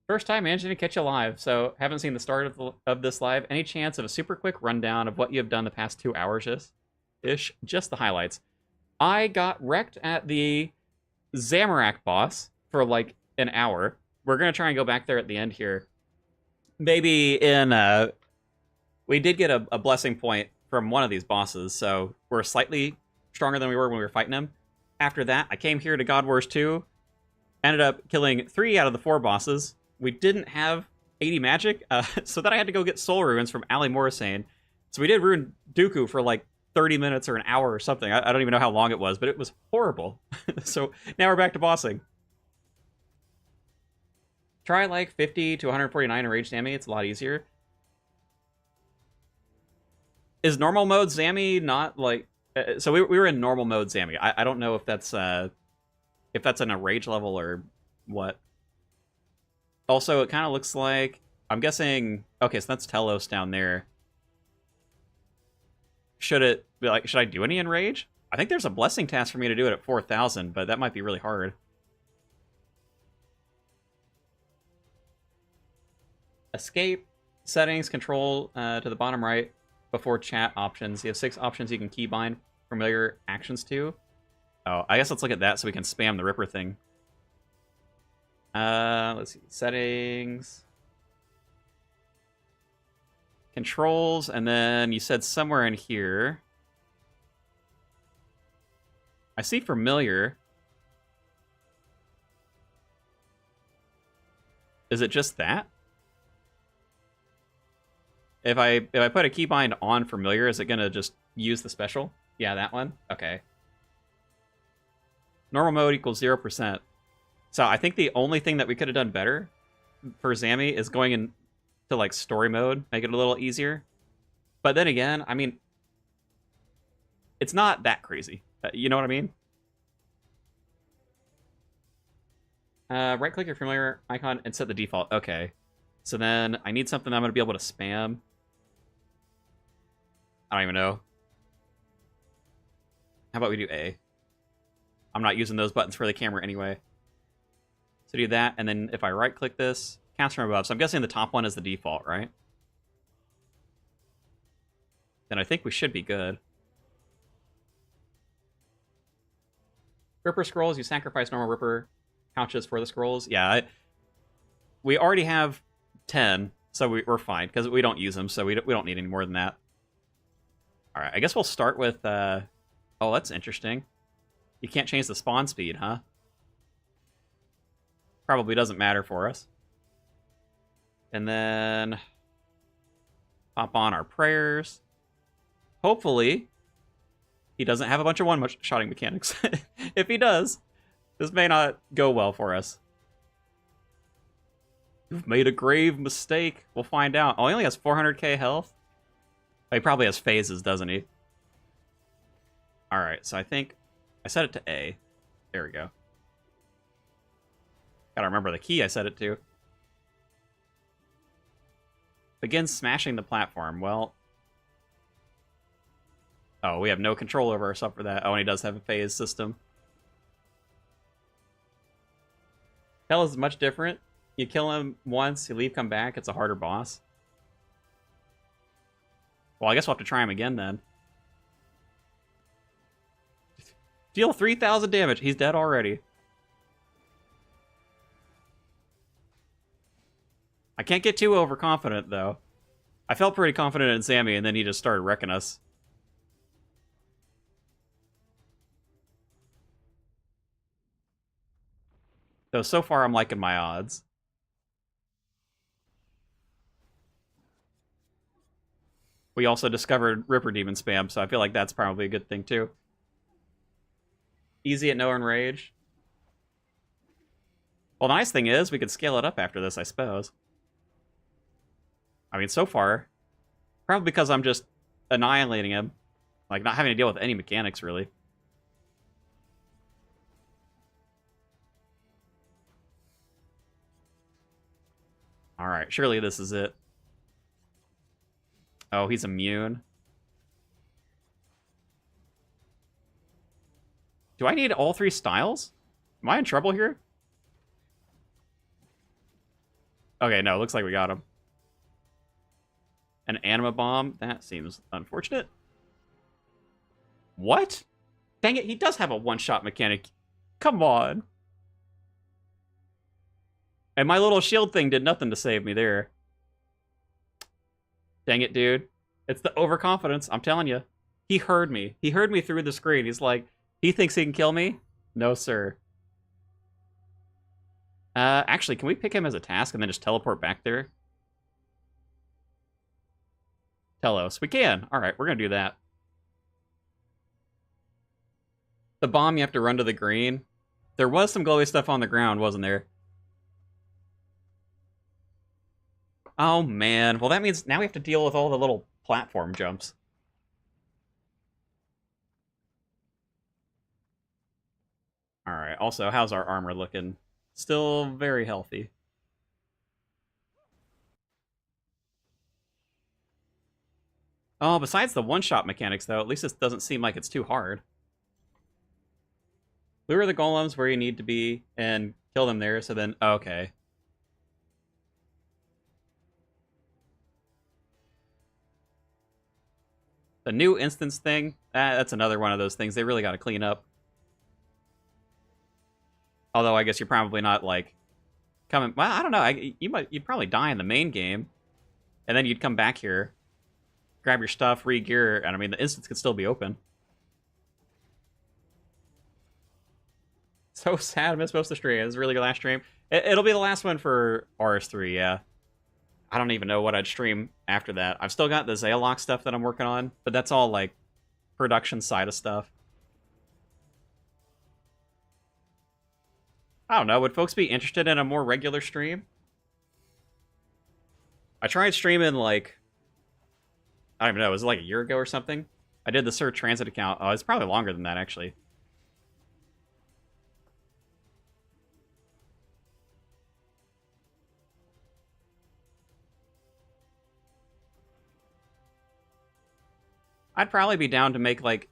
A: First time managing to catch you live, so haven't seen the start of this live. Any chance of a super quick rundown of what you have done the past 2 hours-ish? Just the highlights. I got wrecked at the Zamorak boss for like an hour. We're going to try and go back there at the end here. Maybe in... we did get a blessing point from one of these bosses, so we're slightly stronger than we were when we were fighting him. After that, I came here to God Wars 2. Ended up killing 3 out of the 4 bosses. We didn't have 80 magic, so then I had to go get soul runes from Ali Morrisane. So we did ruin Dooku for like 30 minutes or an hour or something. I don't even know how long it was, but it was horrible. So now we're back to bossing. Try like 50 to 149 in rage Zammy. It's a lot easier. Is normal mode Zammy not like... so we were in normal mode Zammy. I don't know if that's in a rage level or what. Also, it kind of looks like... I'm guessing... Okay, so that's Telos down there. Should I do any in rage? I think there's a blessing task for me to do it at 4,000, but that might be really hard. Escape, settings, control to the bottom right before chat options. You have 6 options you can keybind familiar actions to. Oh, I guess let's look at that so we can spam the Ripper thing. Let's see. Settings. Controls, and then you said somewhere in here. I see familiar. Is it just that? If I put a keybind on familiar, is it gonna just use the special? Yeah, that one? Okay. Normal mode equals 0%. So I think the only thing that we could have done better for Zammy is going into like story mode, make it a little easier. But then again, I mean, it's not that crazy. You know what I mean? Right click your familiar icon and set the default. Okay. So then I need something I'm going to be able to spam. I don't even know. How about we do A? I'm not using those buttons for the camera anyway. So do that, and then if I right-click this, cast from above. So I'm guessing the top one is the default, right? Then I think we should be good. Ripper scrolls, you sacrifice normal Ripper pouches for the scrolls. Yeah, we already have 10, so we're fine, because we don't use them, so we don't need any more than that. Alright, I guess we'll start with... oh, that's interesting. You can't change the spawn speed, huh? Probably doesn't matter for us. And then... pop on our prayers. Hopefully, he doesn't have a bunch of one-shotting mechanics. If he does, this may not go well for us. You've made a grave mistake. We'll find out. Oh, he only has 400k health? Oh, he probably has phases, doesn't he? Alright, so I think I set it to A. There we go. Gotta remember the key I set it to. Begin smashing the platform. Well... Oh, we have no control over ourselves for that. Oh, and he does have a phase system. Hell is much different. You kill him once, you leave, come back, it's a harder boss. Well, I guess we'll have to try him again then. Deal 3,000 damage. He's dead already. I can't get too overconfident, though. I felt pretty confident in Sammy, and then he just started wrecking us. So far I'm liking my odds. We also discovered Ripper Demon spam, so I feel like that's probably a good thing, too. Easy at no enrage. Well, the nice thing is, we could scale it up after this, I suppose. I mean, so far, probably because I'm just annihilating him. Like, not having to deal with any mechanics, really. Alright, surely this is it. Oh, he's immune. Do I need all 3 styles? Am I in trouble here? Okay, no, looks like we got him. An anima bomb? That seems unfortunate. What? Dang it, he does have a one-shot mechanic. Come on. And my little shield thing did nothing to save me there. Dang it, dude. It's the overconfidence, I'm telling you. He heard me. He heard me through the screen. He's like, he thinks he can kill me? No, sir. Actually, can we pick him as a task and then just teleport back there? Telos. We can. Alright, we're gonna do that. The bomb, you have to run to the green. There was some glowy stuff on the ground, wasn't there? Oh, man. Well, that means now we have to deal with all the little platform jumps. Alright, also, how's our armor looking? Still very healthy. Oh, besides the one-shot mechanics, though, at least this doesn't seem like it's too hard. Lure the golems where you need to be and kill them there, so then... Okay. The new instance thing, that's another one of those things they really got to clean up. Although I guess you're probably not, like, coming... Well, I don't know. You'd probably die in the main game. And then you'd come back here, grab your stuff, re-gear, and I mean, the instance could still be open. So sad I missed most of the stream. It was really your last stream. It'll be the last one for RS3, yeah. I don't even know what I'd stream after that. I've still got the Zaylock stuff that I'm working on, but that's all, like, production side of stuff. I don't know. Would folks be interested in a more regular stream? I tried streaming, like... I don't even know. Was it like a year ago or something? I did the Sir Transit account. Oh, it's probably longer than that, actually. I'd probably be down to make, like...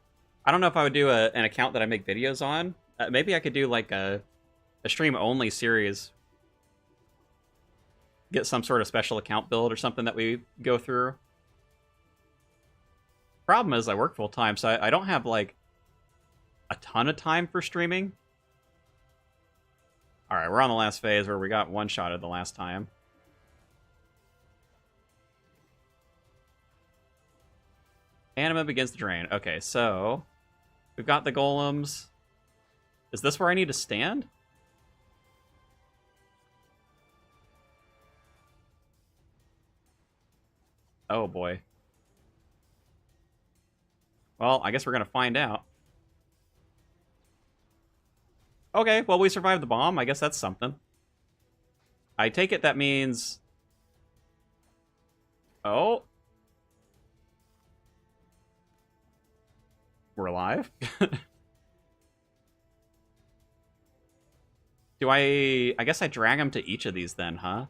A: I don't know if I would do an account that I make videos on. Maybe I could do, like, a stream-only series. Get some sort of special account build or something that we go through. Problem is, I work full-time, so I don't have, like, a ton of time for streaming. Alright, we're on the last phase where we got one-shotted the last time. Anima begins to drain. Okay, so... We've got the golems. Is this where I need to stand? Oh, boy. Well, I guess we're gonna find out. Okay, well, we survived the bomb. I guess that's something. I take it that means... Oh. We're alive? Do I guess I drag them to each of these then, huh?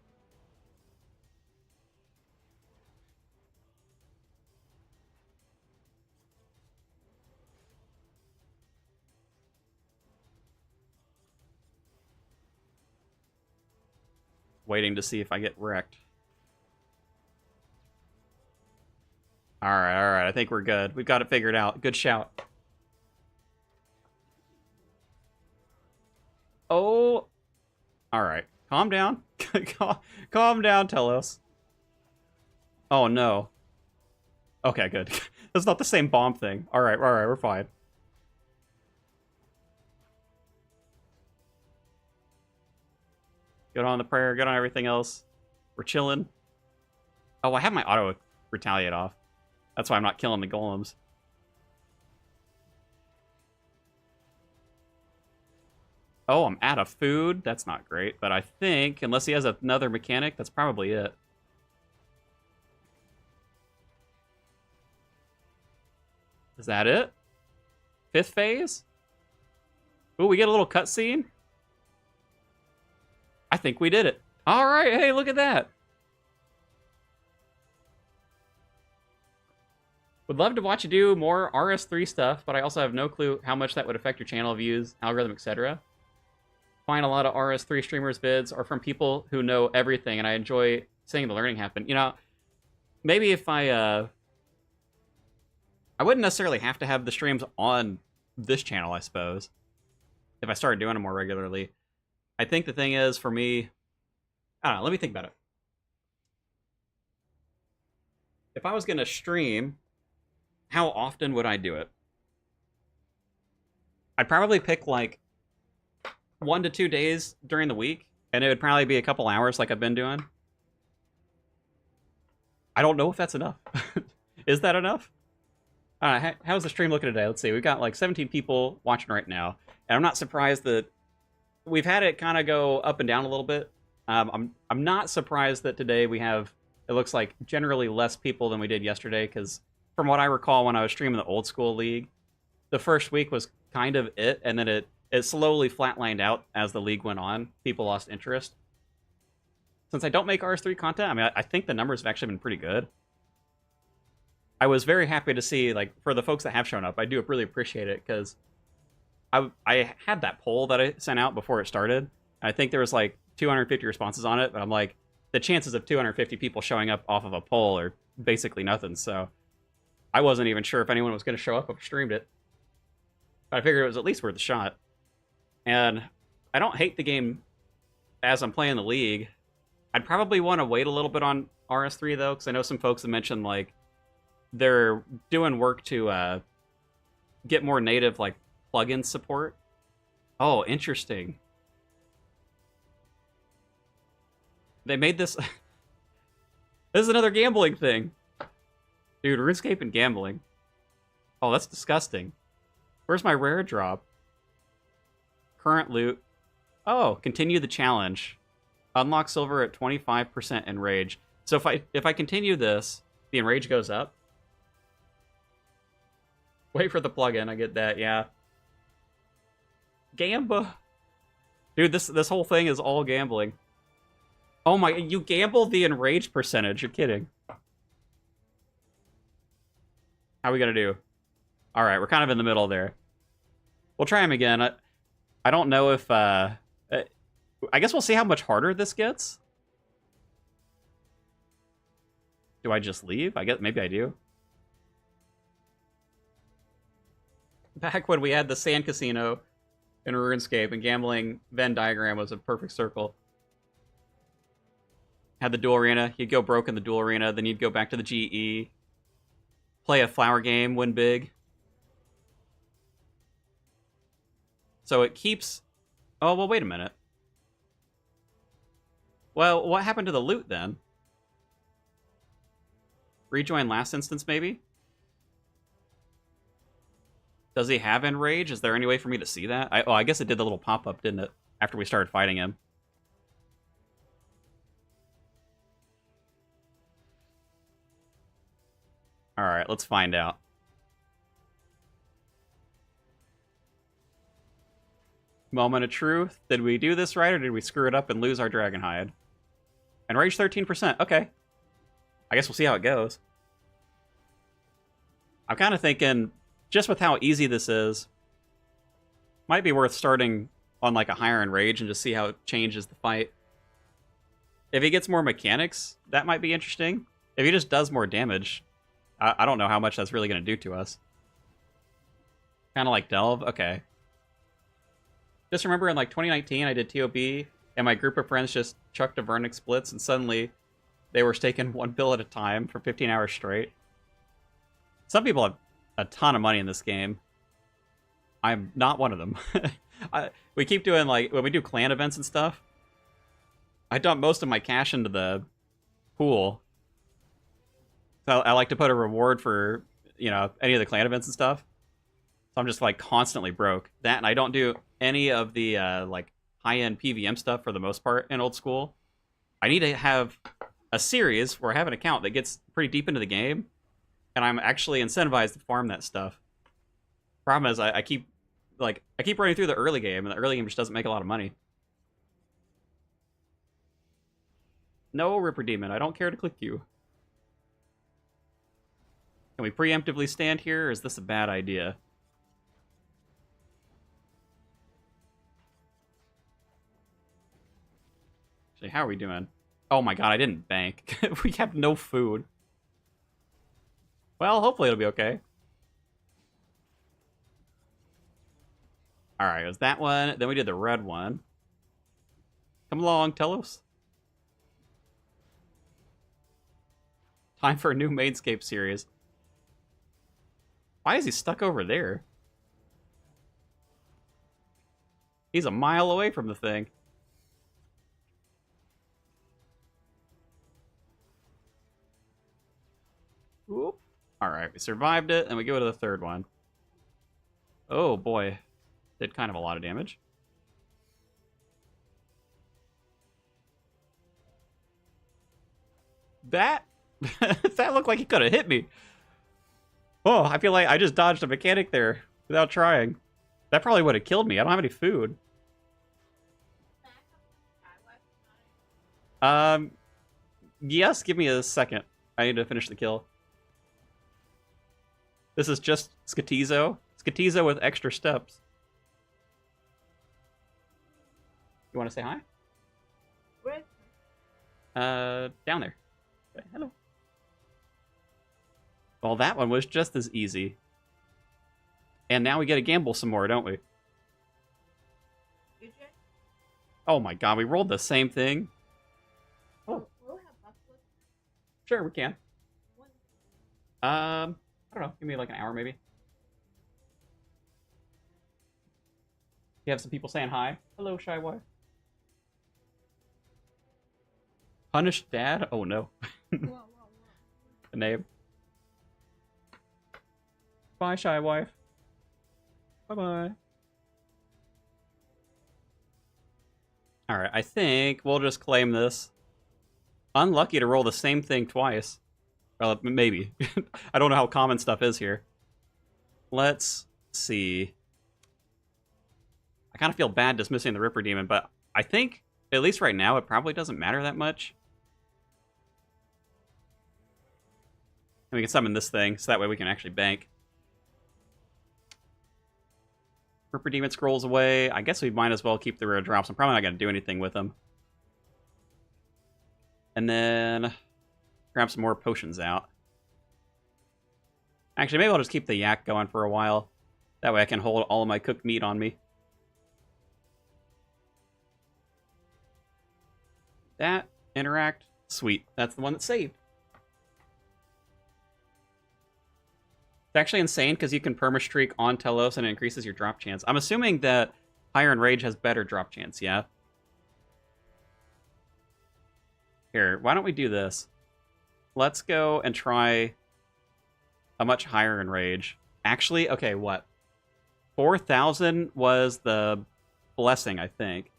A: Waiting to see if I get wrecked. Alright, I think we're good. We've got it figured out. Good shout. Oh. Alright. Calm down. Calm down, Telos. Oh, no. Okay, good. That's not the same bomb thing. Alright, we're fine. Good on the prayer, good on everything else. We're chilling. Oh, I have my auto retaliate off. That's why I'm not killing the golems. Oh, I'm out of food. That's not great. But I think, unless he has another mechanic, that's probably it. Is that it? 5th phase? Ooh, we get a little cutscene? I think we did it. All right, hey, look at that. Would love to watch you do more RS3 stuff, but I also have no clue how much that would affect your channel views, algorithm, etc. Find a lot of RS3 streamers' vids are from people who know everything, and I enjoy seeing the learning happen. You know, maybe if I wouldn't necessarily have to have the streams on this channel, I suppose, if I started doing them more regularly. I think the thing is, for me, I don't know, let me think about it. If I was going to stream, how often would I do it? I'd probably pick like 1 to 2 days during the week, and it would probably be a couple hours like I've been doing. I don't know if that's enough. Is that enough? How's the stream looking today? Let's see. We've got like 17 people watching right now, and I'm not surprised that we've had it kind of go up and down a little bit. I'm not surprised that today we have, it looks like, generally less people than we did yesterday, because from what I recall when I was streaming the old school league, the first week was kind of it, and then it slowly flatlined out as the league went on. People lost interest. Since I don't make RS3 content, I mean, I think the numbers have actually been pretty good. I was very happy to see, like, for the folks that have shown up, I do really appreciate it, because I had that poll that I sent out before it started. I think there was like 250 responses on it, but I'm like, the chances of 250 people showing up off of a poll are basically nothing, so I wasn't even sure if anyone was going to show up if I streamed it. But I figured it was at least worth a shot. And I don't hate the game as I'm playing the league. I'd probably want to wait a little bit on RS3, though, because I know some folks have mentioned, like, they're doing work to get more native, like, plugin support. Oh, interesting. They made this... This is another gambling thing. Dude, RuneScape and gambling. Oh, that's disgusting. Where's my rare drop? Current loot. Oh, continue the challenge. Unlock silver at 25% enrage. So if I continue this, the enrage goes up. Wait for the plugin, I get that, yeah. Gamba. Dude, this whole thing is all gambling. Oh my, you gamble the enrage percentage, you're kidding. How are we gonna do? Alright, we're kind of in the middle there. We'll try him again. I don't know if, I guess we'll see how much harder this gets. Do I just leave? I guess, maybe I do. Back when we had the sand casino in RuneScape and gambling Venn diagram was a perfect circle. Had the duel arena, you'd go broke in the duel arena, then you'd go back to the GE, play a flower game, win big. So it keeps... Oh, well, wait a minute. Well, what happened to the loot, then? Rejoin last instance, maybe? Does he have Enrage? Is there any way for me to see that? I guess it did the little pop-up, didn't it? After we started fighting him. Alright, let's find out. Moment of truth. Did we do this right, or did we screw it up and lose our dragon hide? And rage 13%. Okay. I guess we'll see how it goes. I'm kind of thinking, just with how easy this is, might be worth starting on like a higher in rage and just see how it changes the fight. If he gets more mechanics, that might be interesting. If he just does more damage, I don't know how much that's really going to do to us. Kind of like Delve? Okay. Just remember in like 2019, I did TOB, and my group of friends just chucked a Vernic Splits, and suddenly they were staking one bill at a time for 15 hours straight. Some people have a ton of money in this game. I'm not one of them. We keep doing, like, when we do clan events and stuff, I dump most of my cash into the pool. So I like to put a reward for, you know, any of the clan events and stuff. So I'm just, like, constantly broke. That, and I don't do any of the, like, high-end PVM stuff for the most part in old school. I need to have a series where I have an account that gets pretty deep into the game, and I'm actually incentivized to farm that stuff. Problem is, I keep running through the early game, and the early game just doesn't make a lot of money. No, Ripper Demon, I don't care to click you. Can we preemptively stand here, or is this a bad idea? Actually, how are we doing? Oh my god, I didn't bank. We have no food. Well, hopefully it'll be okay. Alright, it was that one. Then we did the red one. Come along, Telos. Time for a new Mainscape series. Why is he stuck over there? He's a mile away from the thing. Whoop. Alright, we survived it, and we go to the third one. Oh boy. Did kind of a lot of damage. That that looked like he could have hit me. Oh, I feel like I just dodged a mechanic there without trying. That probably would have killed me. I don't have any food. Yes, give me a second. I need to finish the kill. This is just Skatizo. Skatizo with extra steps. You want to say hi?
C: Where?
A: Down there. Okay, hello. Well, that one was just as easy. And now we get to gamble some more, don't we?
C: Did you?
A: Oh my god, we rolled the same thing. Oh.
C: We'll have buffalo.
A: Sure, we can.
C: One.
A: I don't know. Give me like an hour, maybe. You have some people saying hi. Hello, Shy Wife. Punished Dad? Oh no.
C: Whoa.
A: The name. Bye, Shy Wife. Bye-bye. Alright, I think we'll just claim this. Unlucky to roll the same thing twice. Well, maybe. I don't know how common stuff is here. Let's see. I kind of feel bad dismissing the Ripper Demon, but I think, at least right now, it probably doesn't matter that much. And we can summon this thing, so that way we can actually bank. Ripper Demon scrolls away. I guess we might as well keep the rare drops. I'm probably not going to do anything with them. And then grab some more potions out. Actually, maybe I'll just keep the yak going for a while. That way I can hold all of my cooked meat on me. That, interact, sweet. That's the one that saved. It's actually insane because you can permastreak on Telos and it increases your drop chance. I'm assuming that Higher in Rage has better drop chance, yeah? Here, why don't we do this? Let's go and try a much higher in Rage. Actually, okay, what? 4,000 was the blessing, I think.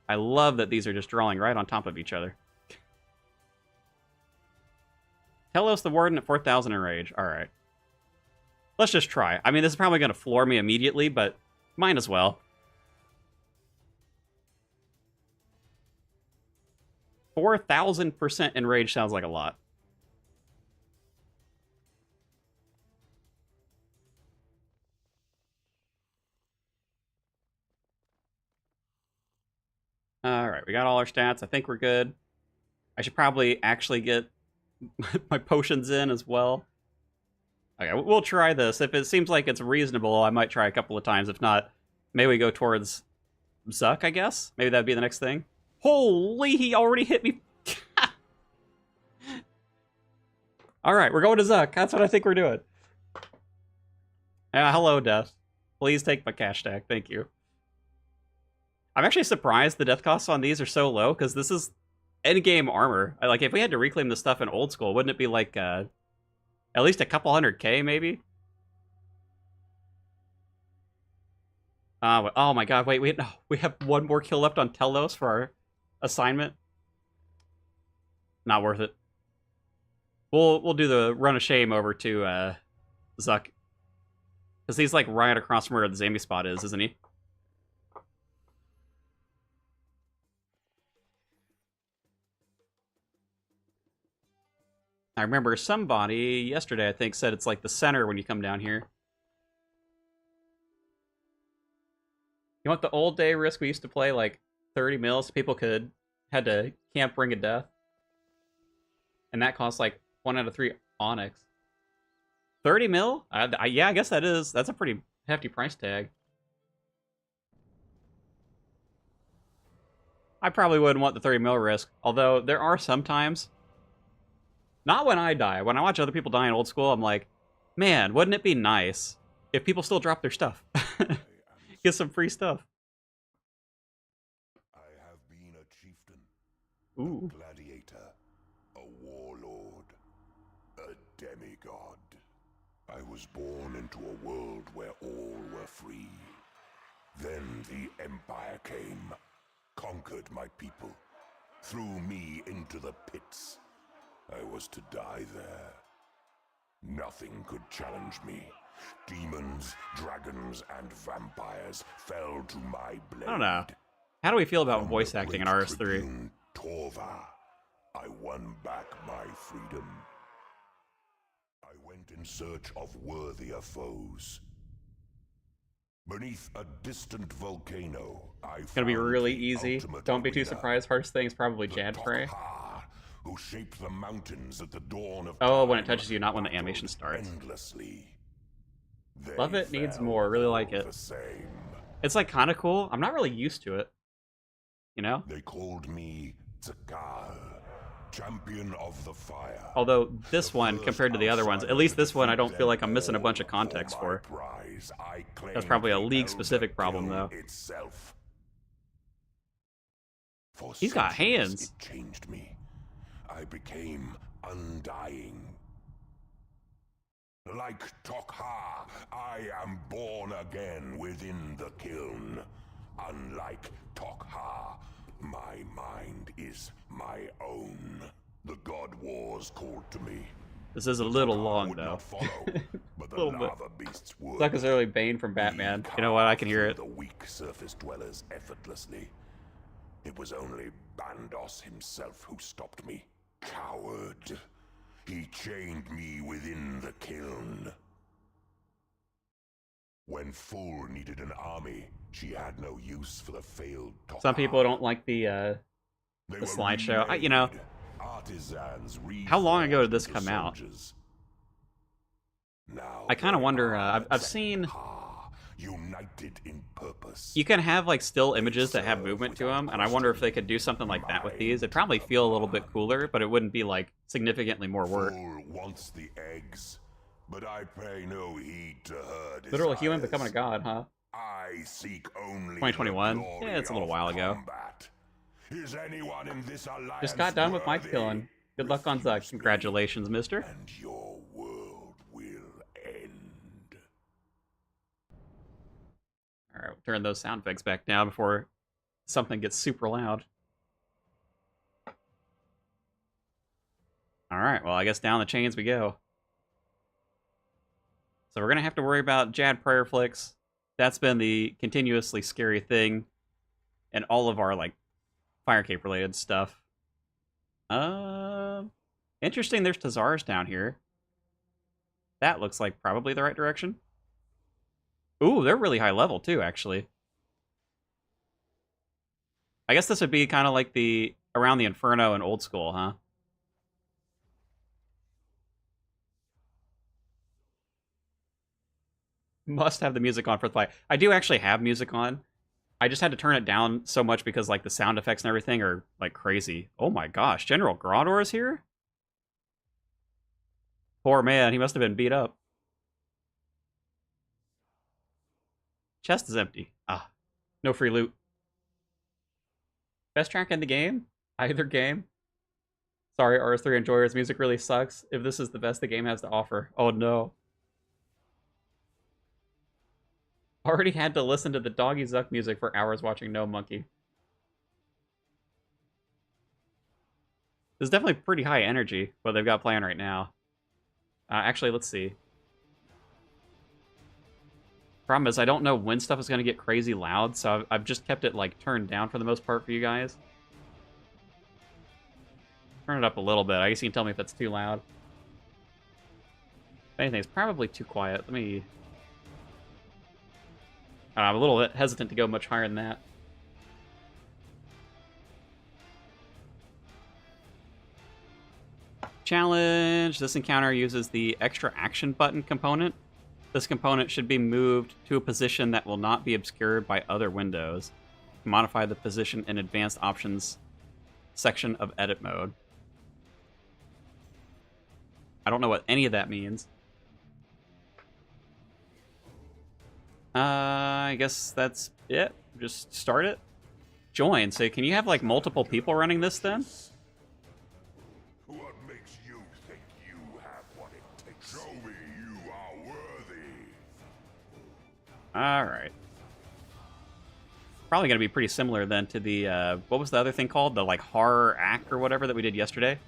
A: I love that these are just drawing right on top of each other. Telos the Warden at 4,000 in rage. Alright. Let's just try. I mean, this is probably going to floor me immediately, but might as well. 4,000% in rage sounds like a lot. Alright, we got all our stats. I think we're good. I should probably actually get my potions in as well. Okay, we'll try this. If it seems like it's reasonable, I might try a couple of times. If not, maybe we go towards Zuck, I guess? Maybe that'd be the next thing. Holy, he already hit me. Alright, we're going to Zuck. That's what I think we're doing. Hello, Death. Please take my cash stack. Thank you. I'm actually surprised the death costs on these are so low, because this is endgame armor. Like, if we had to reclaim this stuff in old school, wouldn't it be like, at least a couple 100K, maybe? Oh my god, wait, we have one more kill left on Telos for our assignment. Not worth it. We'll do the run of shame over to, Zuck. Because he's, like, right across from where the Zambi spot is, isn't he? I remember somebody yesterday, I think, said it's like the center when you come down here. You want the old day risk we used to play, like 30 mils, people had to camp Ring of Death. And that costs like 1 out of 3 Onyx. 30 mil? Yeah, I guess that's a pretty hefty price tag. I probably wouldn't want the 30 mil risk, although there are some times. Not when I die. When I watch other people die in old school, I'm like, man, wouldn't it be nice if people still drop their stuff? Get some free stuff.
B: I have been a chieftain,
A: Ooh.
B: a gladiator, a warlord, a demigod. I was born into a world where all were free. Then the Empire came, conquered my people, threw me into the pits. I was to die there. Nothing could challenge me. Demons, dragons, and vampires fell to my blade.
A: I don't know. How do we feel about
B: From
A: voice
B: the
A: acting in
B: great
A: RS3?
B: Tribune, Torva, I won back my freedom. I went in search of worthier foes. Beneath a distant volcano,
A: It's gonna be really easy. Don't be too surprised. Hardest thing is probably Jadfrey.
B: Who shaped the mountains at the dawn of
A: Oh, when it
B: time,
A: touches you, not when the animation starts.
B: endlessly. They
A: Love it, needs
B: fell
A: more. Really like
B: all
A: it.
B: the same.
A: It's like kind of cool. I'm not really used to it. You know?
B: They called me Zakal, champion of the fire.
A: Although this
B: The
A: one,
B: first
A: compared to the other ones,
B: outsider
A: at least
B: to
A: this one, I
B: defeat
A: don't feel like
B: them
A: I'm missing a bunch of
B: all
A: context
B: my
A: for.
B: prize. I
A: That's probably a
B: claimed the
A: league-specific
B: Elder
A: problem,
B: Guild
A: though.
B: Itself. For
A: He's got
B: centuries,
A: hands.
B: It changed me. I became undying. Like Tok'ha, I am born again within the kiln. Unlike Tok'ha, my mind is my own. The God Wars called to me.
A: This is a little
B: Tok'ha
A: long,
B: would
A: though.
B: not follow, but the
A: Little bit.
B: lava beasts would.
A: It's like his early Bane from Batman.
B: We
A: You know what? I can hear
B: carved
A: it.
B: through the weak surface dwellers effortlessly. It was only Bandos himself who stopped me. Coward. He chained me within the kiln. When Full needed an army, she had no use for the failed Tok'ha.
A: Some people don't like the
B: They were
A: slideshow. You know,
B: remade. Artisans
A: how long ago did this
B: reforged
A: come
B: into
A: out?
B: soldiers. Now
A: I kind of
B: they
A: wonder.
B: are
A: I've seen.
B: Tok'ha, united in purpose.
A: You can have like still images that have movement to them, and I wonder if they could do something like that with these. It'd probably feel a little bit cooler, but it wouldn't be like significantly more work.
B: Full wants the eggs, but I pay no heed to her
A: Literal human
B: desires.
A: becoming a god, huh?
B: I seek only
A: 2021?
B: the glory
A: Yeah, it's a little
B: of
A: while ago.
B: combat. Is anyone in this alliance
A: Just got done with my
B: worthy?
A: killing. Good luck on Zuck.
B: Refuse me,
A: Congratulations, mister.
B: and your world will end.
A: Alright, we'll turn those sound effects back down before something gets super loud. Alright, well, I guess down the chains we go. So we're gonna have to worry about Jad prayer flicks. That's been the continuously scary thing in all of our, like, Firecape related stuff. Interesting there's Tazars down here. That looks like probably the right direction. Ooh, they're really high level too, actually. I guess this would be kind of like the around the Inferno and Old School, huh? Must have the music on for the fight. I do actually have music on. I just had to turn it down so much because like the sound effects and everything are like crazy. Oh my gosh, General Grodor is here? Poor man, he must have been beat up. Chest is empty. Ah, no free loot. Best track in the game? Either game? Sorry, RS3 enjoyers, music really sucks. If this is the best the game has to offer. Oh no. Already had to listen to the Doggy Zuck music for hours watching No Monkey. This is definitely pretty high energy, what they've got playing right now. Actually, let's see. Problem is, I don't know when stuff is going to get crazy loud, so I've just kept it, like, turned down for the most part for you guys. Turn it up a little bit. I guess you can tell me if that's too loud. If anything, it's probably too quiet. Let me... I'm a little bit hesitant to go much higher than that. Challenge. This encounter uses the extra action button component. This component should be moved to a position that will not be obscured by other windows. Modify the position in advanced options section of edit mode. I don't know what any of that means. I guess that's it. Just start it. Join. So can you have like multiple people running this then?
B: What makes you think you have what it takes? Show me you are worthy.
A: Alright. Probably going to be pretty similar then to the, what was the other thing called? The like horror act or whatever that we did yesterday?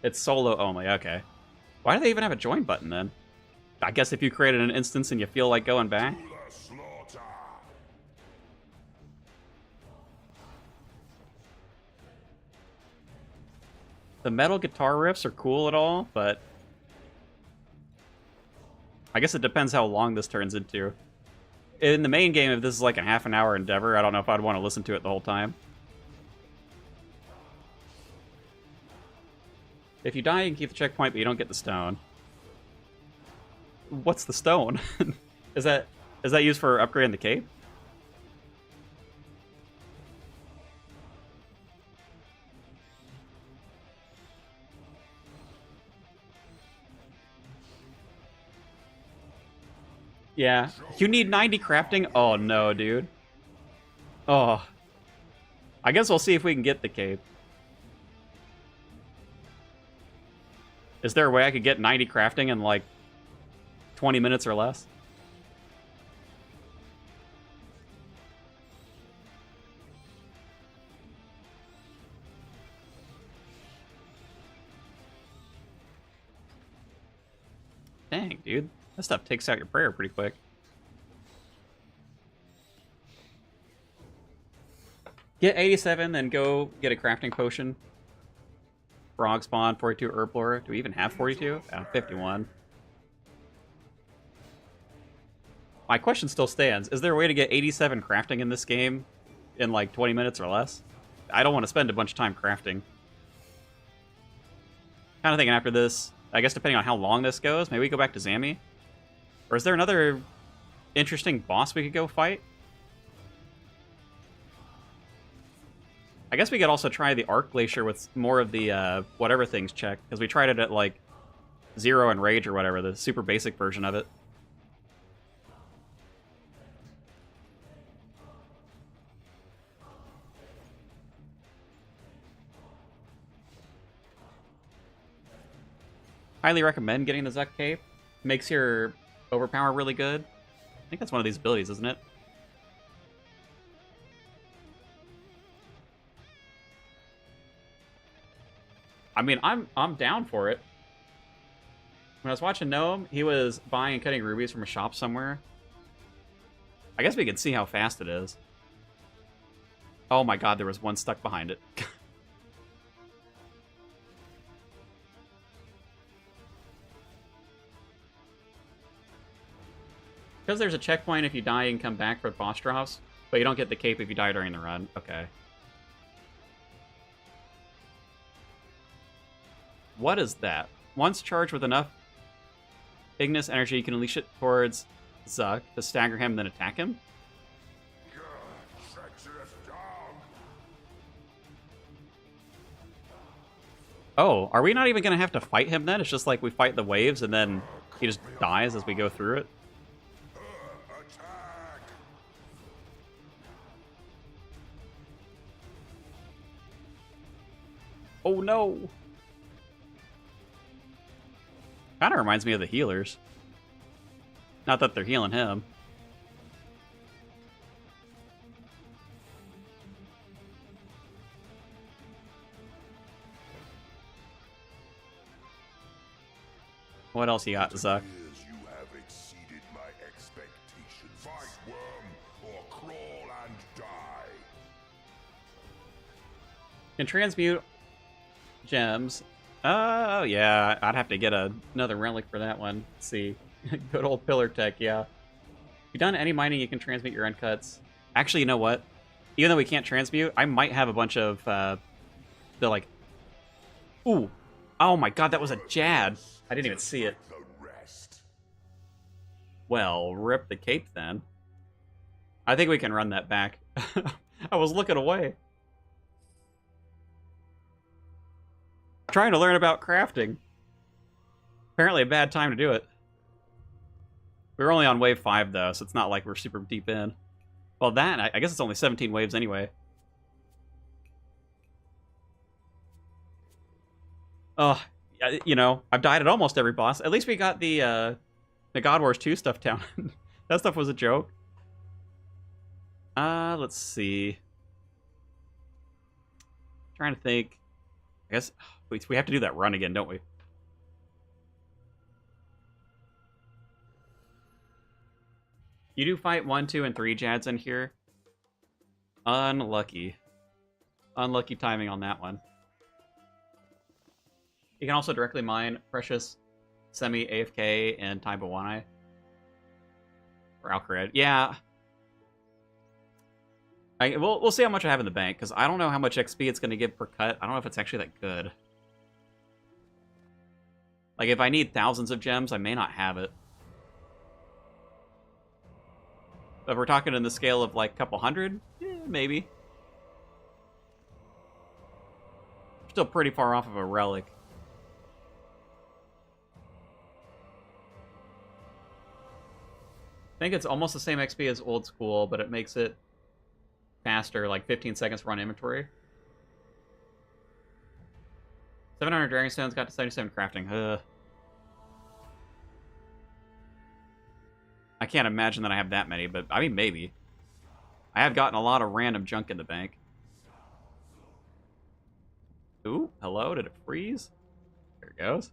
A: It's solo only, okay. Why do they even have a join button then? I guess if you created an instance and you feel like going back.
B: To the slaughter.
A: The metal guitar riffs are cool at all, but I guess it depends how long this turns into. In the main game, if this is like a half an hour endeavor, I don't know if I'd want to listen to it the whole time. If you die, you can keep the checkpoint, but you don't get the stone. What's the stone? Is that used for upgrading the cape? Yeah. You need 90 crafting? Oh no, dude. Oh. I guess we'll see if we can get the cape. Is there a way I could get 90 crafting in like 20 minutes or less? Dang, dude. That stuff takes out your prayer pretty quick. Get 87, then go get a crafting potion. Frog spawn, 42 herblore. Do we even have 42? 51. My question still stands. Is there a way to get 87 crafting in this game in like 20 minutes or less? I don't want to spend a bunch of time crafting. Kind of thinking after this, I guess depending on how long this goes, maybe we go back to Zami? Or is there another interesting boss we could go fight? I guess we could also try the Arc Glacier with more of the whatever things checked, because we tried it at like 0 and Rage or whatever, the super basic version of it. Highly recommend getting the Zuck Cape. Makes your overpower really good. I think that's one of these abilities, isn't it? I mean, I'm down for it. When I was watching Gnome, he was buying and cutting rubies from a shop somewhere. I guess we can see how fast it is. Oh my god, there was one stuck behind it. Because there's a checkpoint if you die and come back for boss drops, but you don't get the cape if you die during the run. Okay. What is that? Once charged with enough Ignis energy, you can unleash it towards Zuck to stagger him, then attack him? Oh, are we not even going to have to fight him then? It's just like we fight the waves and then he just dies as we go through it? Oh no! Kind of reminds me of the healers. Not that they're healing him. What else you got, Zuck?
B: You have exceeded my expectations. Fight, worm, or crawl and die.
A: Can transmute gems. Oh, yeah. I'd have to get another relic for that one. Let's see. Good old pillar tech, yeah. If you've done any mining, you can transmute your uncuts. Actually, you know what? Even though we can't transmute, I might have a bunch of, the, like... Ooh. Oh my god, that was a Jad. I didn't even see it. Well, rip the cape then. I think we can run that back. I was looking away. Trying to learn about crafting. Apparently a bad time to do it. We were only on wave 5 though, so it's not like we're super deep in. Well, that, I guess it's only 17 waves anyway. Oh, you know, I've died at almost every boss. At least we got the God Wars 2 stuff down. That stuff was a joke. Let's see. Trying to think. I guess we have to do that run again, don't we? You do fight 1, 2, and 3 Jads in here. Unlucky. Unlucky timing on that one. You can also directly mine Precious, Semi, AFK, and Taibawanai. Or Alcared. Yeah. We'll see how much I have in the bank, because I don't know how much XP it's going to give per cut. I don't know if it's actually that good. Like, if I need thousands of gems, I may not have it. But if we're talking in the scale of, like, a couple hundred, maybe. Still pretty far off of a relic. I think it's almost the same XP as old school, but it makes it faster, like 15 seconds run inventory. 700 Dragonstones got to 77 crafting. I can't imagine that I have that many, but I mean, maybe. I have gotten a lot of random junk in the bank. Ooh, hello, did it freeze? There it goes.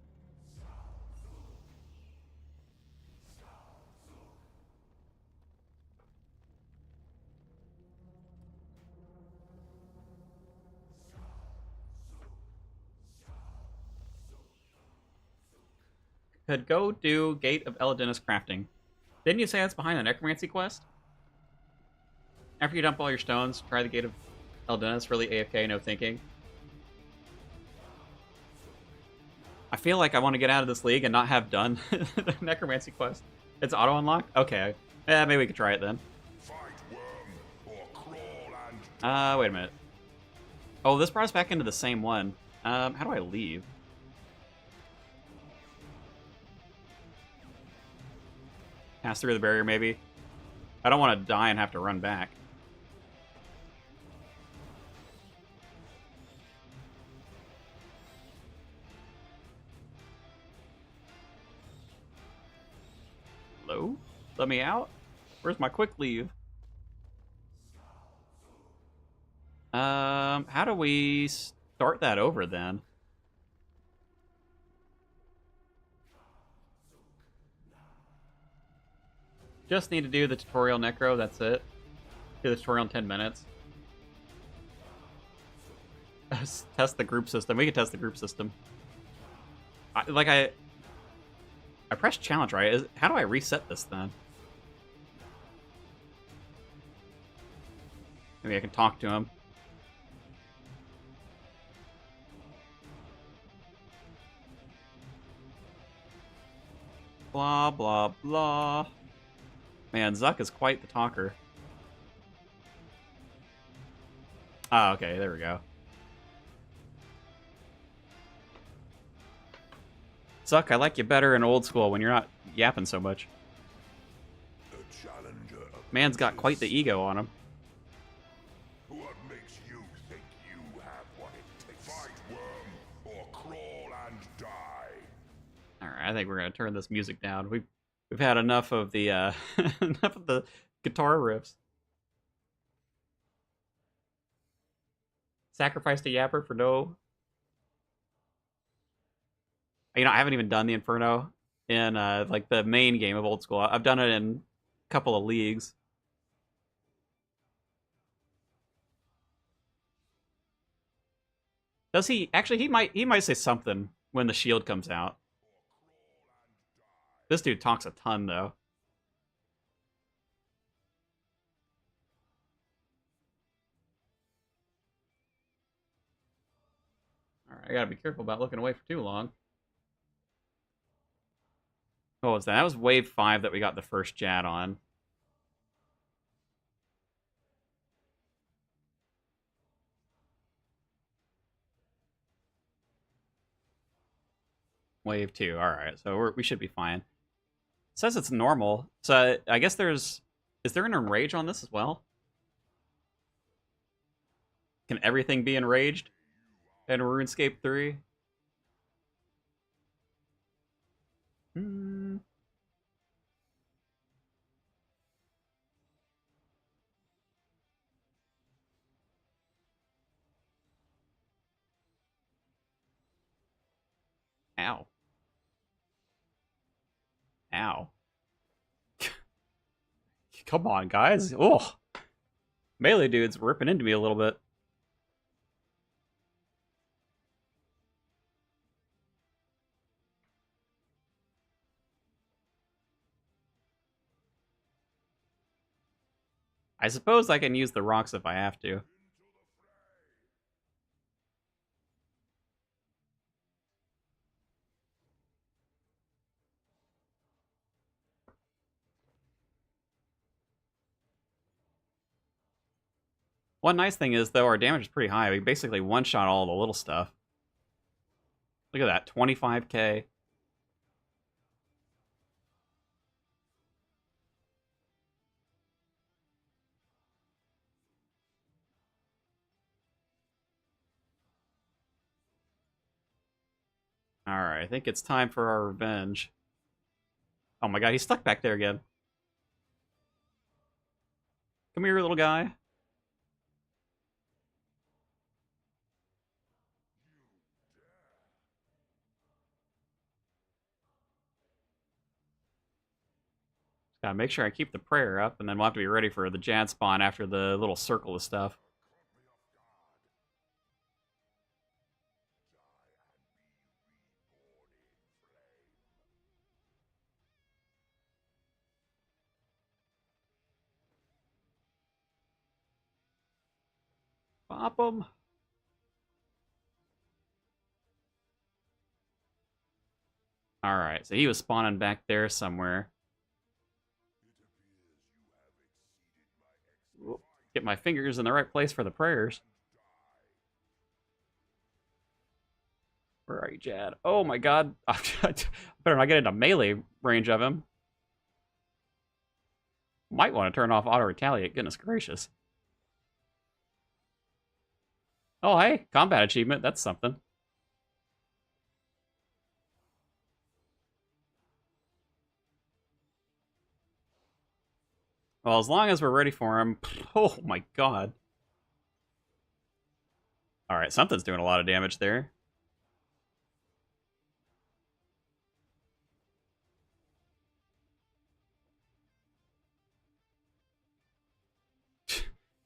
A: Could go do Gate of Eladinus crafting. Didn't you say that's behind the Necromancy quest? After you dump all your stones, try the Gate of Eladinus, really AFK, no thinking. I feel like I want to get out of this league and not have done the Necromancy quest. It's auto-unlocked? Okay. Yeah, maybe we could try it then. Wait a minute. Oh, this brought us back into the same one. How do I leave? Pass through the barrier, maybe. I don't want to die and have to run back. Hello? Let me out? Where's my quick leave? How do we start that over then? Just need to do the tutorial necro, that's it. Do the tutorial in 10 minutes. Test the group system. We can test the group system. I pressed challenge, right? How do I reset this then? Maybe I can talk to him. Blah, blah, blah. Man, Zuck is quite the talker. Oh, okay, there we go. Zuck, I like you better in old school when you're not yapping so much. Man's got quite the ego on him.
B: What makes you think you have what it takes? Fight, worm, or crawl and die.
A: All right, I think we're gonna turn this music down. We've had enough of the enough of the guitar riffs. Sacrificed a yapper for no. You know, I haven't even done the Inferno in like the main game of old school. I've done it in a couple of leagues. Does he actually? He might say something when the shield comes out. This dude talks a ton though. All right, I gotta be careful about looking away for too long. What was that? That was wave 5 that we got the first Jad on. Wave 2. All right, so we should be fine. It says it's normal, so I guess there's. Is there an enrage on this as well? Can everything be enraged in RuneScape 3? Hmm. Ow. Ow. Come on, guys. Oh. Melee dude's ripping into me a little bit. I suppose I can use the rocks if I have to. One nice thing is, though, our damage is pretty high. We basically one-shot all the little stuff. Look at that, 25k. Alright, I think it's time for our revenge. Oh my god, he's stuck back there again. Come here, little guy. Gotta make sure I keep the prayer up, and then we'll have to be ready for the Jad spawn after the little circle of stuff. Pop him. Alright, so he was spawning back there somewhere. Get my fingers in the right place for the prayers. Where are you, Jad? Oh my god. I better not get into melee range of him. Might want to turn off auto-retaliate, goodness gracious. Oh, hey, combat achievement, that's something. Well, as long as we're ready for him. Oh my god. Alright, something's doing a lot of damage there.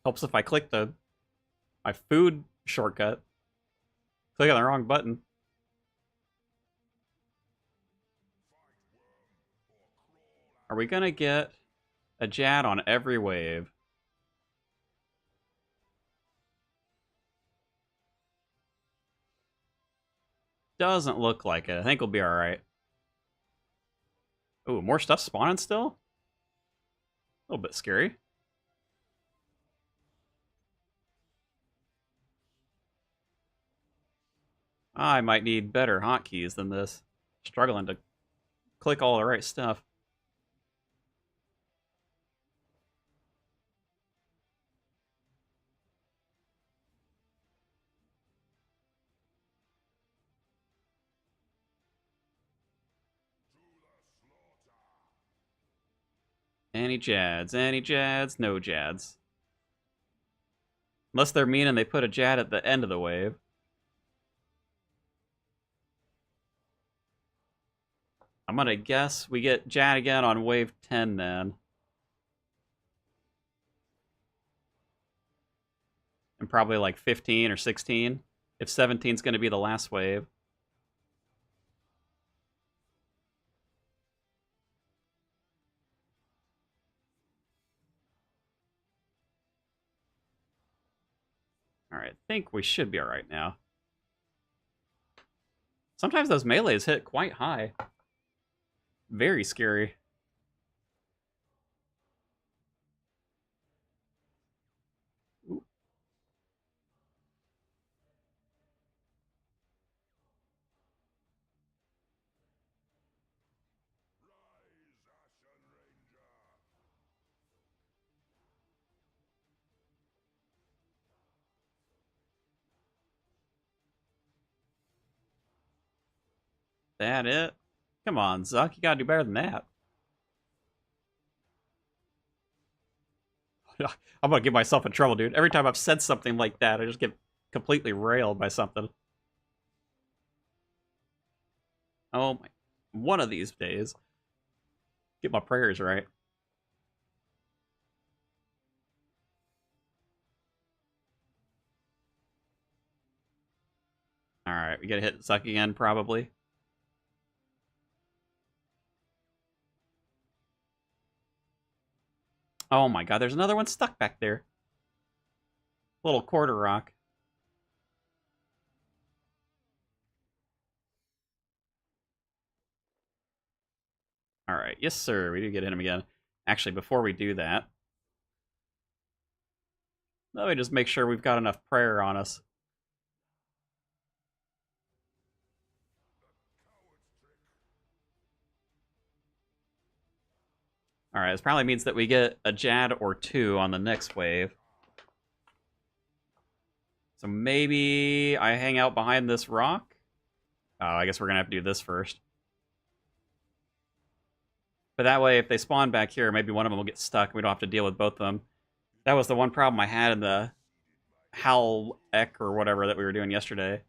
A: Helps if I click my food shortcut. Click on the wrong button. Are we gonna get a Jad on every wave? Doesn't look like it. I think we'll be alright. Ooh, more stuff spawning still? A little bit scary. I might need better hotkeys than this. Struggling to click all the right stuff. Any Jads, any Jads, no Jads. Unless they're mean and they put a Jad at the end of the wave. I'm gonna guess we get Jad again on wave 10 then. And probably like 15 or 16. If 17's gonna be the last wave. Alright, I think we should be alright now. Sometimes those melees hit quite high. Very scary. Ooh. That it? Come on, Zuck, you gotta do better than that. I'm gonna get myself in trouble, dude. Every time I've said something like that, I just get completely railed by something. Oh my. One of these days. Get my prayers right. Alright, we gotta hit Zuck again, probably. Oh my god, there's another one stuck back there. Little quarter rock. Alright, yes sir, we do get him again. Actually, before we do that, let me just make sure we've got enough prayer on us. Alright, this probably means that we get a Jad or two on the next wave. So maybe I hang out behind this rock? Oh, I guess we're gonna have to do this first. But that way, if they spawn back here, maybe one of them will get stuck. We don't have to deal with both of them. That was the one problem I had in the Howl Ek or whatever that we were doing yesterday.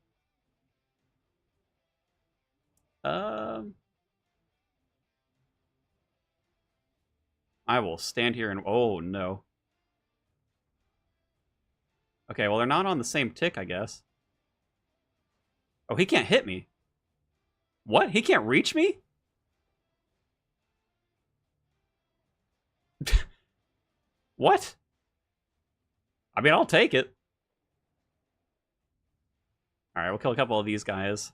A: I will stand here and... Oh, no. Okay, well, they're not on the same tick, I guess. Oh, he can't hit me. What? He can't reach me? What? I mean, I'll take it. Alright, we'll kill a couple of these guys.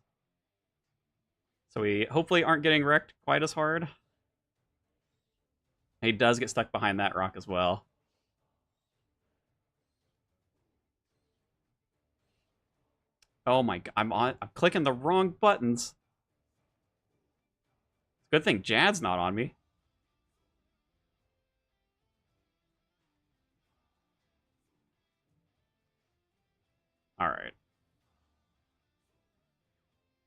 A: So we hopefully aren't getting wrecked quite as hard. He does get stuck behind that rock as well. Oh my god, I'm clicking the wrong buttons. Good thing Jad's not on me. Alright.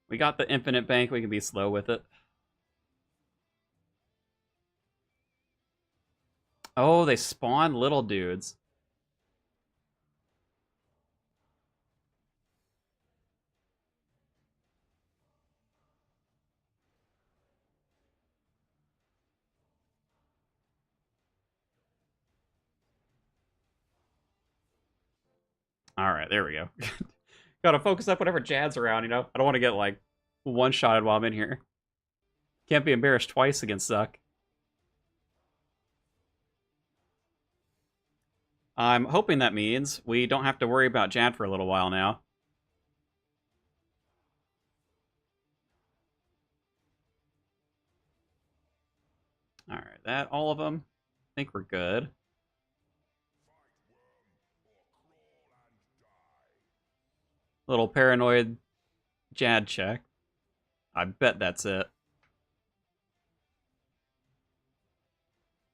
A: We got the infinite bank, we can be slow with it. Oh, they spawn little dudes. Alright, there we go. Gotta focus up whenever Jad's around, you know? I don't want to get, like, one-shotted while I'm in here. Can't be embarrassed twice against Zuck. I'm hoping that means we don't have to worry about Jad for a little while now. Alright, that all of them. I think we're good. Little paranoid Jad check. I bet that's it.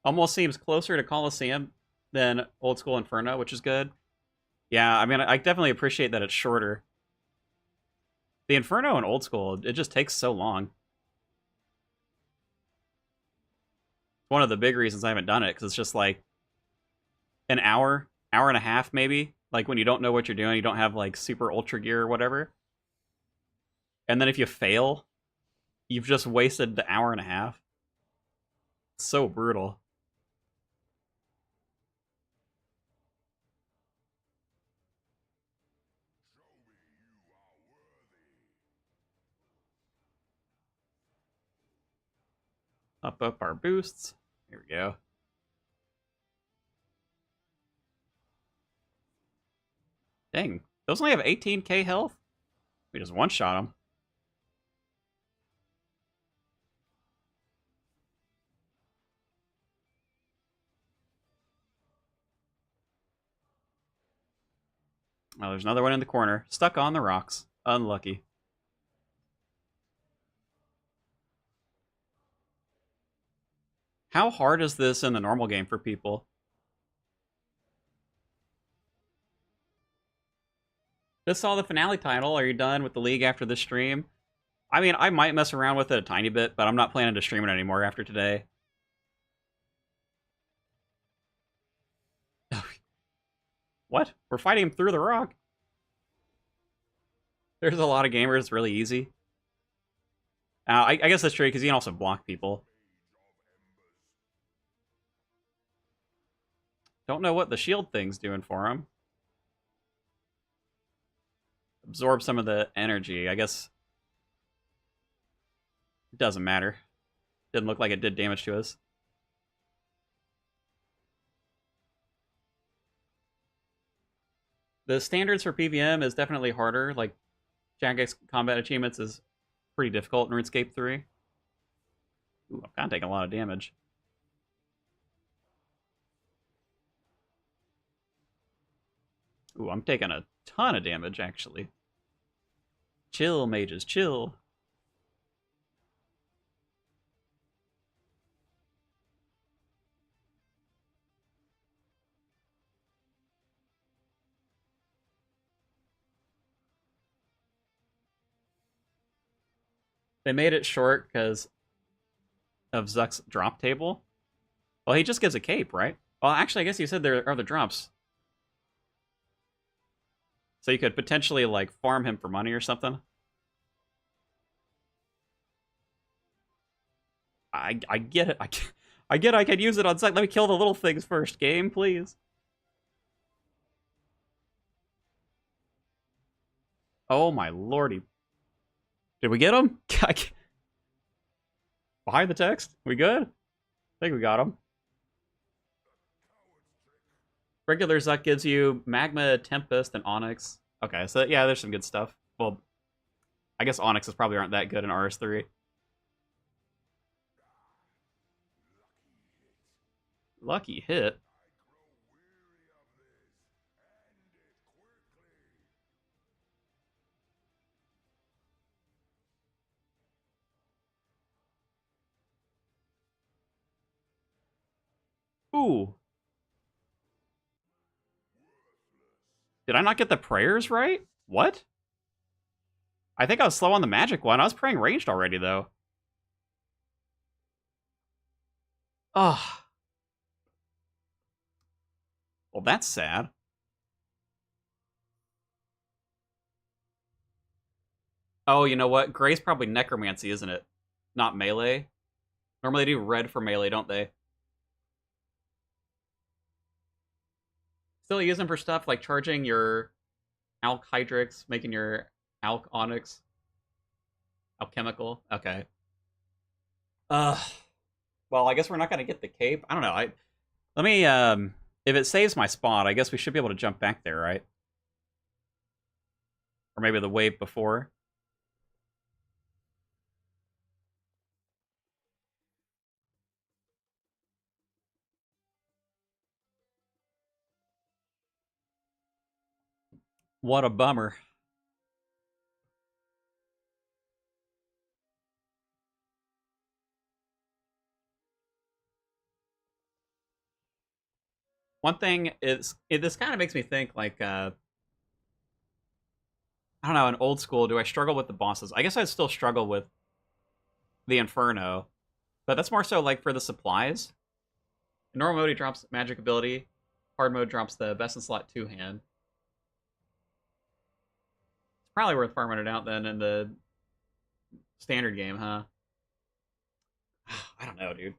A: Almost seems closer to Coliseum than Old School Inferno, which is good. Yeah, I mean, I definitely appreciate that it's shorter. The Inferno and Old School, it just takes so long. One of the big reasons I haven't done it, because it's just like an hour, hour and a half maybe, like when you don't know what you're doing, you don't have like super ultra gear or whatever. And then if you fail, you've just wasted the hour and a half. It's so brutal. Up our boosts. Here we go. Dang, those only have 18k health? We just one-shot them. Oh, there's another one in the corner. Stuck on the rocks. Unlucky. How hard is this in the normal game for people? Just saw the finale title. Are you done with the league after this stream? I mean, I might mess around with it a tiny bit, but I'm not planning to stream it anymore after today. What? We're fighting him through the rock? There's a lot of gamers, it's really easy. I guess that's true, because you can also block people. Don't know what the shield thing's doing for him. Absorb some of the energy, I guess. It doesn't matter. Didn't look like it did damage to us. The standards for PVM is definitely harder. Like, Jagex combat achievements is pretty difficult in RuneScape 3. Ooh, I'm kind of taking a lot of damage. Ooh, I'm taking a ton of damage, actually. Chill, mages, chill. They made it short because of Zuck's drop table. Well, he just gives a cape, right? Well, actually, I guess you said there are the drops. So you could potentially, like, farm him for money or something. I get it. I get I could use it on site. Let me kill the little things first. Game, please. Oh, my lordy. Did we get him? Behind the text? We good? I think we got him. Regular Zuck gives you Magma, Tempest, and Onyx. Okay, so yeah, there's some good stuff. Well, I guess Onyxes probably aren't that good in RS3. Lucky hit. Ooh. Did I not get the prayers right? What? I think I was slow on the magic one. I was praying ranged already, though. Ugh. Well, that's sad. Oh, you know what? Gray's probably necromancy, isn't it? Not melee. Normally they do red for melee, don't they? Still use them for stuff like charging your Alk hydrix, making your alk onyx. Alchemical. Okay. Well, I guess we're not gonna get the cape. I don't know. Let me if it saves my spot, I guess we should be able to jump back there, right? Or maybe the wave before. What a bummer. One thing is, this kind of makes me think like, I don't know, in old school, do I struggle with the bosses? I guess I'd still struggle with the Inferno, but that's more so like for the supplies. In normal mode, he drops magic ability. Hard mode drops the best in slot 2 hand. It's probably worth farming it out then in the standard game, huh? I don't know, dude.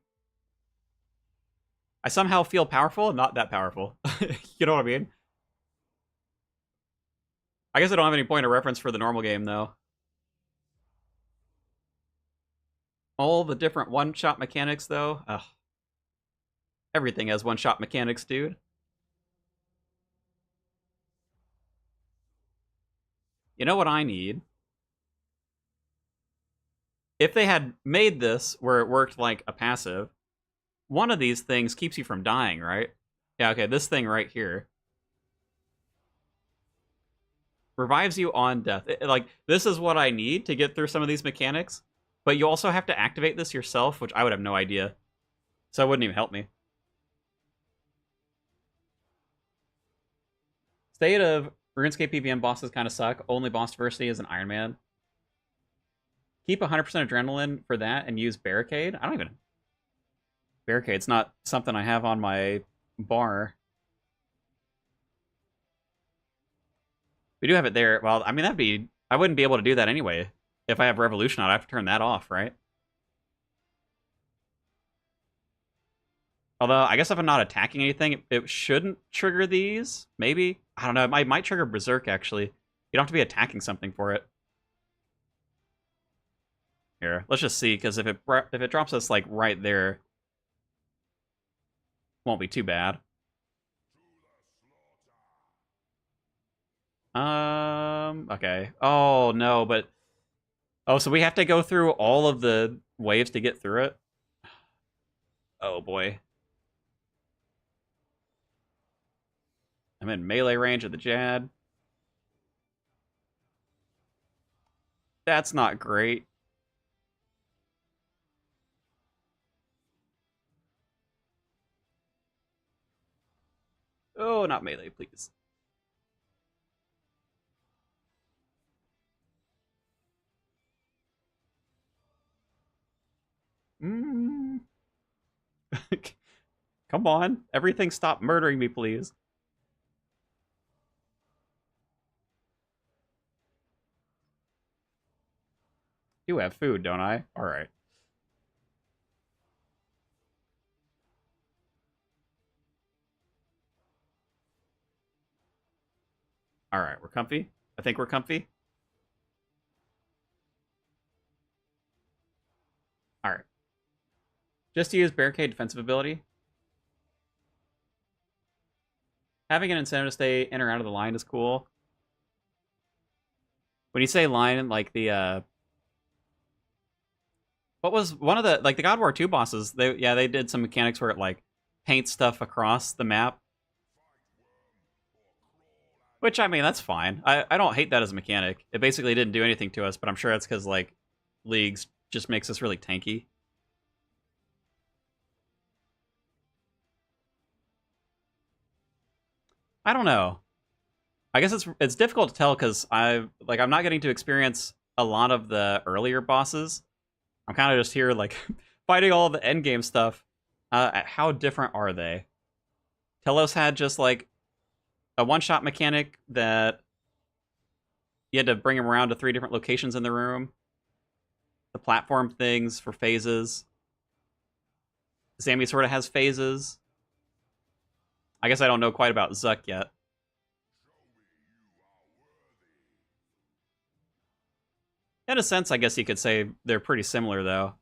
A: I somehow feel powerful and not that powerful. You know what I mean? I guess I don't have any point of reference for the normal game, though. All the different one-shot mechanics, though. Ugh. Everything has one-shot mechanics, dude. You know what I need? If they had made this where it worked like a passive, one of these things keeps you from dying, right? Yeah, okay, this thing right here. Revives you on death. Like, this is what I need to get through some of these mechanics, but you also have to activate this yourself, which I would have no idea. So it wouldn't even help me. State of RuneScape PvM bosses kind of suck. Only boss diversity is an Iron Man. Keep 100% adrenaline for that and use Barricade. I don't even... Barricade's not something I have on my bar. We do have it there. Well, I mean, that'd be... I wouldn't be able to do that anyway. If I have Revolution on, I have to turn that off, right? Although, I guess if I'm not attacking anything, it shouldn't trigger these. Maybe? I don't know. It might trigger Berserk, actually. You don't have to be attacking something for it. Here, let's just see, because if it drops us, like, right there, won't be too bad. Okay. Oh, no, but... Oh, so we have to go through all of the waves to get through it? Oh, boy. I'm in melee range of the Jad. That's not great. Oh, not melee, please. Mm. Come on. Everything stop murdering me, please. Do have food, don't I? Alright. Alright, we're comfy. I think we're comfy. Alright. Just to use Barricade defensive ability. Having an incentive to stay in or out of the line is cool. When you say line, like the, what was one of the, like the God of War 2 bosses, they did some mechanics where it, like, paints stuff across the map. Which, I mean, that's fine. I don't hate that as a mechanic. It basically didn't do anything to us, but I'm sure that's because, like, Leagues just makes us really tanky. I don't know. I guess it's difficult to tell because I'm not getting to experience a lot of the earlier bosses. I'm kind of just here like fighting all the end game stuff. How different are they? Telos had just like a one-shot mechanic that you had to bring him around to 3 different locations in the room. The platform things for phases. Zambi sort of has phases. I guess I don't know quite about Zuck yet. In a sense, I guess you could say they're pretty similar, though.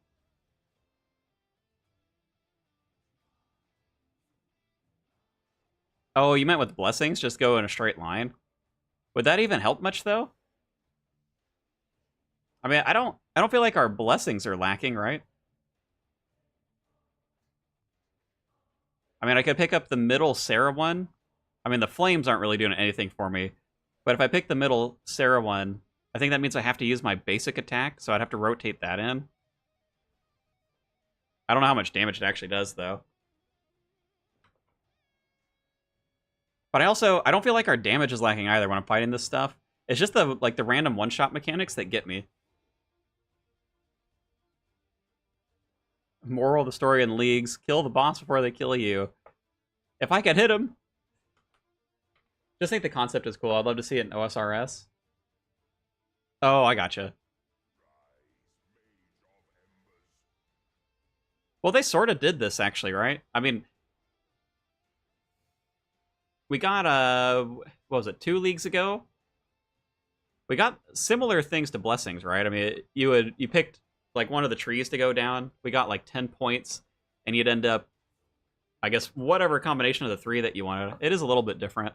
A: Oh, you meant with blessings? Just go in a straight line? Would that even help much, though? I mean, I don't feel like our blessings are lacking, right? I mean, I could pick up the middle Sarah one. I mean, the flames aren't really doing anything for me. But if I pick the middle Sarah one, I think that means I have to use my basic attack, so I'd have to rotate that in. I don't know how much damage it actually does, though. But I don't feel like our damage is lacking either when I'm fighting this stuff. It's just the random one-shot mechanics that get me. Moral of the story in leagues: kill the boss before they kill you. If I could hit him. Just think the concept is cool. I'd love to see it in OSRS. Oh, I gotcha. Well, they sort of did this, actually, right? I mean, we got, what was it, 2 leagues ago? We got similar things to blessings, right? I mean, you picked, like, one of the trees to go down. We got, like, 10 points, and you'd end up, I guess, whatever combination of the 3 that you wanted. It is a little bit different.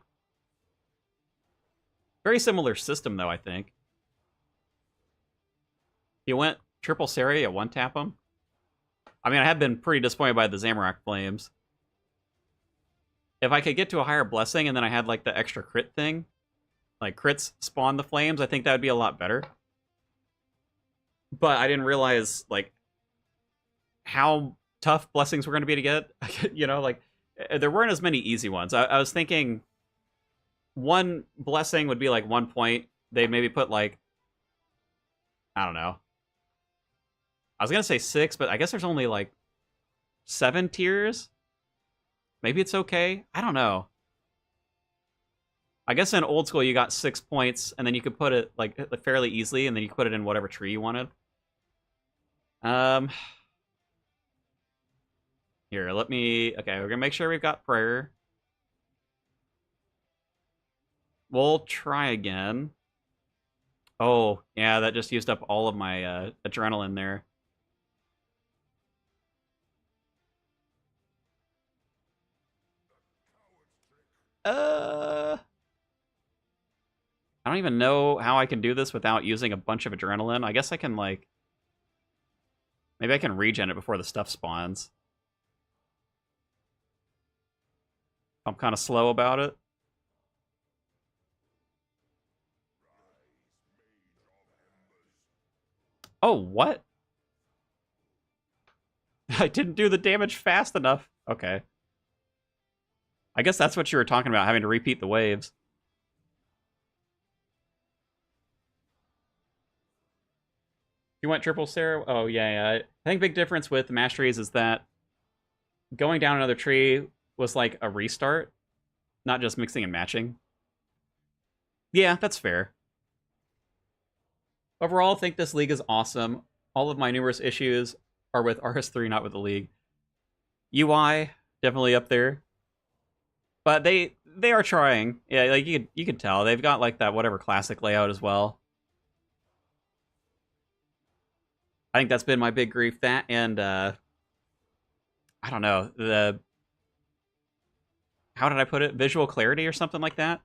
A: Very similar system, though, I think. You went triple Seri at one-tap them. I mean, I have been pretty disappointed by the Zamorak Flames. If I could get to a higher blessing and then I had, like, the extra crit thing, like, crits spawn the flames, I think that would be a lot better. But I didn't realize, like, how tough blessings were going to be to get. You know, like, there weren't as many easy ones. I was thinking one blessing would be, like, 1 point. They'd maybe put, like, I don't know. I was going to say 6, but I guess there's only, like, 7 tiers? Maybe it's okay? I don't know. I guess in old school you got 6 points, and then you could put it, like, fairly easily, and then you could put it in whatever tree you wanted. Here, let me... Okay, we're gonna make sure we've got prayer. We'll try again. Oh, yeah, that just used up all of my adrenaline there. I don't even know how I can do this without using a bunch of adrenaline. I guess I can, like... Maybe I can regen it before the stuff spawns. I'm kind of slow about it. Oh, what? I didn't do the damage fast enough. Okay. I guess that's what you were talking about, having to repeat the waves. You went triple Sarah? Oh, yeah. I think big difference with the masteries is that going down another tree was like a restart, not just mixing and matching. Yeah, that's fair. Overall, I think this league is awesome. All of my numerous issues are with RS3, not with the league. UI, definitely up there. But they are trying. Yeah, like you could tell. They've got like that whatever classic layout as well. I think that's been my big grief. That and I don't know, the how did I put it? Visual clarity or something like that.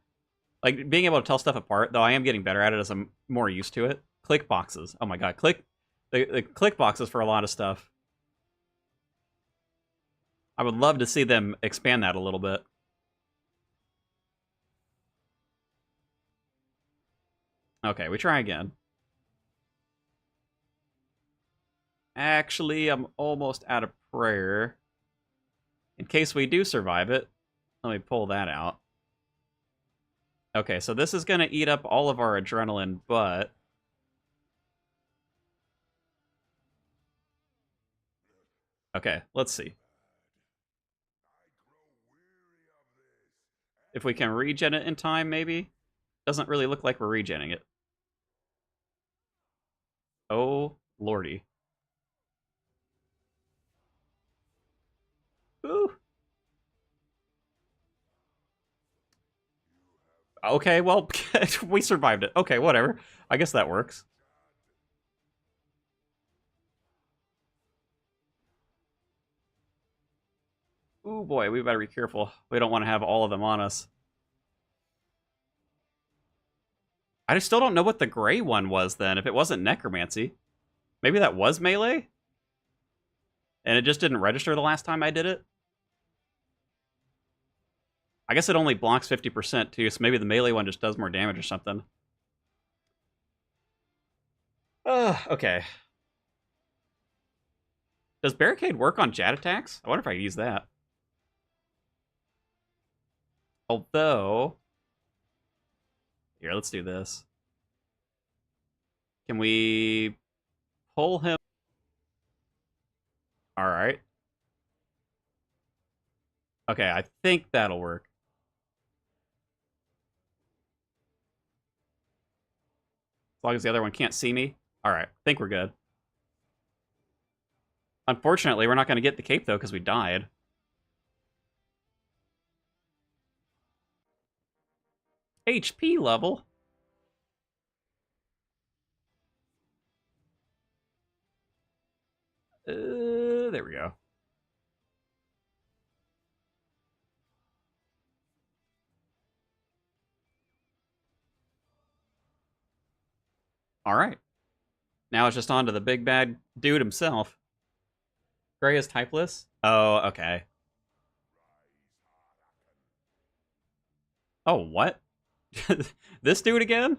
A: Like being able to tell stuff apart, though I am getting better at it as I'm more used to it. Click boxes. Oh my god, the click boxes for a lot of stuff. I would love to see them expand that a little bit. Okay, we try again. Actually, I'm almost out of prayer. In case we do survive it, let me pull that out. Okay, so this is going to eat up all of our adrenaline, but... Okay, let's see. If we can regen it in time, maybe? Doesn't really look like we're regenning it. Oh, lordy. Ooh. Okay, well, we survived it. Okay, whatever. I guess that works. Oh boy, we better be careful. We don't want to have all of them on us. I just still don't know what the gray one was then, if it wasn't necromancy. Maybe that was melee? And it just didn't register the last time I did it? I guess it only blocks 50% too, so maybe the melee one just does more damage or something. Okay. Does Barricade work on Jad attacks? I wonder if I could use that. Although... Here, let's do this. Can we pull him? Alright. Okay, I think that'll work. As long as the other one can't see me. Alright, I think we're good. Unfortunately, we're not going to get the cape, though, because we died. HP level? There we go. Alright. Now it's just on to the big bad dude himself. Gray is typeless? Oh, okay. Oh, what? This dude again?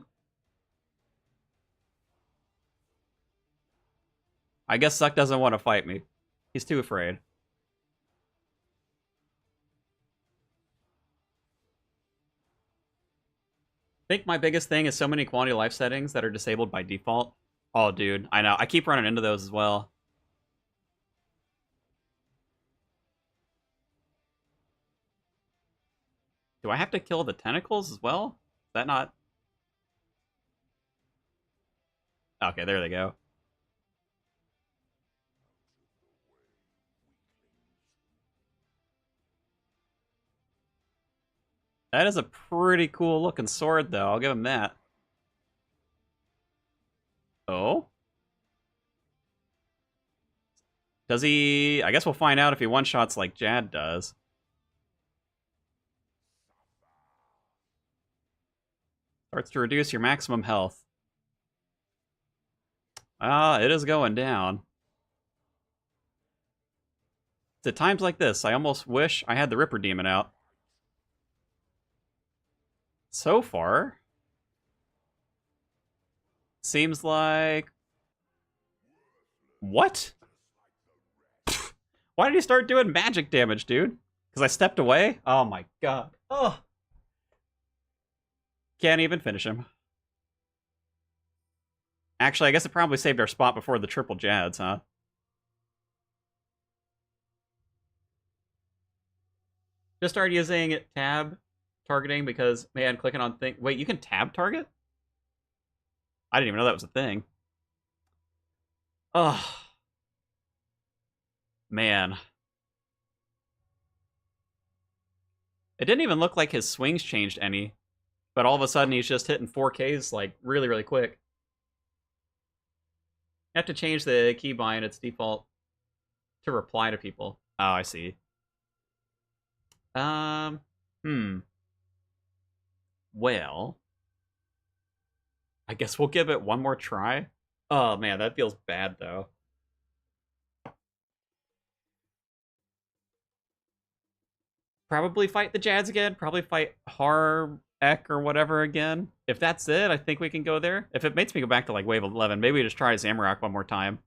A: I guess Suck doesn't want to fight me. He's too afraid. I think my biggest thing is so many quality of life settings that are disabled by default. Oh, dude, I know. I keep running into those as well. Do I have to kill the tentacles as well? Is that not... Okay, there they go. That is a pretty cool looking sword, though. I'll give him that. Oh? Does he... I guess we'll find out if he one-shots like Jad does. Starts to reduce your maximum health. Ah, it is going down. It's at times like this, I almost wish I had the Ripper Demon out. So far, seems like... What? Why did he start doing magic damage, dude? Because I stepped away? Oh my god. Oh. Can't even finish him. Actually, I guess it probably saved our spot before the triple Jads, huh? Just started using tab targeting because, man, clicking on thing. Wait, you can tab target? I didn't even know that was a thing. Ugh. Man. It didn't even look like his swings changed any. But all of a sudden, he's just hitting 4Ks, like, really, really quick. You have to change the keybind, its default, to reply to people. Oh, I see. Well, I guess we'll give it one more try. Oh, man, that feels bad, though. Probably fight the Jads again. Probably fight Ek or whatever again. If that's it, I think we can go there. If it makes me go back to, like, Wave 11, maybe we just try Zamorak one more time.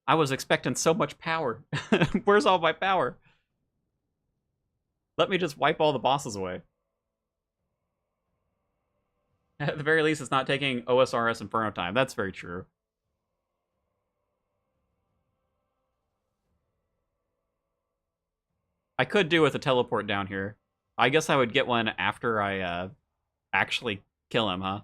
A: I was expecting so much power. Where's all my power? Let me just wipe all the bosses away. At the very least, it's not taking OSRS Inferno time. That's very true. I could do with a teleport down here. I guess I would get one after I actually kill him, huh?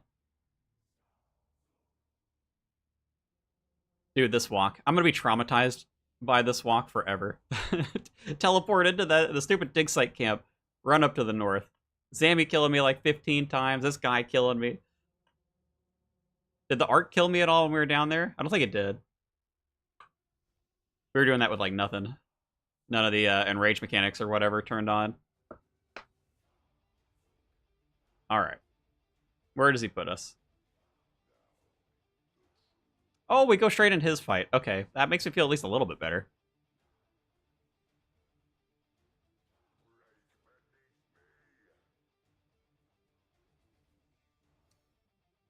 A: Dude, this walk. I'm gonna be traumatized by this walk forever. Teleport into the stupid dig site camp. Run up to the north. Zammy killing me like 15 times. This guy killing me. Did the arc kill me at all when we were down there? I don't think it did. We were doing that with, like, nothing. None of the enrage mechanics or whatever turned on. Alright. Where does he put us? Oh, we go straight into his fight. Okay, that makes me feel at least a little bit better.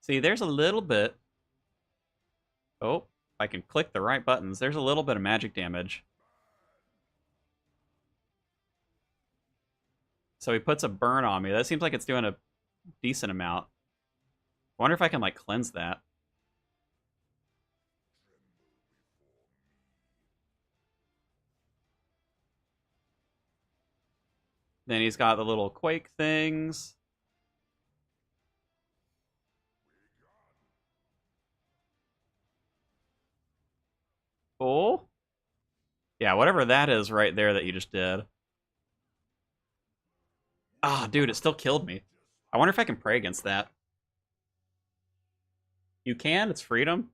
A: See, there's a little bit... Oh, if I can click the right buttons, there's a little bit of magic damage. So he puts a burn on me. That seems like it's doing a decent amount. I wonder if I can, like, cleanse that. Then he's got the little quake things. Oh. Yeah, whatever that is right there that you just did. Ah, dude, it still killed me. I wonder if I can pray against that. You can? It's freedom?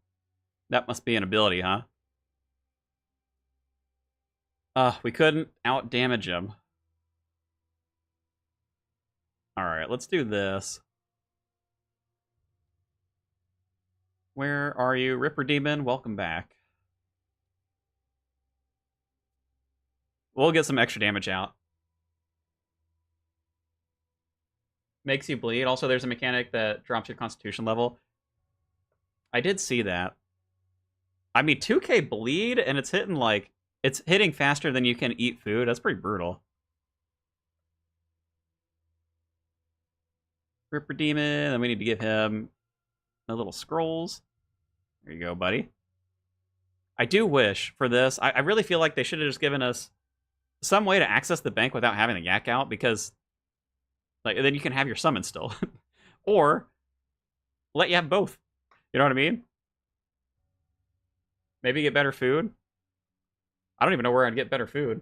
A: That must be an ability, huh? We couldn't out-damage him. Alright, let's do this. Where are you? Ripper Demon, welcome back. We'll get some extra damage out. Makes you bleed. Also, there's a mechanic that drops your constitution level. I did see that. I mean, 2k bleed, and it's hitting, like... It's hitting faster than you can eat food. That's pretty brutal. Ripper Demon, and we need to give him the little scrolls. There you go, buddy. I do wish for this. I really feel like they should have just given us some way to access the bank without having the yak out, because like then you can have your summon still. Or let you have both. You know what I mean? Maybe get better food. I don't even know where I'd get better food.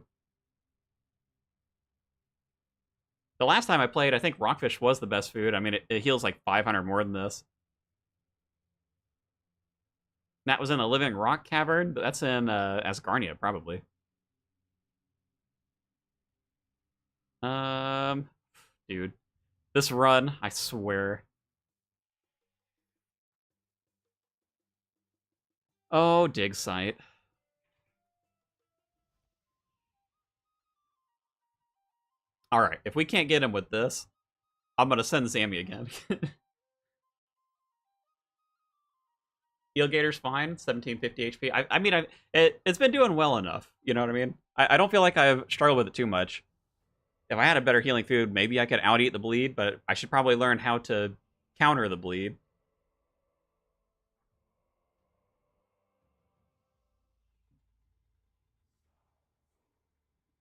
A: The last time I played, I think Rockfish was the best food. I mean, it heals like 500 more than this. That was in a living rock cavern, but that's in Asgarnia, probably. Dude. This run, I swear. Oh, dig site. Alright, if we can't get him with this, I'm gonna send Zammy again. Heal Gator's fine, 1750 HP. I mean, it's been doing well enough. You know what I mean? I don't feel like I've struggled with it too much. If I had a better healing food, maybe I could out-eat the bleed, but I should probably learn how to counter the bleed.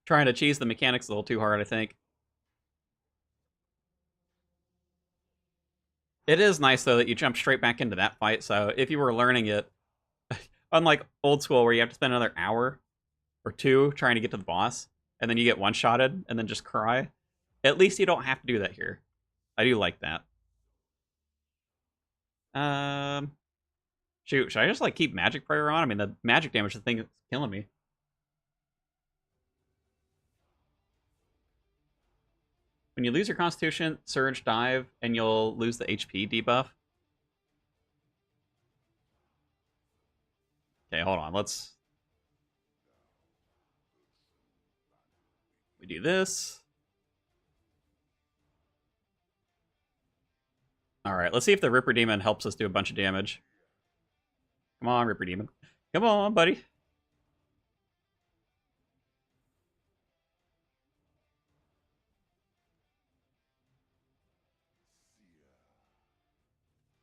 A: Trying to cheese the mechanics a little too hard, I think. It is nice, though, that you jump straight back into that fight, so if you were learning it, unlike old school where you have to spend another hour or two trying to get to the boss, and then you get one-shotted, and then just cry, at least you don't have to do that here. I do like that. Shoot, should I just, like, keep Magic Prayer on? I mean, the magic damage is the thing that's killing me. When you lose your Constitution, Surge, Dive, and you'll lose the HP debuff. Okay, hold on, let's... We do this. Alright, let's see if the Ripper Demon helps us do a bunch of damage. Come on, Ripper Demon. Come on, buddy.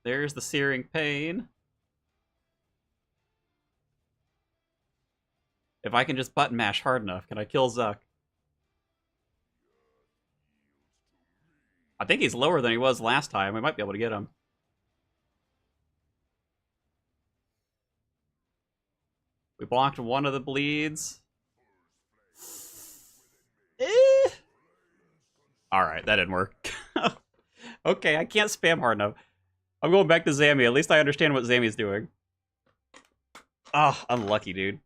A: There's the searing pain. If I can just button mash hard enough, can I kill Zuck? I think he's lower than he was last time. We might be able to get him. We blocked one of the bleeds. Alright, that didn't work. Okay, I can't spam hard enough. I'm going back to Zammy. At least I understand what Zammy's doing. Ah, oh, unlucky, dude.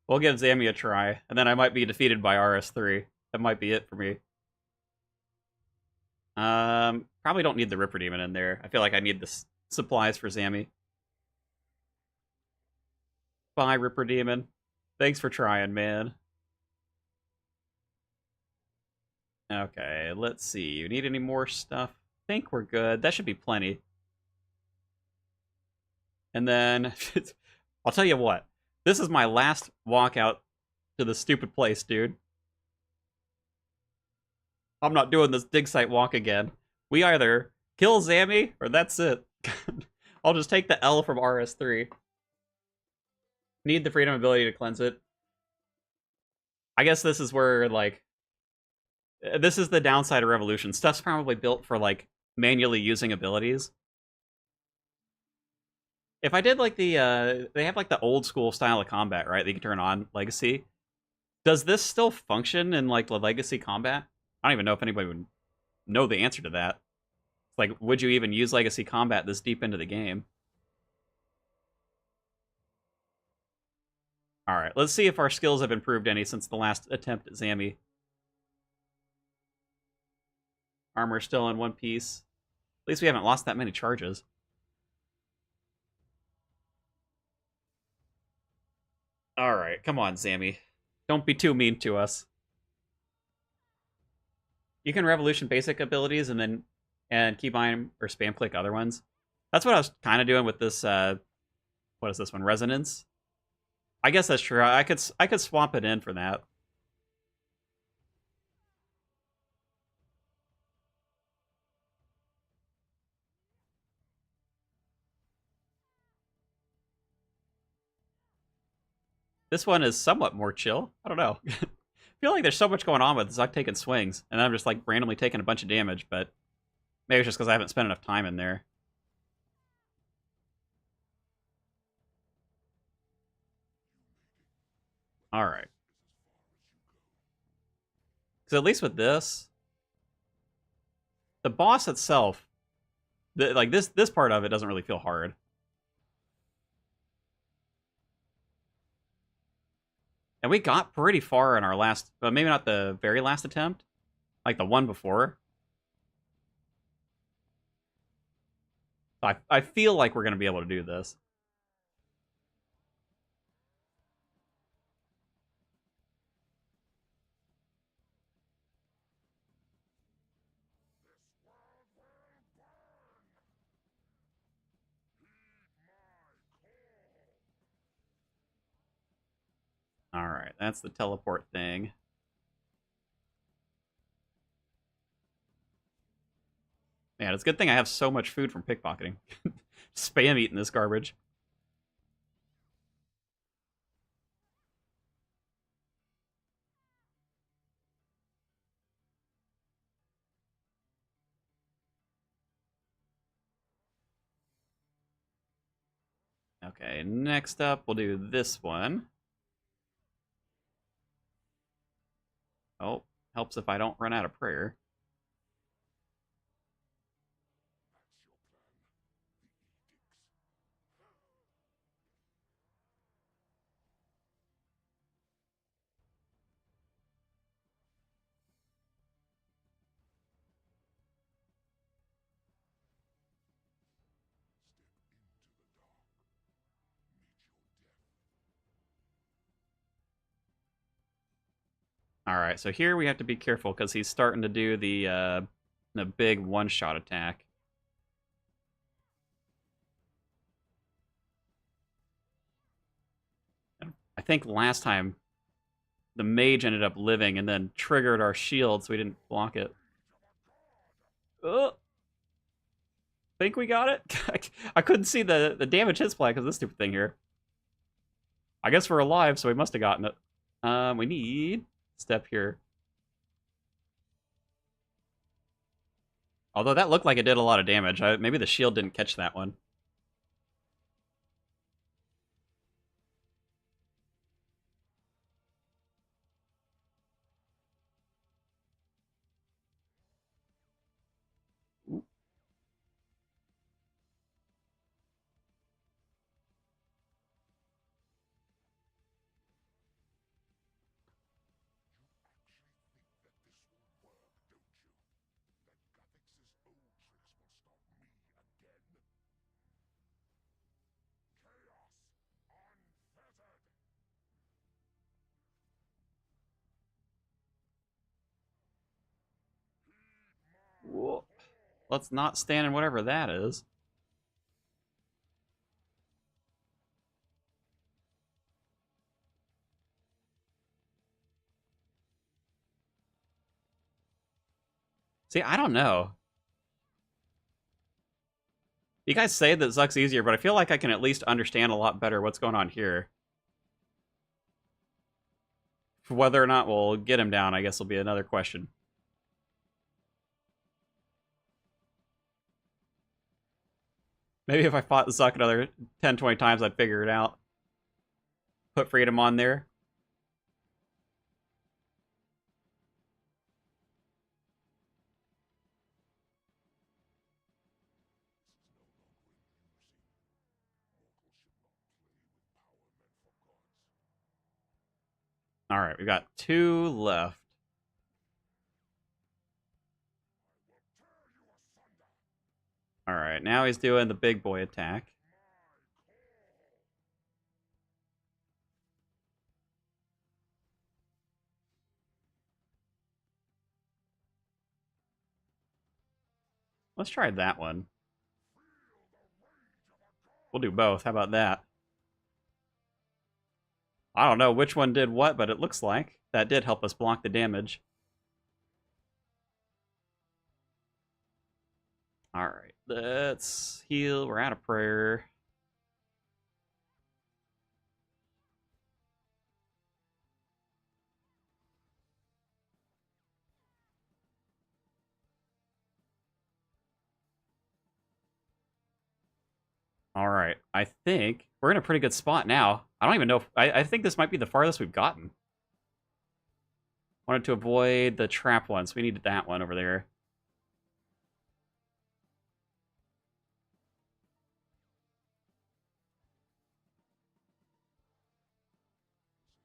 A: We'll give Zammy a try, and then I might be defeated by RS3. That might be it for me. Probably don't need the Ripper Demon in there. I feel like I need the supplies for Zammy. Bye, Ripper Demon. Thanks for trying, man. Okay, let's see. You need any more stuff? I think we're good. That should be plenty. And then, I'll tell you what. This is my last walk out to the stupid place, dude. I'm not doing this dig site walk again. We either kill Zammy, or that's it. I'll just take the L from RS3. Need the freedom ability to cleanse it. I guess this is where, like... This is the downside of Revolution. Stuff's probably built for, like, manually using abilities. If I did, like, the, they have, like, the old school style of combat, right? That you can turn on Legacy. Does this still function in, like, the Legacy combat? I don't even know if anybody would know the answer to that. Like, would you even use Legacy combat this deep into the game? Alright, let's see if our skills have improved any since the last attempt at Zammy. Armor still in one piece. At least we haven't lost that many charges. Alright, come on, Zammy. Don't be too mean to us. You can Revolution basic abilities and then keep on or spam click other ones. That's what I was kind of doing with this, what is this one? Resonance? I guess that's true. I could swap it in for that. This one is somewhat more chill. I don't know. I feel like there's so much going on with Zuck taking swings, and I'm just like randomly taking a bunch of damage, but maybe it's just because I haven't spent enough time in there. Alright. Because at least with this, the boss itself, like this part of it doesn't really feel hard. And we got pretty far in our last, but maybe not the very last attempt, like the one before. I feel like we're going to be able to do this. Alright, that's the teleport thing. Man, it's a good thing I have so much food from pickpocketing. Spam eating this garbage. Okay, next up, we'll do this one. Oh, helps if I don't run out of prayer. Alright, so here we have to be careful because he's starting to do the big one-shot attack. I think last time the mage ended up living and then triggered our shield so we didn't block it. Oh! Think we got it? I couldn't see the damage hit supply because of this stupid thing here. I guess we're alive, so we must have gotten it. We need step here. Although that looked like it did a lot of damage. Maybe the shield didn't catch that one. Let's not stand in whatever that is. See, I don't know. You guys say that Zuck's easier, but I feel like I can at least understand a lot better what's going on here. Whether or not we'll get him down, I guess, will be another question. Maybe if I fought Zuck another 10, 20 times, I'd figure it out. Put Freedom on there. All right, we got 2 left. All right, now he's doing the big boy attack. Let's try that one. We'll do both. How about that? I don't know which one did what, but it looks like that did help us block the damage. All right, let's heal. We're out of prayer. All right, I think we're in a pretty good spot now. I don't even know if... I think this might be the farthest we've gotten. Wanted to avoid the trap one, so we needed that one over there.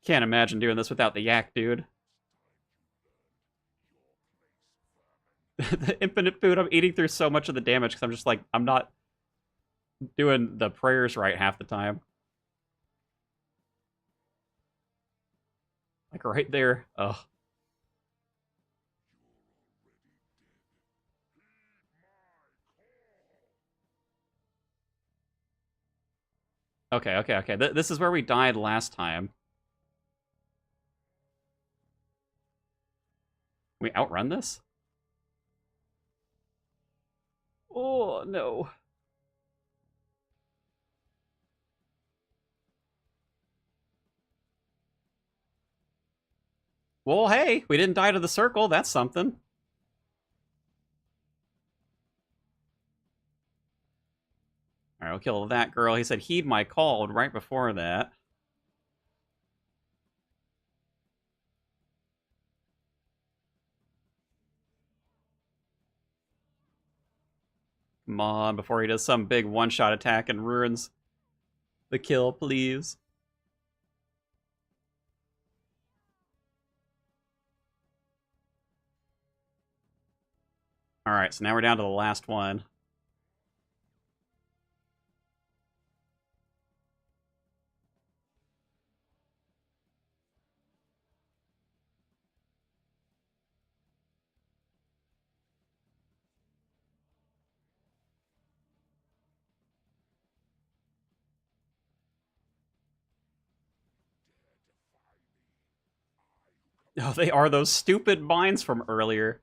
A: Can't imagine doing this without the yak, dude. The infinite food, I'm eating through so much of the damage because I'm just like, I'm not doing the prayers right half the time. Like right there. Ugh. Okay. This is where we died last time. We outrun this? Oh, no. Well, hey, we didn't die to the circle. That's something. All right, we'll kill that girl. He said, heed my call right before that. Come on, before he does some big one-shot attack and ruins the kill, please. All right, so now we're down to the last one. Oh, they are those stupid mines from earlier.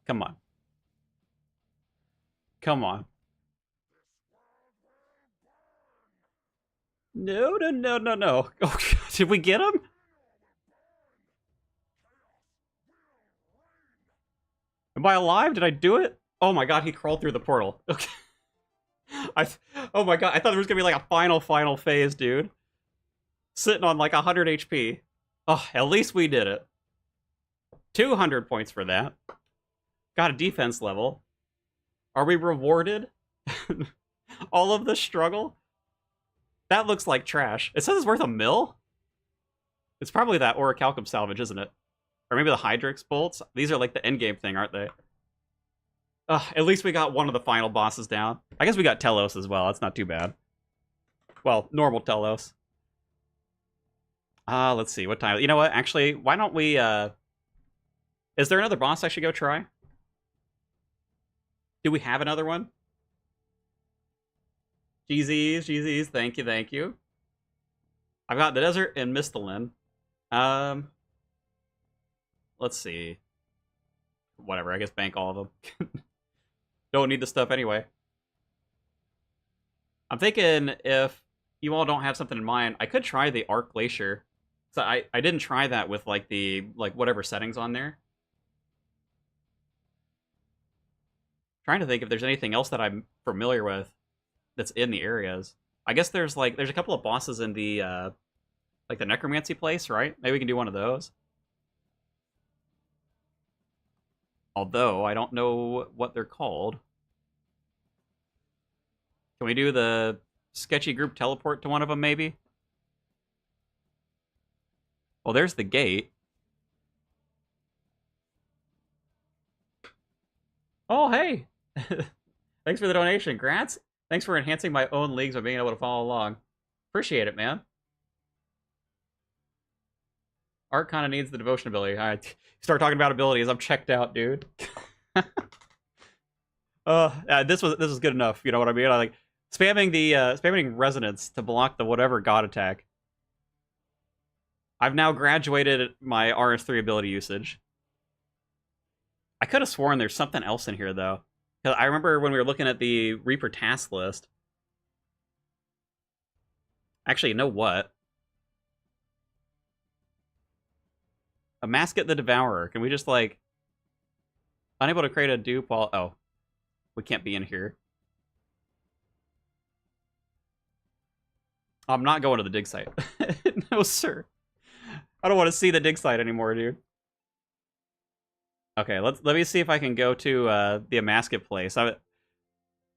A: Come on. Come on. No. Oh, did we get him? Am I alive? Did I do it? Oh my god, he crawled through the portal. Okay. Oh my god, I thought there was gonna be like a final phase, dude. Sitting on like 100 HP. Oh, at least we did it. 200 points for that. Got a defense level. Are we rewarded? All of the struggle? That looks like trash. It says it's worth $1 mil? It's probably that orichalcum salvage, isn't it? Or maybe the Hydrix bolts? These are like the endgame thing, aren't they? At least we got one of the final bosses down. I guess we got Telos as well. That's not too bad. Well, normal Telos. Let's see, what time? You know what, actually, why don't we, is there another boss I should go try? Do we have another one? GZs, thank you, thank you. I've got the desert and Mistalin. Let's see. Whatever, I guess bank all of them. Don't need the stuff anyway. I'm thinking if you all don't have something in mind, I could try the Arc Glacier. So I didn't try that with like the whatever settings on there. Trying to think if there's anything else that I'm familiar with that's in the areas. I guess there's a couple of bosses in the like the necromancy place, right? Maybe we can do one of those. Although I don't know what they're called. Can we do the sketchy group teleport to one of them, maybe? Well, there's the gate. Oh, hey! Thanks for the donation, Grats. Thanks for enhancing my own leagues by being able to follow along. Appreciate it, man. Art kind of needs the devotion ability. All right, start talking about abilities. I'm checked out, dude. This was good enough. You know what I mean? I like spamming resonance to block the whatever god attack. I've now graduated my RS3 ability usage. I could have sworn there's something else in here though. Cause I remember when we were looking at the Reaper task list. Actually, you know what? A Masket the Devourer. Can we just like unable to create a dupe while we can't be in here. I'm not going to the dig site. No, sir. I don't want to see the dig site anymore, dude. Okay, let me see if I can go to the Amasket place.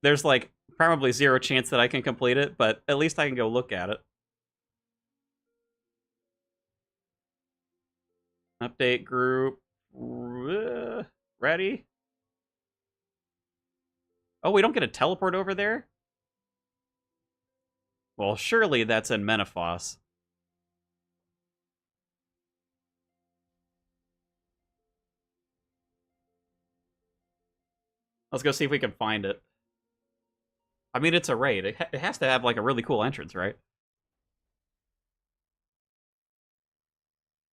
A: There's like probably 0 chance that I can complete it, but at least I can go look at it. Update group. Ready? Oh, we don't get a teleport over there? Well, surely that's in Menaphos. Let's go see if we can find it. I mean, it's a raid. It has to have, like, a really cool entrance, right?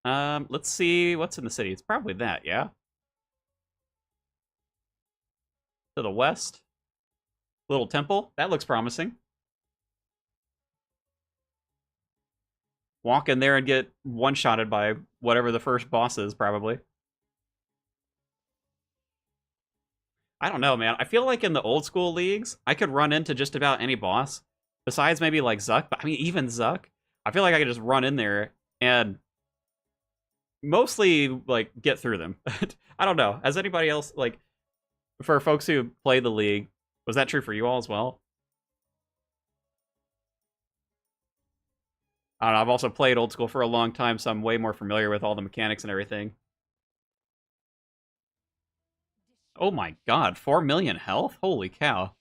A: Let's see what's in the city. It's probably that, yeah? To the west. Little temple. That looks promising. Walk in there and get one-shotted by whatever the first boss is, probably. I don't know, man. I feel like in the old school leagues, I could run into just about any boss. Besides maybe like Zuck, but I mean, even Zuck. I feel like I could just run in there and mostly, like, get through them. I don't know. Has anybody else, like, for folks who play the league, was that true for you all as well? I don't know. I've also played old school for a long time, so I'm way more familiar with all the mechanics and everything. Oh my god, 4 million health? Holy cow.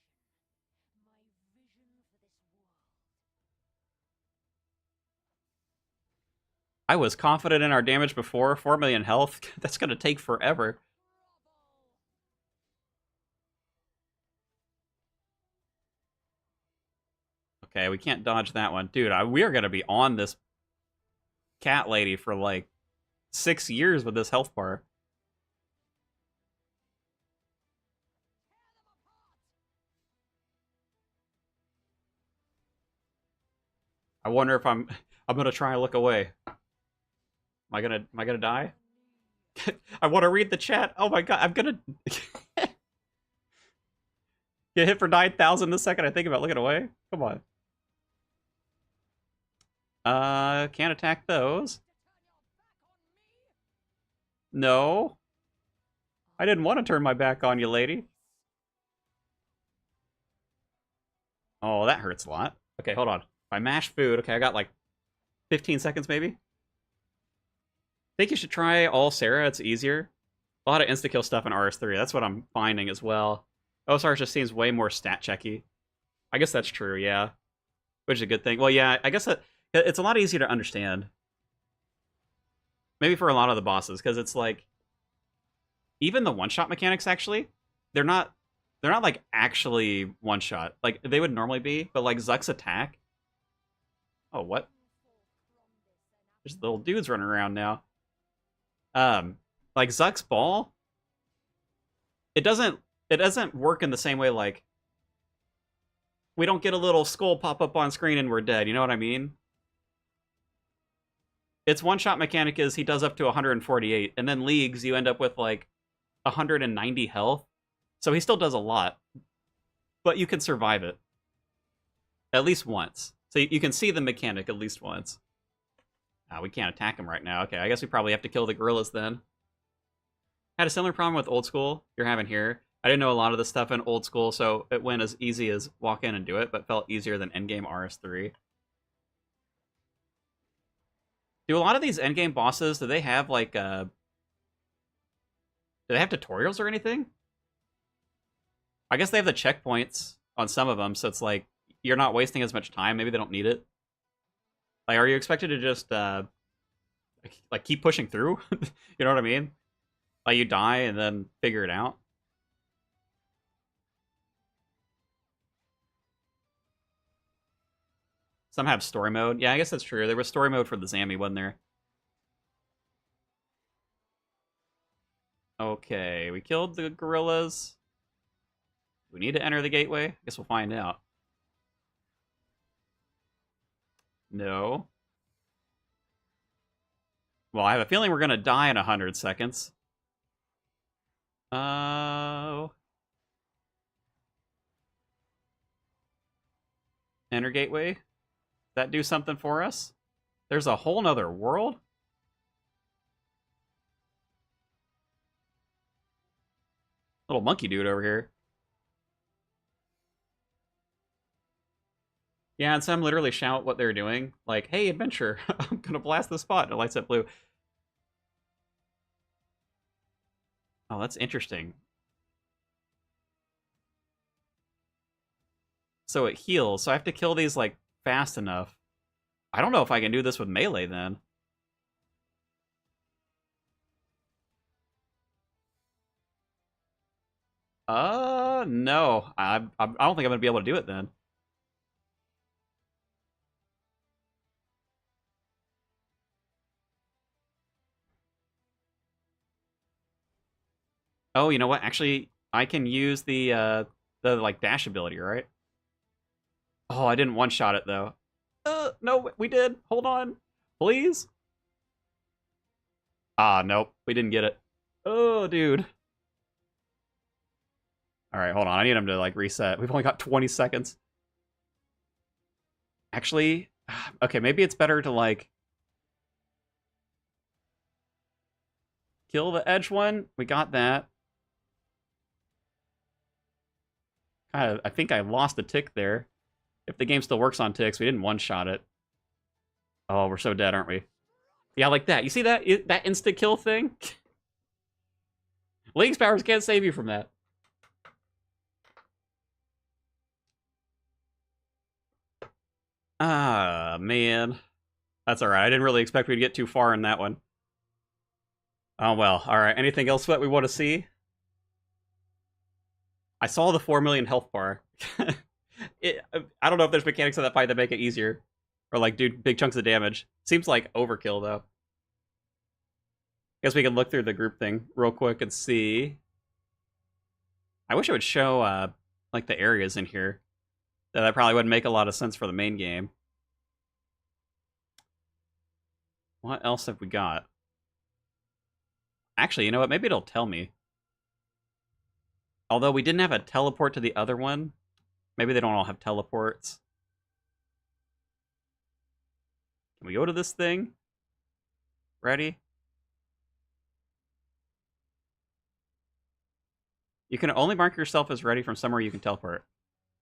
A: I was confident in our damage before. 4 million health? That's gonna take forever. Okay, we can't dodge that one. Dude, we are gonna be on this cat lady for like 6 years with this health bar. I wonder if I'm gonna try and look away. Am I gonna die? I want to read the chat. Oh my god, I'm gonna get hit for 9,000 the second I think about looking away. Come on. Can't attack those. No. I didn't want to turn my back on you, lady. Oh, that hurts a lot. Okay, hold on. If I mash food, okay, I got like 15 seconds maybe. I think you should try all Sarah, it's easier. A lot of insta-kill stuff in RS3, that's what I'm finding as well. OSRS just seems way more stat-checky. I guess that's true, yeah. Which is a good thing. Well, yeah, I guess it's a lot easier to understand. Maybe for a lot of the bosses, because it's like even the one-shot mechanics actually, they're not like actually one-shot. Like they would normally be, but like Zuck's attack. Oh, what? There's little dudes running around now. Like Zuck's ball, it doesn't work in the same way. Like we don't get a little skull pop up on screen and we're dead. You know what I mean? Its one-shot mechanic is he does up to 148, and then leagues you end up with like 190 health. So he still does a lot, but you can survive it at least once. So you can see the mechanic at least once. We can't attack him right now. Okay, I guess we probably have to kill the gorillas then. Had a similar problem with old school you're having here. I didn't know a lot of the stuff in old school, so it went as easy as walk in and do it, but felt easier than endgame RS3. Do a lot of these endgame bosses, do they have like do they have tutorials or anything? I guess they have the checkpoints on some of them, so it's like you're not wasting as much time. Maybe they don't need it. Like, are you expected to just like keep pushing through? You know what I mean? Like you die and then figure it out. Some have story mode. Yeah, I guess that's true. There was story mode for the Zammy, wasn't there? Okay, we killed the gorillas. We need to enter the gateway? I guess we'll find out. No. Well, I have a feeling we're gonna die in 100 seconds. Enter gateway. Does that do something for us? There's a whole nother world? Little monkey dude over here. Yeah, and some literally shout what they're doing. Like, hey, adventure, I'm gonna blast the spot. And it lights up blue. Oh, that's interesting. So it heals. So I have to kill these, like, fast enough. I don't know if I can do this with melee, then. No. I don't think I'm gonna be able to do it, then. Oh, you know what? Actually, I can use the like dash ability, right? Oh, I didn't one-shot it though. No, we did. Hold on. Please? Ah, nope. We didn't get it. Oh, dude. All right, hold on. I need him to like reset. We've only got 20 seconds. Actually, okay, maybe it's better to like kill the edge one. We got that. I think I lost a tick there. If the game still works on ticks, we didn't one-shot it. Oh, we're so dead, aren't we? Yeah, like that. You see that that instant kill thing? Link's powers can't save you from that. Ah, man. That's alright. I didn't really expect we to get too far in that one. Oh, well. Alright. Anything else that we want to see? I saw the 4 million health bar. I don't know if there's mechanics in that fight that make it easier. Or, like, do big chunks of damage. Seems like overkill, though. Guess we can look through the group thing real quick and see. I wish it would show, like, the areas in here. That probably wouldn't make a lot of sense for the main game. What else have we got? Actually, you know what? Maybe it'll tell me. Although we didn't have a teleport to the other one. Maybe they don't all have teleports. Can we go to this thing? Ready? You can only mark yourself as ready from somewhere you can teleport.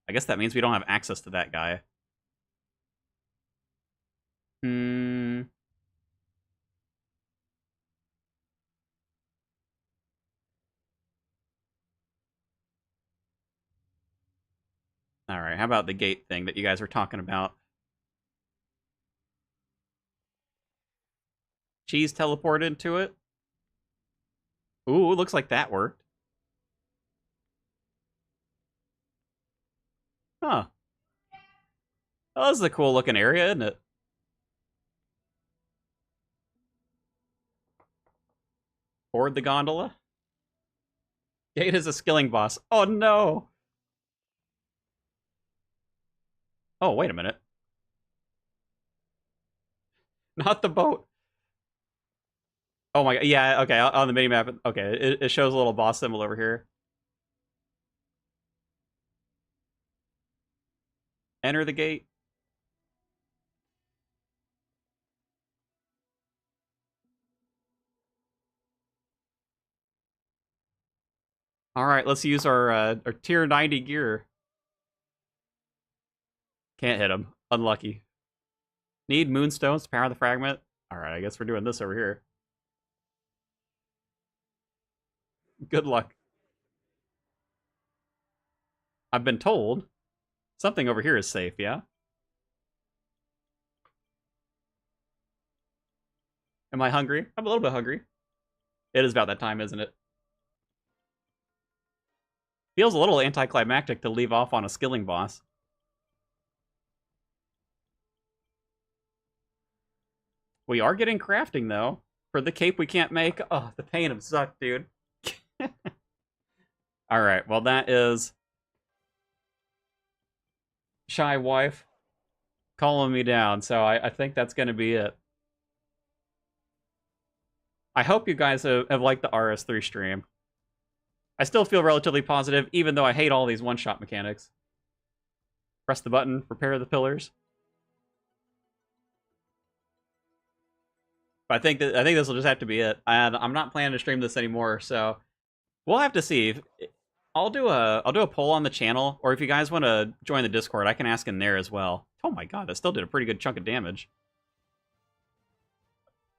A: I guess that means we don't have access to that guy. Alright, how about the gate thing that you guys were talking about? Cheese teleported into it. Ooh, looks like that worked. Huh. Oh, this is a cool looking area, isn't it? Board the gondola. Gate is a skilling boss. Oh no! Oh, wait a minute. Not the boat. Oh my god, yeah, okay, on the minimap, okay, it shows a little boss symbol over here. Enter the gate. Alright, let's use our tier 90 gear. Can't hit him. Unlucky. Need moonstones to power the fragment. Alright, I guess we're doing this over here. Good luck. I've been told something over here is safe, yeah? Am I hungry? I'm a little bit hungry. It is about that time, isn't it? Feels a little anticlimactic to leave off on a skilling boss. We are getting crafting, though. For the cape we can't make. Oh, the pain of Zuck, dude. Alright, well that is... Shy Wife calling me down, so I think that's going to be it. I hope you guys have liked the RS3 stream. I still feel relatively positive, even though I hate all these one-shot mechanics. Press the button, repair the pillars. But I think this will just have to be it. And I'm not planning to stream this anymore, so we'll have to see. I'll do a poll on the channel, or if you guys want to join the Discord, I can ask in there as well. Oh my god, that still did a pretty good chunk of damage.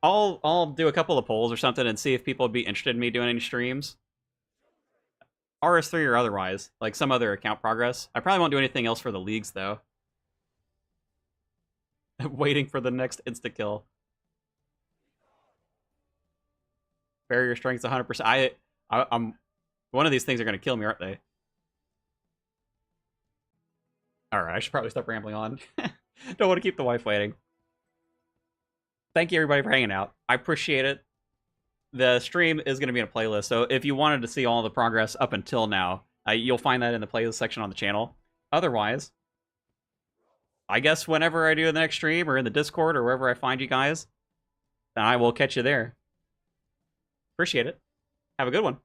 A: I'll do a couple of polls or something and see if people would be interested in me doing any streams. RS3 or otherwise, like some other account progress. I probably won't do anything else for the leagues, though. Waiting for the next insta-kill. Barrier strength's 100%. I'm... One of these things are going to kill me, aren't they? Alright, I should probably stop rambling on. Don't want to keep the wife waiting. Thank you, everybody, for hanging out. I appreciate it. The stream is going to be in a playlist, so if you wanted to see all the progress up until now, you'll find that in the playlist section on the channel. Otherwise, I guess whenever I do the next stream, or in the Discord, or wherever I find you guys, then I will catch you there. Appreciate it. Have a good one.